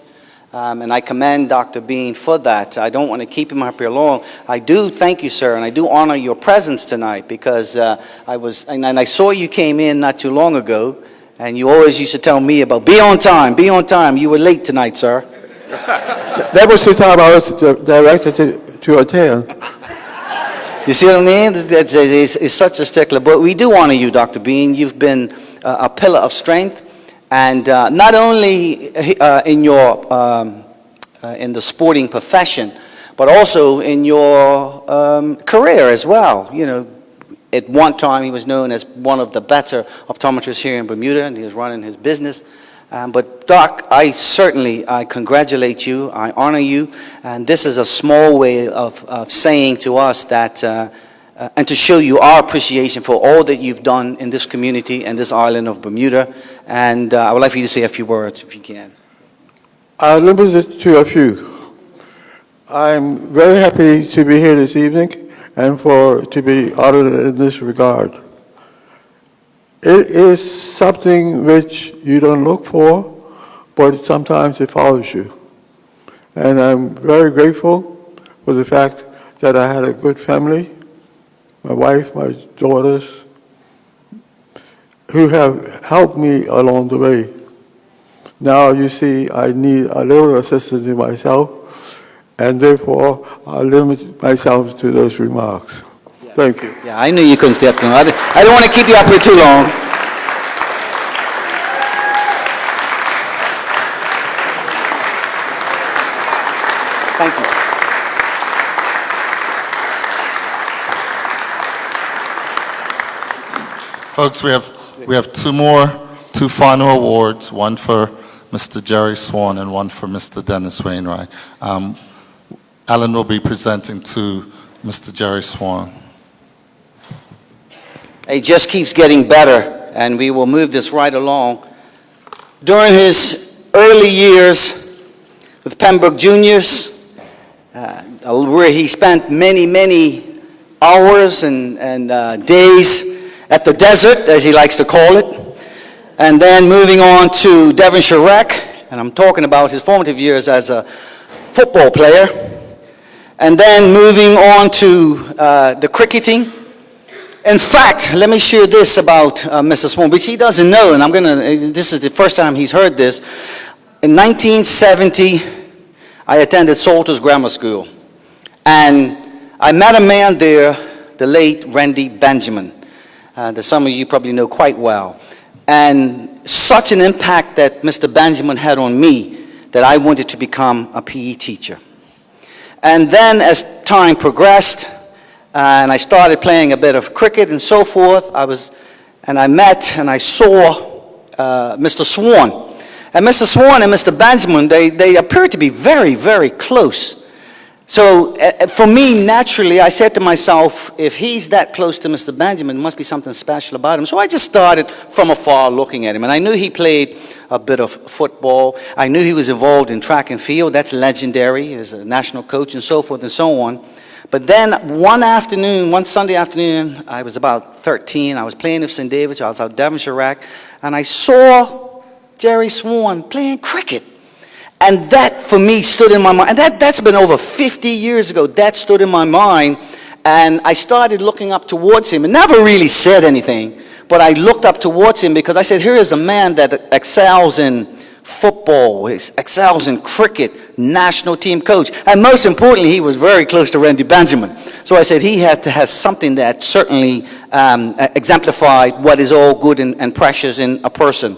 And I commend Dr. Bean for that. I don't want to keep him up here long. I do thank you, sir, and I do honor your presence tonight because I saw you came in not too long ago, and you always used to tell me about be on time, be on time. You were late tonight, sir. That was the time I was directed to attend. You see what I mean? It's such a stickler. But we do honor you, Dr. Bean. You've been a pillar of strength. And not only in the sporting profession, but also in your career as well. You know, at one time he was known as one of the better optometrists here in Bermuda, and he was running his business. But Doc, I congratulate you, I honor you, and this is a small way of saying to us that, and to show you our appreciation for all that you've done in this community and this island of Bermuda. And I would like for you to say a few words, if you can. I'll limit it to a few. I'm very happy to be here this evening and to be honored in this regard. It is something which you don't look for, but sometimes it follows you. And I'm very grateful for the fact that I had a good family, my wife, my daughters, who have helped me along the way. Now, you see, I need a little assistance in myself, and therefore, I'll limit myself to those remarks. Thank you. Yeah, I knew you couldn't stay up too long. I don't want to keep you up here too long. Thank you. Folks, we have two final awards, one for Mr. Jerry Swan and one for Mr. Dennis Wainwright. Alan will be presenting to Mr. Jerry Swan. It just keeps getting better, and we will move this right along. During his early years with Pembroke Juniors, where he spent many hours and days at the desert, as he likes to call it, and then moving on to Devonshire Rec, and I'm talking about his formative years as a football player, and then moving on to the cricketing. In fact, let me share this about Mr. Swan, which he doesn't know, and this is the first time he's heard this. In 1970, I attended Salters Grammar School, and I met a man there, the late Randy Benjamin, that some of you probably know quite well. And such an impact that Mr. Benjamin had on me that I wanted to become a PE teacher. And then as time progressed, and I started playing a bit of cricket and so forth, I met and I saw Mr. Swan. And Mr. Swan and Mr. Benjamin, they appeared to be very close. So for me, naturally, I said to myself, if he's that close to Mr. Benjamin, there must be something special about him. So I just started from afar looking at him. And I knew he played a bit of football. I knew he was involved in track and field. That's legendary as a national coach and so forth and so on. But then one Sunday afternoon, I was about 13. I was playing with St. David's. I was out Devonshire Rec. And I saw Jerry Swan playing cricket. And that, for me, stood in my mind. And that's been over 50 years ago. That stood in my mind. And I started looking up towards him. And never really said anything. But I looked up towards him because I said, here is a man that excels in football, excels in cricket, national team coach. And most importantly, he was very close to Randy Benjamin. So I said, he has something that certainly exemplified what is all good and precious in a person.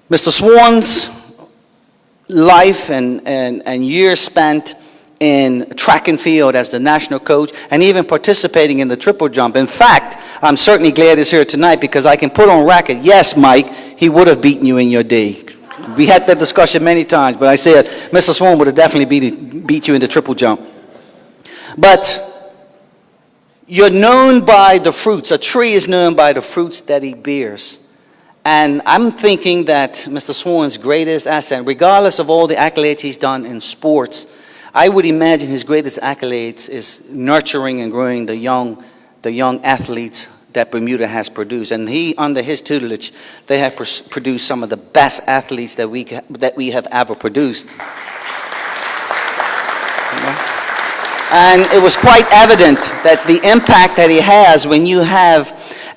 Mr. Swan's life and years spent in track and field as the national coach, and even participating in the triple jump. In fact, I'm certainly glad he's here tonight because I can put on record, yes, Mike, he would have beaten you in your day. We had that discussion many times, but I said Mr. Swan would have definitely beat you in the triple jump. But you're known by the fruits. A tree is known by the fruits that he bears. And I'm thinking that Mr. Swan's greatest asset, regardless of all the accolades he's done in sports, I would imagine his greatest accolades is nurturing and growing the young athletes that Bermuda has produced. And he, under his tutelage, they have produced some of the best athletes that we have ever produced. And it was quite evident that the impact that he has when you have,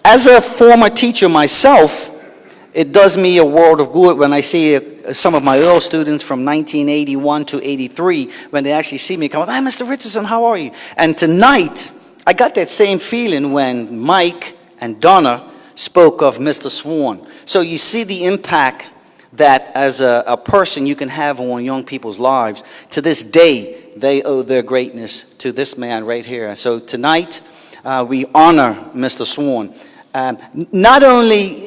as a former teacher myself, it does me a world of good when I see some of my early students from 1981 to 83, when they actually see me come up, "Hey, Mr. Richardson, how are you?" And tonight, I got that same feeling when Mike and Donna spoke of Mr. Swan. So you see the impact that as a person you can have on young people's lives. To this day, they owe their greatness to this man right here. So tonight, we honor Mr. Swan. Not only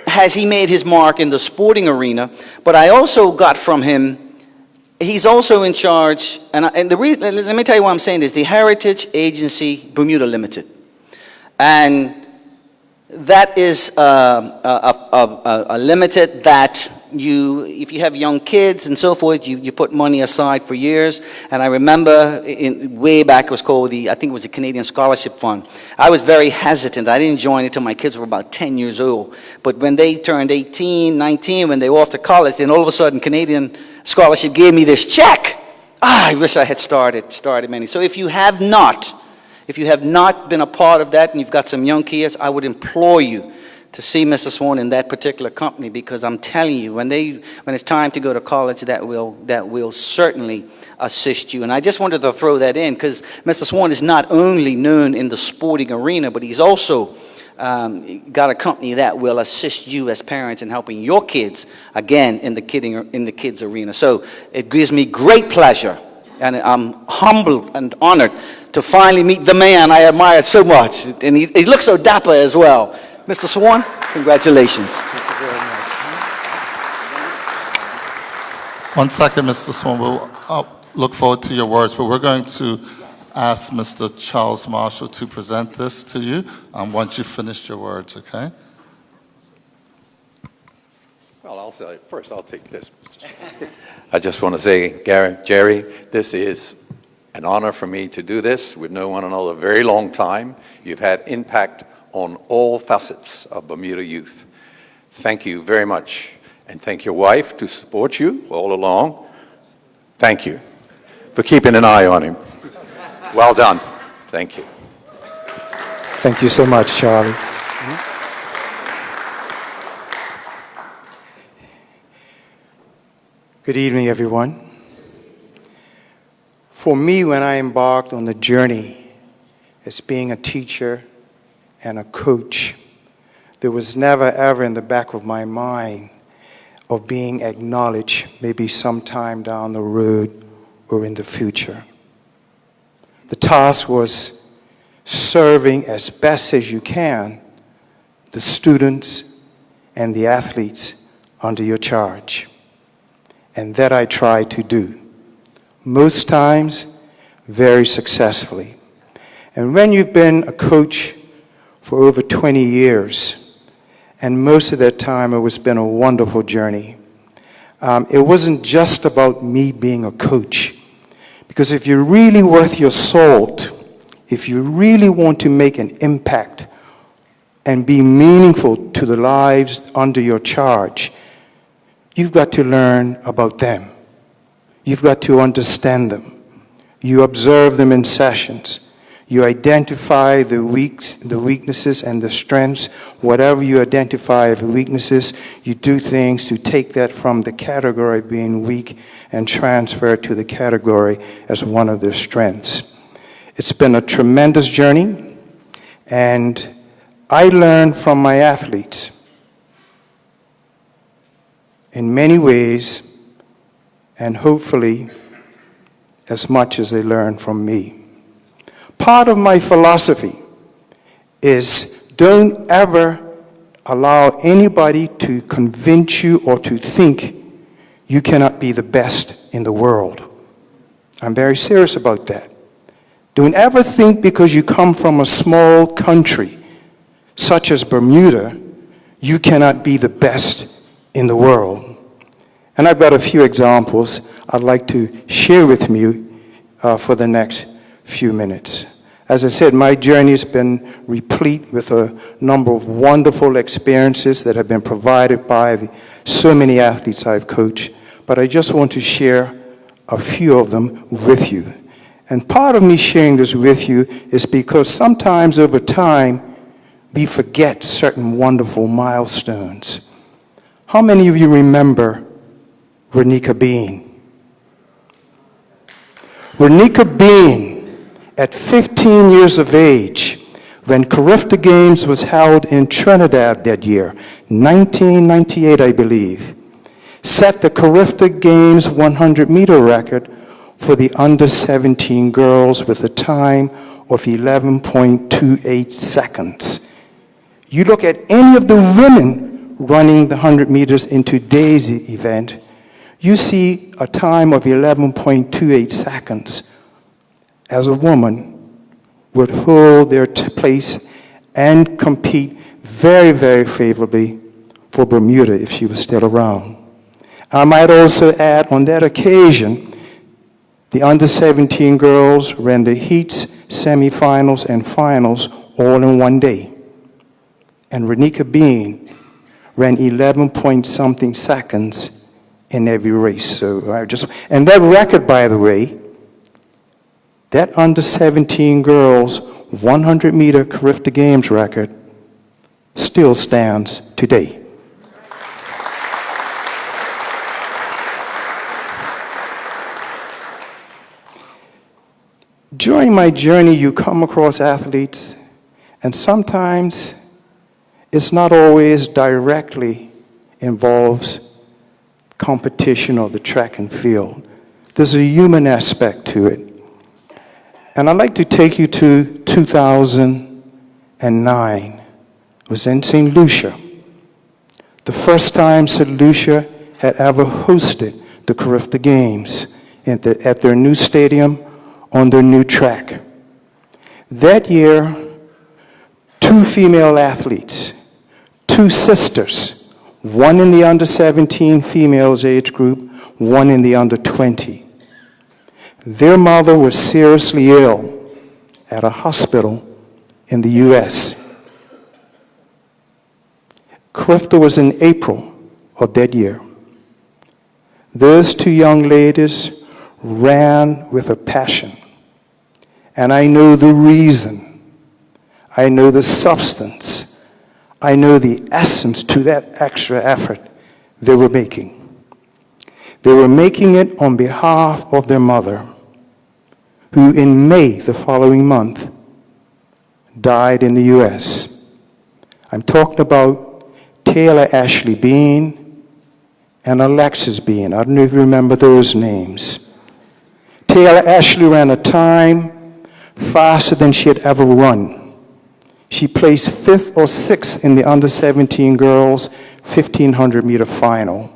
has he made his mark in the sporting arena, but I also got from him, he's also in charge, and the reason, let me tell you why I'm saying this, the Heritage Agency Bermuda Limited. And that is a limited that if you have young kids and so forth, you put money aside for years. And I remember way back, it was called I think it was the Canadian Scholarship Fund. I was very hesitant. I didn't join it until my kids were about 10 years old. But when they turned 18, 19, when they were off to college, then all of a sudden Canadian Scholarship gave me this check. I wish I had started many. So if you have not been a part of that and you've got some young kids, I would implore you to see Mr. Swan in that particular company, because I'm telling you, when it's time to go to college, that will certainly assist you. And I just wanted to throw that in because Mr. Swan is not only known in the sporting arena, but he's also got a company that will assist you as parents in helping your kids, again, in the kids arena. So it gives me great pleasure, and I'm humbled and honored to finally meet the man I admire so much. And he looks so dapper as well. Mr. Swan, congratulations. Thank you very much. 1 second, Mr. Swan. We'll look forward to your words, but we're going to ask Mr. Charles Marshall to present this to you once you've finished your words, okay? Well, I'll say first, I'll take this, Mr. Swan. I just want to say, Jerry, this is an honor for me to do this. We've known one another a very long time. You've had impact on all facets of Bermuda youth. Thank you very much. And thank your wife to support you all along. Thank you for keeping an eye on him. Well done. Thank you. Thank you so much, Charlie. Good evening, everyone. For me, when I embarked on the journey as being a teacher and a coach, there was never ever in the back of my mind of being acknowledged maybe sometime down the road or in the future. The task was serving as best as you can the students and the athletes under your charge. And that I try to do, most times very successfully. And when you've been a coach for over 20 years, and most of that time it has been a wonderful journey. It wasn't just about me being a coach, because if you're really worth your salt, if you really want to make an impact and be meaningful to the lives under your charge, you've got to learn about them. You've got to understand them. You observe them in sessions. You identify the weaknesses and the strengths. Whatever you identify as weaknesses, you do things to take that from the category of being weak and transfer it to the category as one of their strengths. It's been a tremendous journey, and I learned from my athletes. In many ways, and hopefully as much as they learn from me. Part of my philosophy is don't ever allow anybody to convince you or to think you cannot be the best in the world. I'm very serious about that. Don't ever think because you come from a small country, such as Bermuda, you cannot be the best in the world. And I've got a few examples I'd like to share with you for the next few minutes. As I said, my journey has been replete with a number of wonderful experiences that have been provided by so many athletes I've coached, but I just want to share a few of them with you. And part of me sharing this with you is because sometimes over time, we forget certain wonderful milestones. How many of you remember Renika Bean? Renika Bean, at 15 years of age, when Carifta Games was held in Trinidad that year, 1998, I believe, set the Carifta Games 100-meter record for the under-17 girls with a time of 11.28 seconds. You look at any of the women running the 100 meters in today's event, you see a time of 11.28 seconds. As a woman would hold their place and compete very, very favorably for Bermuda if she was still around. I might also add, on that occasion, the under-17 girls ran the heats, semifinals, and finals all in one day. And Renika Bean ran 11-point-something seconds in every race. So and that record, by the way, that under-17 girls 100-meter Carifta Games record still stands today. During my journey, you come across athletes, and sometimes it's not always directly involves competition or the track and field. There's a human aspect to it. And I'd like to take you to 2009. It was in St. Lucia. The first time St. Lucia had ever hosted the Carifta Games at their new stadium on their new track. That year, 2 female athletes, 2 sisters, one in the under-17 females age group, one in the under-20. Their mother was seriously ill at a hospital in the U.S. Carifta was in April of that year. Those 2 young ladies ran with a passion. And I know the reason. I know the substance. I know the essence to that extra effort they were making. They were making it on behalf of their mother, who in May the following month died in the U.S. I'm talking about Taylor Ashley Bean and Alexis Bean. I don't know if you remember those names. Taylor Ashley ran a time faster than she had ever run. She placed 5th or 6th in the under-17 girls 1,500-meter final.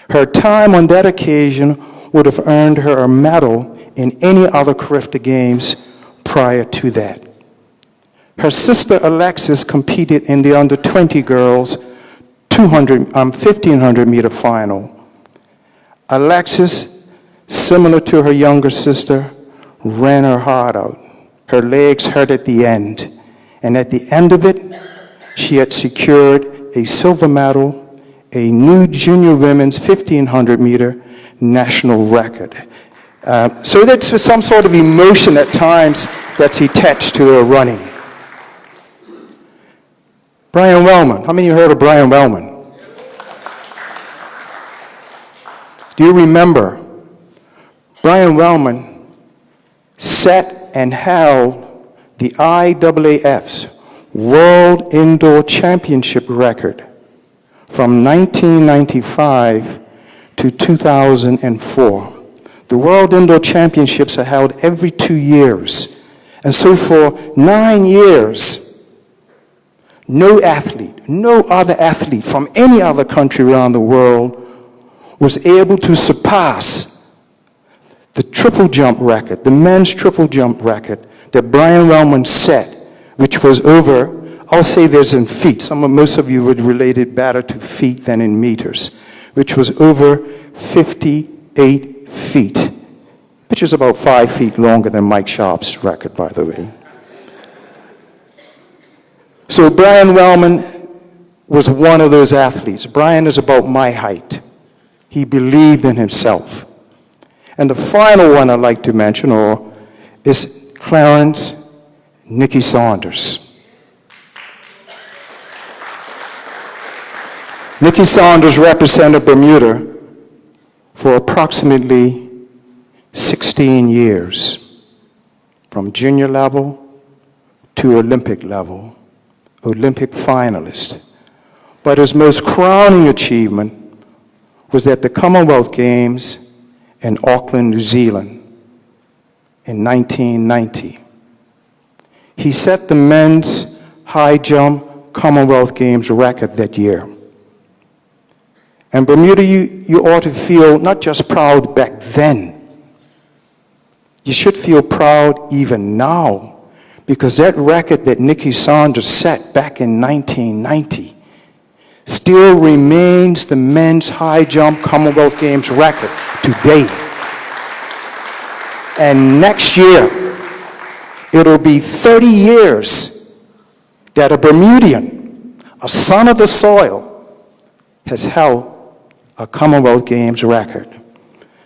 Her time on that occasion would have earned her a medal in any other Carifta Games prior to that. Her sister Alexis competed in the under-20 girls 1,500-meter final. Alexis, similar to her younger sister, ran her heart out. Her legs hurt at the end. And at the end of it, she had secured a silver medal, a new junior women's 1,500-meter national record. So that's some sort of emotion at times that's attached to her running. Brian Wellman. How many of you heard of Brian Wellman? Do you remember? Brian Wellman set and held the IAAF's World Indoor Championship record from 1995 to 2004. The World Indoor Championships are held every 2 years. And so for 9 years, no athlete, no other athlete from any other country around the world was able to surpass the triple jump record, the men's triple jump record that Brian Wellman set, which was over, I'll say this in feet. Most of you would relate it better to feet than in meters, which was over 58 feet, which is about 5 feet longer than Mike Sharp's record, by the way. So Brian Wellman was one of those athletes. Brian is about my height. He believed in himself. And the final one I'd like to mention is Clarence Nicky Saunders. Nicky Saunders represented Bermuda for approximately 16 years, from junior level to Olympic level, Olympic finalist. But his most crowning achievement was at the Commonwealth Games in Auckland, New Zealand in 1990. He set the men's high jump Commonwealth Games record that year. And Bermuda, you ought to feel not just proud back then, you should feel proud even now, because that record that Nicky Saunders set back in 1990 still remains the men's high jump Commonwealth Games record today. And next year, it'll be 30 years that a Bermudian, a son of the soil, has held a Commonwealth Games record.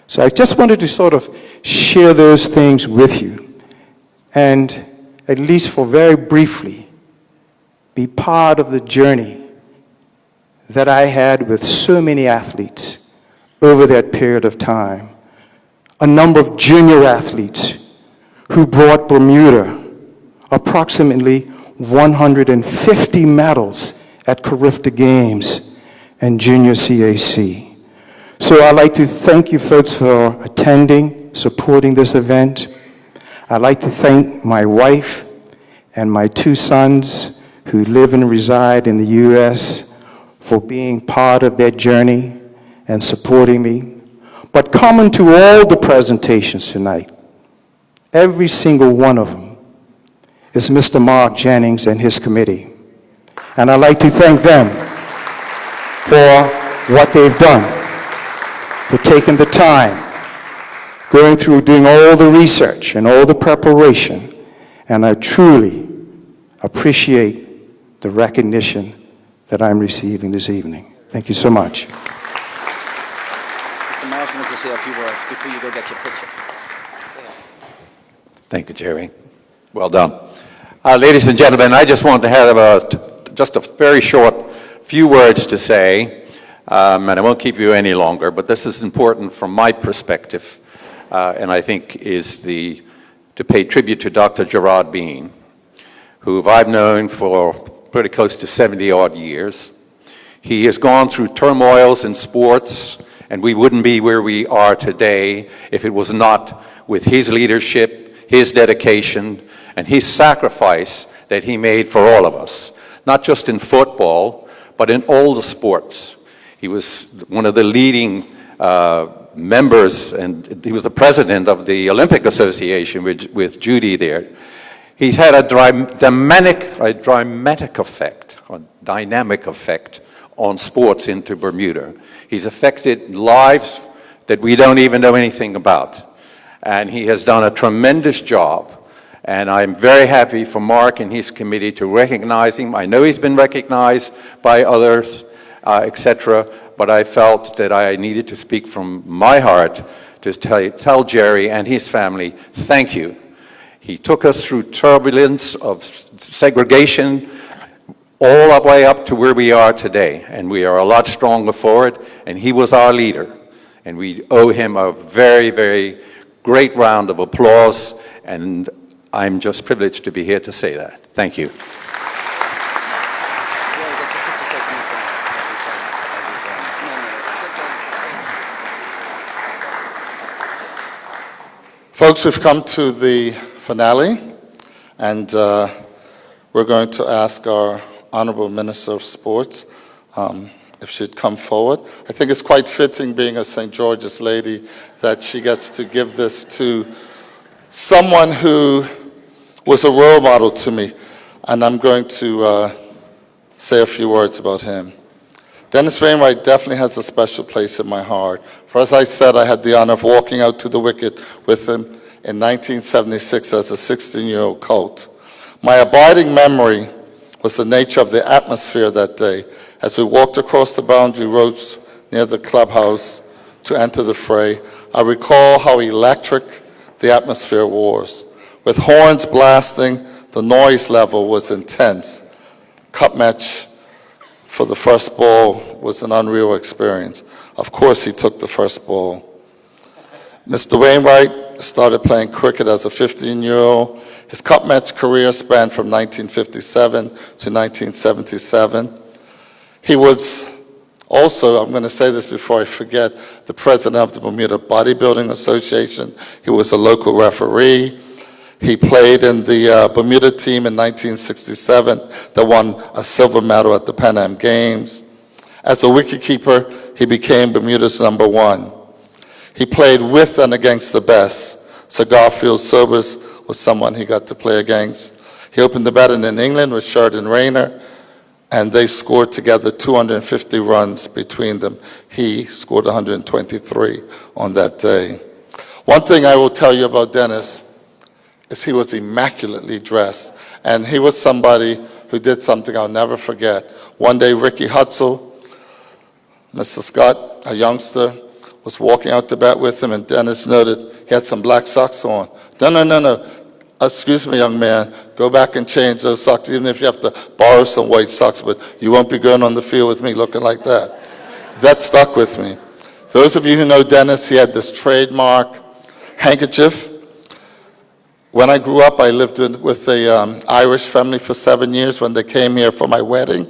So I just wanted to sort of share those things with you, and at least for very briefly, be part of the journey that I had with so many athletes over that period of time. A number of junior athletes who brought Bermuda approximately 150 medals at Carifta Games and Junior CAC. So I'd like to thank you folks for attending, supporting this event. I'd like to thank my wife and my 2 sons who live and reside in the U.S. for being part of that journey and supporting me. But common to all the presentations tonight, every single one of them, is Mr. Mark Jennings and his committee. And I'd like to thank them for what they've done, for taking the time, going through, doing all the research and all the preparation. And I truly appreciate the recognition that I'm receiving this evening. Thank you so much. Mr. Marsh wants to say a few words before you go get your picture. Thank you, Jerry. Well done. Ladies and gentlemen, I just want to have just a very short few words to say, and I won't keep you any longer, but this is important from my perspective, and I think is to pay tribute to Dr. Gerard Bean, who I've known for pretty close to 70-odd years. He has gone through turmoils in sports, and we wouldn't be where we are today if it was not with his leadership, his dedication, and his sacrifice that he made for all of us, not just in football, but in all the sports. He was one of the leading members, and he was the president of the Olympic Association with Judy there. He's had a dynamic effect on sports into Bermuda. He's affected lives that we don't even know anything about. And he has done a tremendous job. And I'm very happy for Mark and his committee to recognize him. I know he's been recognized by others, etc., but I felt that I needed to speak from my heart to tell Jerry and his family, thank you. He took us through turbulence of segregation all the way up to where we are today, and we are a lot stronger for it, and he was our leader. And we owe him a very, very great round of applause, and I'm just privileged to be here to say that. Thank you. Folks, we've come to the finale, and we're going to ask our Honorable Minister of Sports if she'd come forward. I think it's quite fitting, being a St. George's lady, that she gets to give this to someone who was a role model to me, and I'm going to say a few words about him. Dennis Wainwright definitely has a special place in my heart. For as I said, I had the honor of walking out to the wicket with him in 1976 as a 16-year-old colt. My abiding memory was the nature of the atmosphere that day as we walked across the boundary ropes near the clubhouse to enter the fray. I recall how electric the atmosphere was. With horns blasting, the noise level was intense. Cup match for the first ball was an unreal experience. Of course, he took the first ball. Mr. Wainwright started playing cricket as a 15-year-old. His cup match career spanned from 1957 to 1977. He was also, I'm going to say this before I forget, the president of the Bermuda Bodybuilding Association. He was a local referee. He played in the Bermuda team in 1967 that won a silver medal at the Pan Am Games. As a wicketkeeper, he became Bermuda's #1. He played with and against the best. Sir Garfield Sobers was someone he got to play against. He opened the batting in England with Sheridan Rayner, and they scored together 250 runs between them. He scored 123 on that day. One thing I will tell you about Dennis is he was immaculately dressed, and he was somebody who did something I'll never forget. One day, Ricky Hutzel, Mr. Scott, a youngster, was walking out to bat with him, and Dennis noted he had some black socks on. No. Excuse me, young man. Go back and change those socks, even if you have to borrow some white socks, but you won't be going on the field with me looking like that. That stuck with me. Those of you who know Dennis, he had this trademark handkerchief. When I grew up, I lived with an Irish family for 7 years. When they came here for my wedding,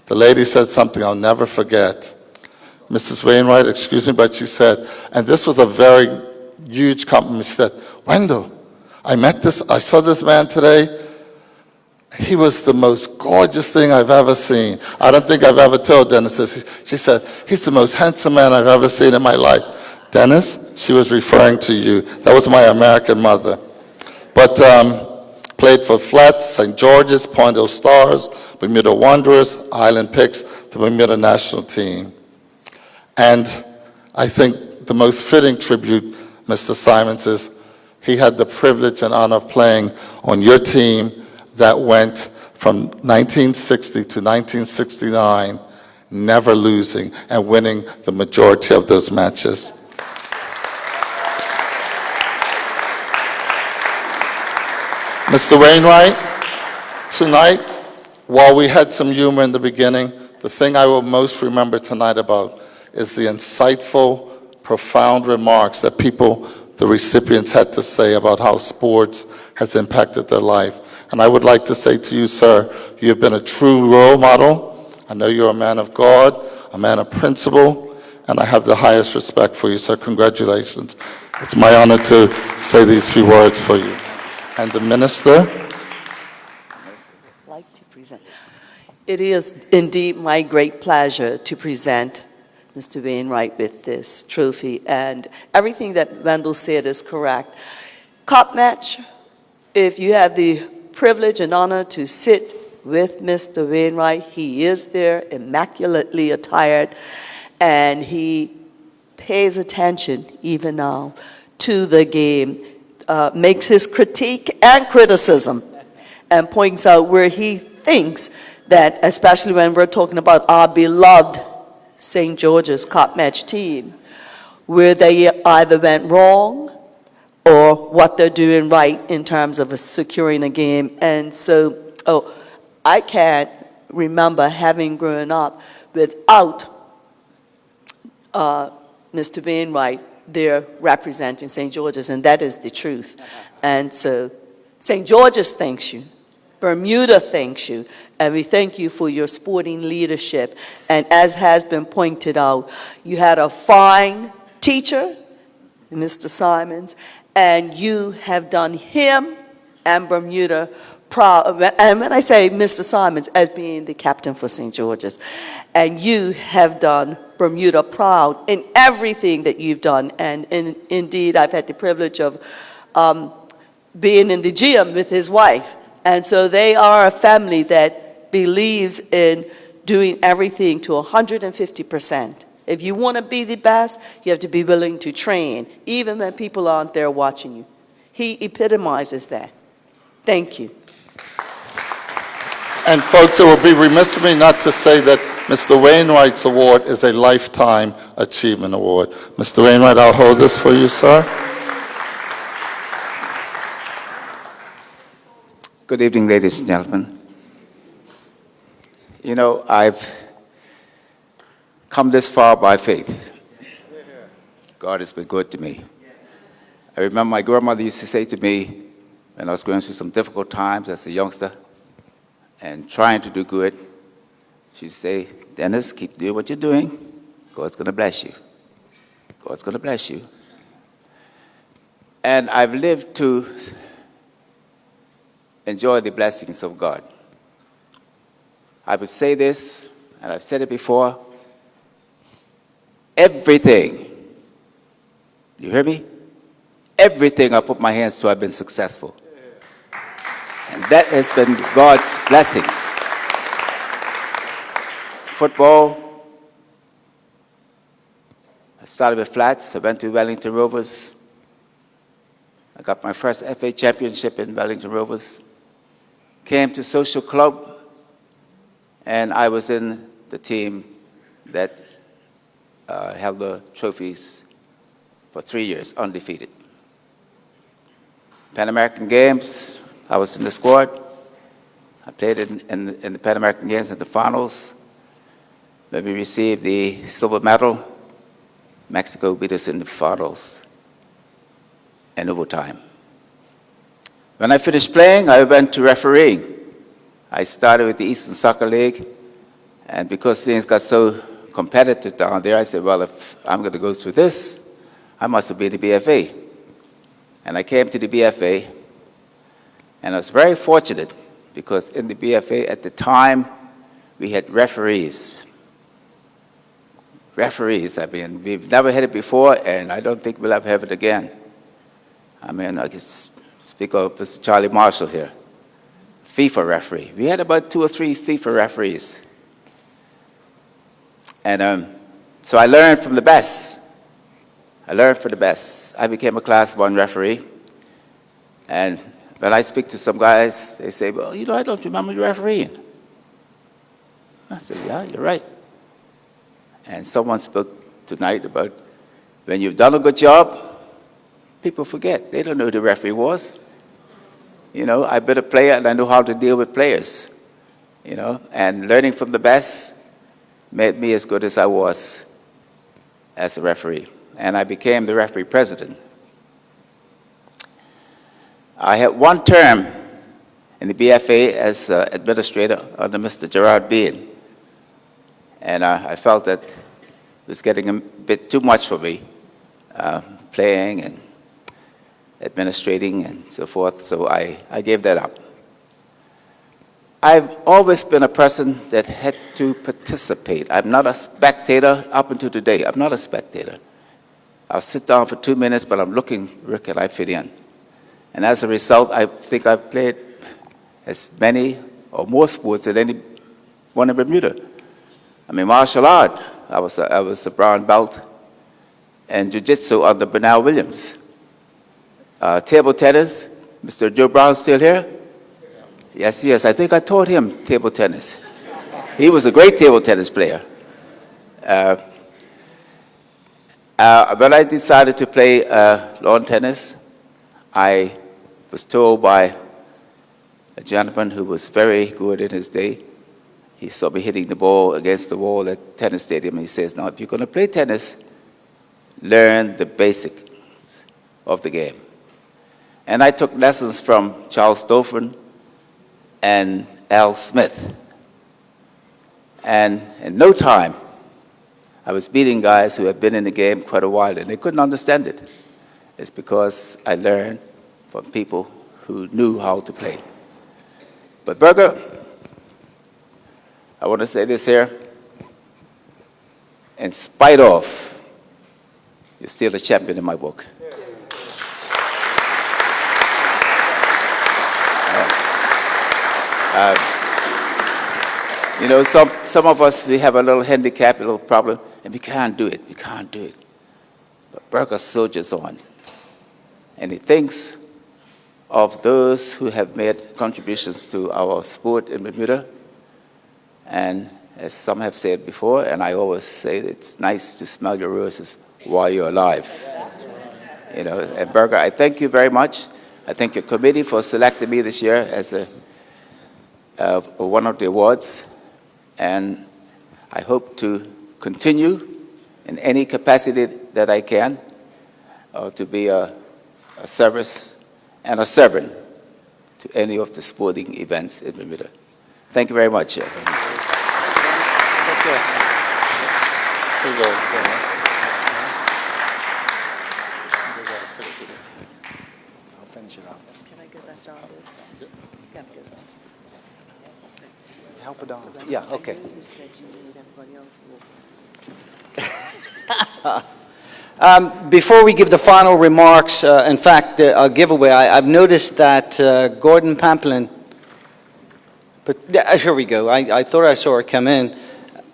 the lady said something I'll never forget. Mrs. Wainwright, excuse me, but she said, and this was a very huge compliment, she said, "Wendell, I saw this man today. He was the most gorgeous thing I've ever seen." I don't think I've ever told Dennis this. She said, "He's the most handsome man I've ever seen in my life." Dennis, she was referring to you. That was my American mother. But played for Flats, St. George's, Point Hill Stars, Bermuda Wanderers, Island Picks, the Bermuda national team. And I think the most fitting tribute, Mr. Simons, is he had the privilege and honor of playing on your team that went from 1960 to 1969, never losing and winning the majority of those matches. Mr. Wainwright, tonight, while we had some humor in the beginning, the thing I will most remember tonight about is the insightful, profound remarks that people, the recipients, had to say about how sports has impacted their life. And I would like to say to you, sir, you have been a true role model. I know you're a man of God, a man of principle, and I have the highest respect for you, sir. Congratulations. It's my honor to say these few words for you. And the minister. Like to present. It is indeed my great pleasure to present Mr. Wainwright with this trophy, and everything that Wendell said is correct. Cup match, if you have the privilege and honor to sit with Mr. Wainwright, he is there immaculately attired, and he pays attention even now to the game. Makes his critique and criticism and points out where he thinks that, especially when we're talking about our beloved St. George's Cup match team, where they either went wrong or what they're doing right in terms of securing a game. And so, I can't remember having grown up without Mr. Wainwright there representing St. George's, and that is the truth. And so St. George's thanks you, Bermuda thanks you, and we thank you for your sporting leadership. And as has been pointed out, you had a fine teacher, Mr. Simons, And you have done him and Bermuda proud. And when I say Mr. Simons as being the captain for St. George's, and you have done Bermuda proud in everything that you've done. And indeed, I've had the privilege of being in the gym with his wife. And so they are a family that believes in doing everything to 150%. If you want to be the best, you have to be willing to train, even when people aren't there watching you. He epitomizes that. Thank you. And folks, it would be remiss of me not to say that Mr. Wainwright's award is a Lifetime Achievement Award. Mr. Wainwright, I'll hold this for you, sir. Good evening, ladies and gentlemen. You know, I've come this far by faith. God has been good to me. I remember my grandmother used to say to me when I was going through some difficult times as a youngster and trying to do good, she'd say, Dennis, keep doing what you're doing. God's going to bless you. God's going to bless you. And I've lived to enjoy the blessings of God. I would say this, and I've said it before, everything, you hear me? Everything I put my hands to, I've been successful. And that has been God's blessings. Football, I started with flats, I went to Wellington Rovers. I got my first FA championship in Wellington Rovers. Came to Social Club, and I was in the team that held the trophies for 3 years, undefeated. Pan American Games, I was in the squad. I played in the Pan American Games at the finals. When we received the silver medal, Mexico beat us in the finals in overtime. When I finished playing, I went to refereeing. I started with the Eastern Soccer League, and because things got so competitive down there, I said, well, if I'm going to go through this, I must have been the BFA. And I came to the BFA, and I was very fortunate because in the BFA at the time, we had referees. Referees, I mean, we've never had it before, and I don't think we'll ever have it again. I mean, I can speak of Mr. Charlie Marshall here, FIFA referee. We had about 2 or 3 FIFA referees. And so I learned from the best. I learned from the best. I became a Class 1 referee. And when I speak to some guys, they say, well, you know, I don't remember you refereeing. I said, yeah, you're right. And someone spoke tonight about when you've done a good job, people forget. They don't know who the referee was. You know, I've been a player and I know how to deal with players. You know, and learning from the best made me as good as I was as a referee. And I became the referee president. I had 1 term in the BFA as administrator under Mr. Gerard Bean. And I felt that it was getting a bit too much for me, playing and administrating and so forth, so I gave that up. I've always been a person that had to participate. I'm not a spectator up until today. I'm not a spectator. I'll sit down for 2 minutes, but I'm looking, where can I fit in? And as a result, I think I've played as many or more sports than anyone in Bermuda. I mean, martial art, I was a brown belt, and jiu-jitsu under Bernal Williams. Table tennis, Mr. Joe Brown still here? Yes, yes, I think I taught him table tennis. He was a great table tennis player. When I decided to play lawn tennis, I was told by a gentleman who was very good in his day. He saw me hitting the ball against the wall at tennis stadium, and he says, now, if you're going to play tennis, learn the basics of the game. And I took lessons from Charles Dauphin and Al Smith. And in no time, I was beating guys who had been in the game quite a while, and they couldn't understand it. is because I learned from people who knew how to play. But Berger, I want to say this here. In spite of, you're still a champion in my book. You know, some of us, we have a little handicap, a little problem, and we can't do it. We can't do it. But Berger soldiers on. And he thinks of those who have made contributions to our sport in Bermuda. And as some have said before, and I always say, it's nice to smell your roses while you're alive. You know, and Berger, I thank you very much. I thank your committee for selecting me this year as one of the awards. And I hope to continue in any capacity that I can to be a service and a servant to any of the sporting events in Bermuda. Thank you very much. Here you go. I'll finish it off. Can I get that down this? Help it on. Yeah, okay. You said you need everybody else will. Before we give the final remarks, in fact, a giveaway, I've noticed that Gordon Pamplin, but here we go. I thought I saw her come in,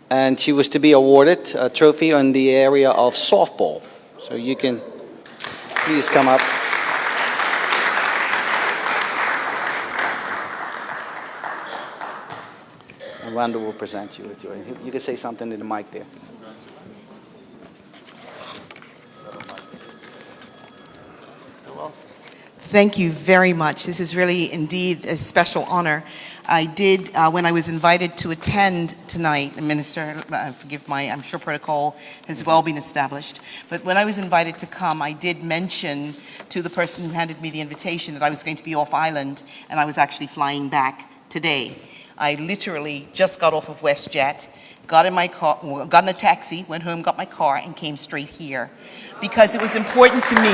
and she was to be awarded a trophy in the area of softball. So you can please come up. And Randall will present you with your, you can say something in the mic there. Thank you very much. This is really indeed a special honor. I did, when I was invited to attend tonight, and Minister, forgive I'm sure protocol has well been established, but when I was invited to come, I did mention to the person who handed me the invitation that I was going to be off island, and I was actually flying back today. I literally just got off of WestJet, got in my car, got in a taxi, went home, got my car, and came straight here. Because it was important to me.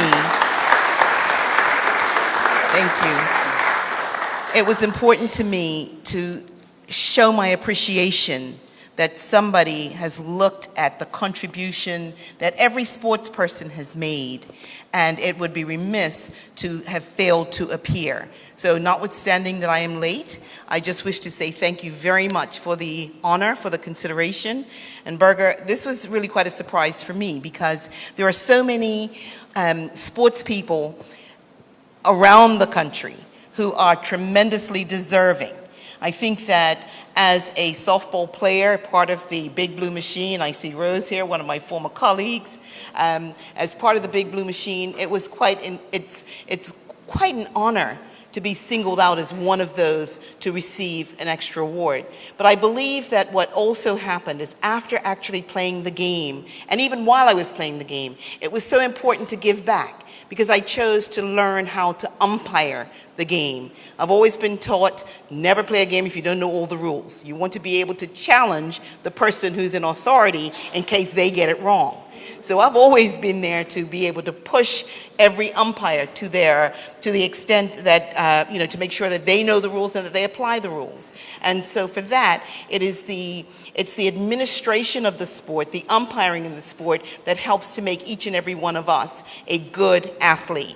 Thank you. It was important to me to show my appreciation that somebody has looked at the contribution that every sports person has made, and it would be remiss to have failed to appear. So notwithstanding that I am late, I just wish to say thank you very much for the honor, for the consideration. And Berger, this was really quite a surprise for me because there are so many sports people around the country who are tremendously deserving. I think that as a softball player, part of the Big Blue Machine, I see Rose here, one of my former colleagues, as part of the Big Blue Machine, it was it's quite an honor to be singled out as one of those to receive an extra award. But I believe that what also happened is after actually playing the game, and even while I was playing the game, it was so important to give back because I chose to learn how to umpire the game. I've always been taught, never play a game if you don't know all the rules. You want to be able to challenge the person who's in authority in case they get it wrong. So I've always been there to be able to push every umpire to the extent that, to make sure that they know the rules and that they apply the rules. And so for that, it's the administration of the sport, the umpiring in the sport that helps to make each and every one of us a good athlete.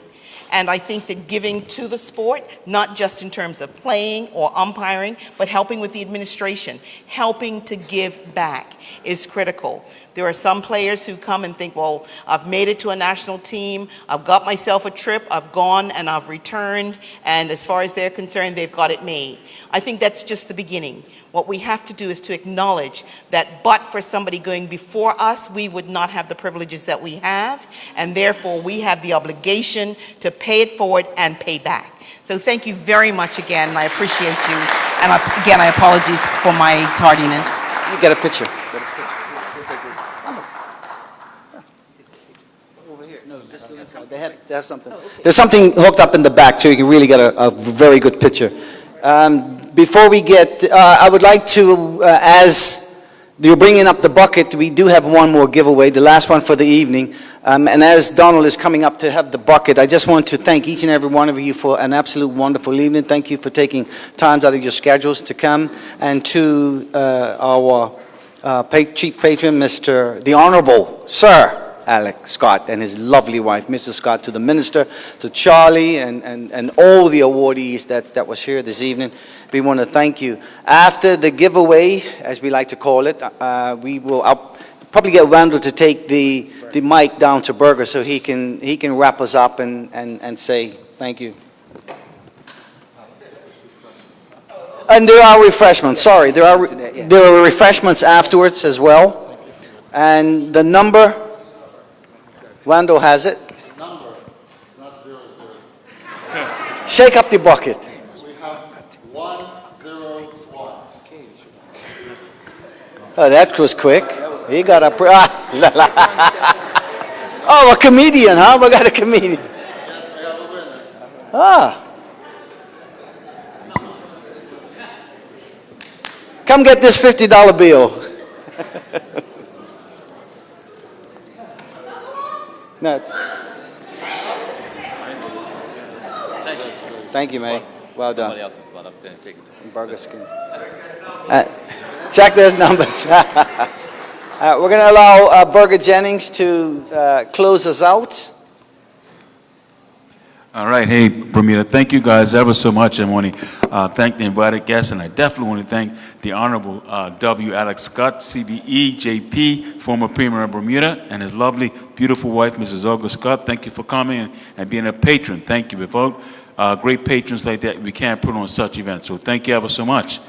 And I think that giving to the sport, not just in terms of playing or umpiring, but helping with the administration, helping to give back is critical. There are some players who come and think, well, I've made it to a national team, I've got myself a trip, I've gone and I've returned, and as far as they're concerned, they've got it made. I think that's just the beginning. What we have to do is to acknowledge that but for somebody going before us, we would not have the privileges that we have, and therefore we have the obligation to pay it forward and pay back. So thank you very much again, and I appreciate you. And again, I apologize for my tardiness. You get a picture. Over here. No, just the inside. They have something. There's something hooked up in the back, so you can really get a very good picture. Before we get, I would like to, as you're bringing up the bucket, we do have one more giveaway, the last one for the evening. And as Donald is coming up to have the bucket, I just want to thank each and every one of you for an absolute wonderful evening. Thank you for taking times out of your schedules to come. And to our chief patron, the Honorable Sir Alex Scott, and his lovely wife, Mrs. Scott, to the minister, to Charlie, and all the awardees that was here this evening. We want to thank you. After the giveaway, as we like to call it, I'll probably get Randall to take the mic down to Berger so he can wrap us up and say thank you. And there are refreshments. Sorry, there are refreshments afterwards as well. And the number, Randall has it. Shake up the bucket. We have 101. Oh, that was quick. He got a... Oh, a comedian, huh? We got a comedian. Yes, we have a winner. Ah. Come get this $50 bill. Nuts. Thank you, May. Well done. Somebody else has brought up there and taken it. Burger skin. Check those numbers. We're going to allow Berger Jennings to close us out. All right. Hey, Bermuda, thank you guys ever so much. I want to thank the invited guests, and I definitely want to thank the Honorable W. Alex Scott, CBE, JP, former Premier of Bermuda, and his lovely, beautiful wife, Mrs. Olga Scott. Thank you for coming and being a patron. Thank you. Without great patrons like that, we can't put on such events. So thank you ever so much.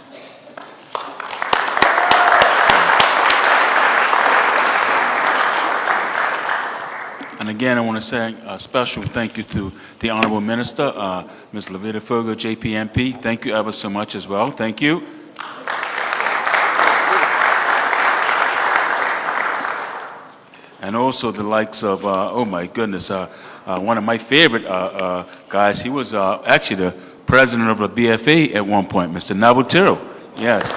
And again, I want to say a special thank you to the Honorable Minister, Ms. Lavita Fogo, JPMP. Thank you ever so much as well. Thank you. And also the likes of, oh my goodness, one of my favorite guys. He was actually the president of the BFA at one point, Mr. Navaltiro. Yes.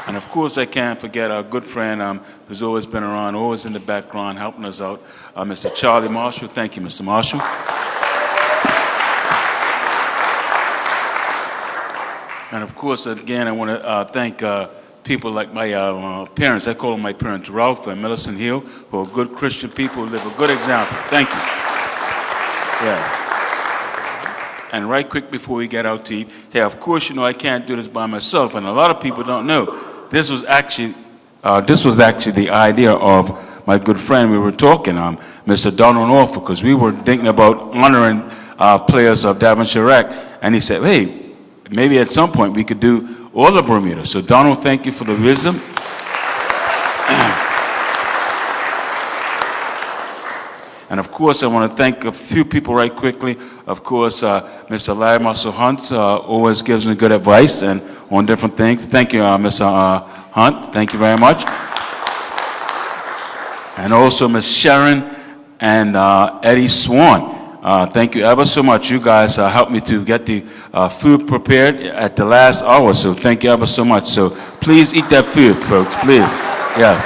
And of course, I can't forget our good friend who's always been around, always in the background, helping us out, Mr. Charlie Marshall. Thank you, Mr. Marshall. And of course, again, I want to thank people like my parents. I call them my parents, Ralph and Millicent Hill, who are good Christian people who live a good example. Thank you. Yeah. And right quick before we get out to eat, hey, of course, you know I can't do this by myself, and a lot of people don't know. This was actually the idea of my good friend. We were talking, Mr. Donald Norfolk, because we were thinking about honoring players of Devonshire Rec, and he said, hey, maybe at some point we could do all of Bermuda. So Donald, thank you for the wisdom. And of course, I want to thank a few people right quickly. Of course, Mr. Larry Muscle Hunt always gives me good advice and on different things. Thank you, Mr. Hunt. Thank you very much. And also Ms. Sharon and Eddie Swan. Thank you ever so much. You guys helped me to get the food prepared at the last hour. So thank you ever so much. So please eat that food, folks. Please. Yes.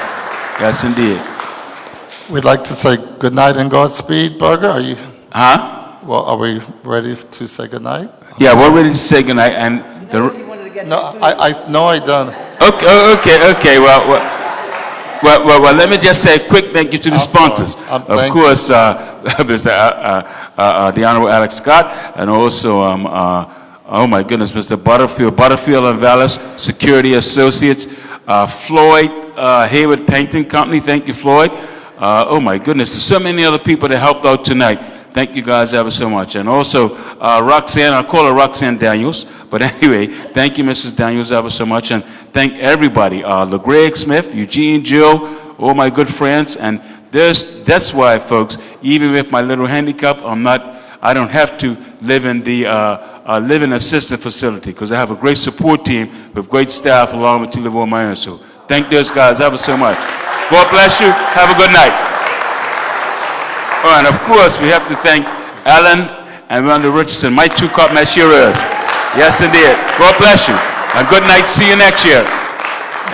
Yes, indeed. We'd like to say good night and Godspeed, Berger. Are you? Huh? Well, are we ready to say good night? Yeah, we're ready to say good night. And no, I don't. Okay. Well, let me just say a quick thank you to the sponsors. Of course, Mr. The Honorable Alex Scott, and also, oh my goodness, Mr. Butterfield and Vallis Security Associates, Floyd Hayward Painting Company. Thank you, Floyd. Oh my goodness, there's so many other people that helped out tonight. Thank you guys ever so much. And also Roxanne, I'll call her Roxanne Daniels, but anyway, thank you, Mrs. Daniels, ever so much. And thank everybody, LeGreg Smith, Eugene, Jill, all my good friends. And that's why, folks, even with my little handicap, I don't have to live in the living assistant facility because I have a great support team with great staff allowing me to live on my own. So thank those guys ever so much. God bless you. Have a good night. Oh, and of course, we have to thank Alan and Randall Richardson, my two cup masherers. Yes, indeed. God bless you. And good night. See you next year.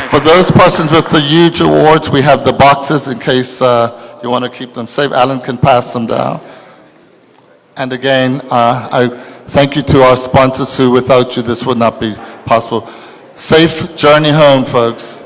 For those persons with the huge awards, we have the boxes in case you want to keep them safe. Alan can pass them down. And again, I thank you to our sponsors who, without you, this would not be possible. Safe journey home, folks.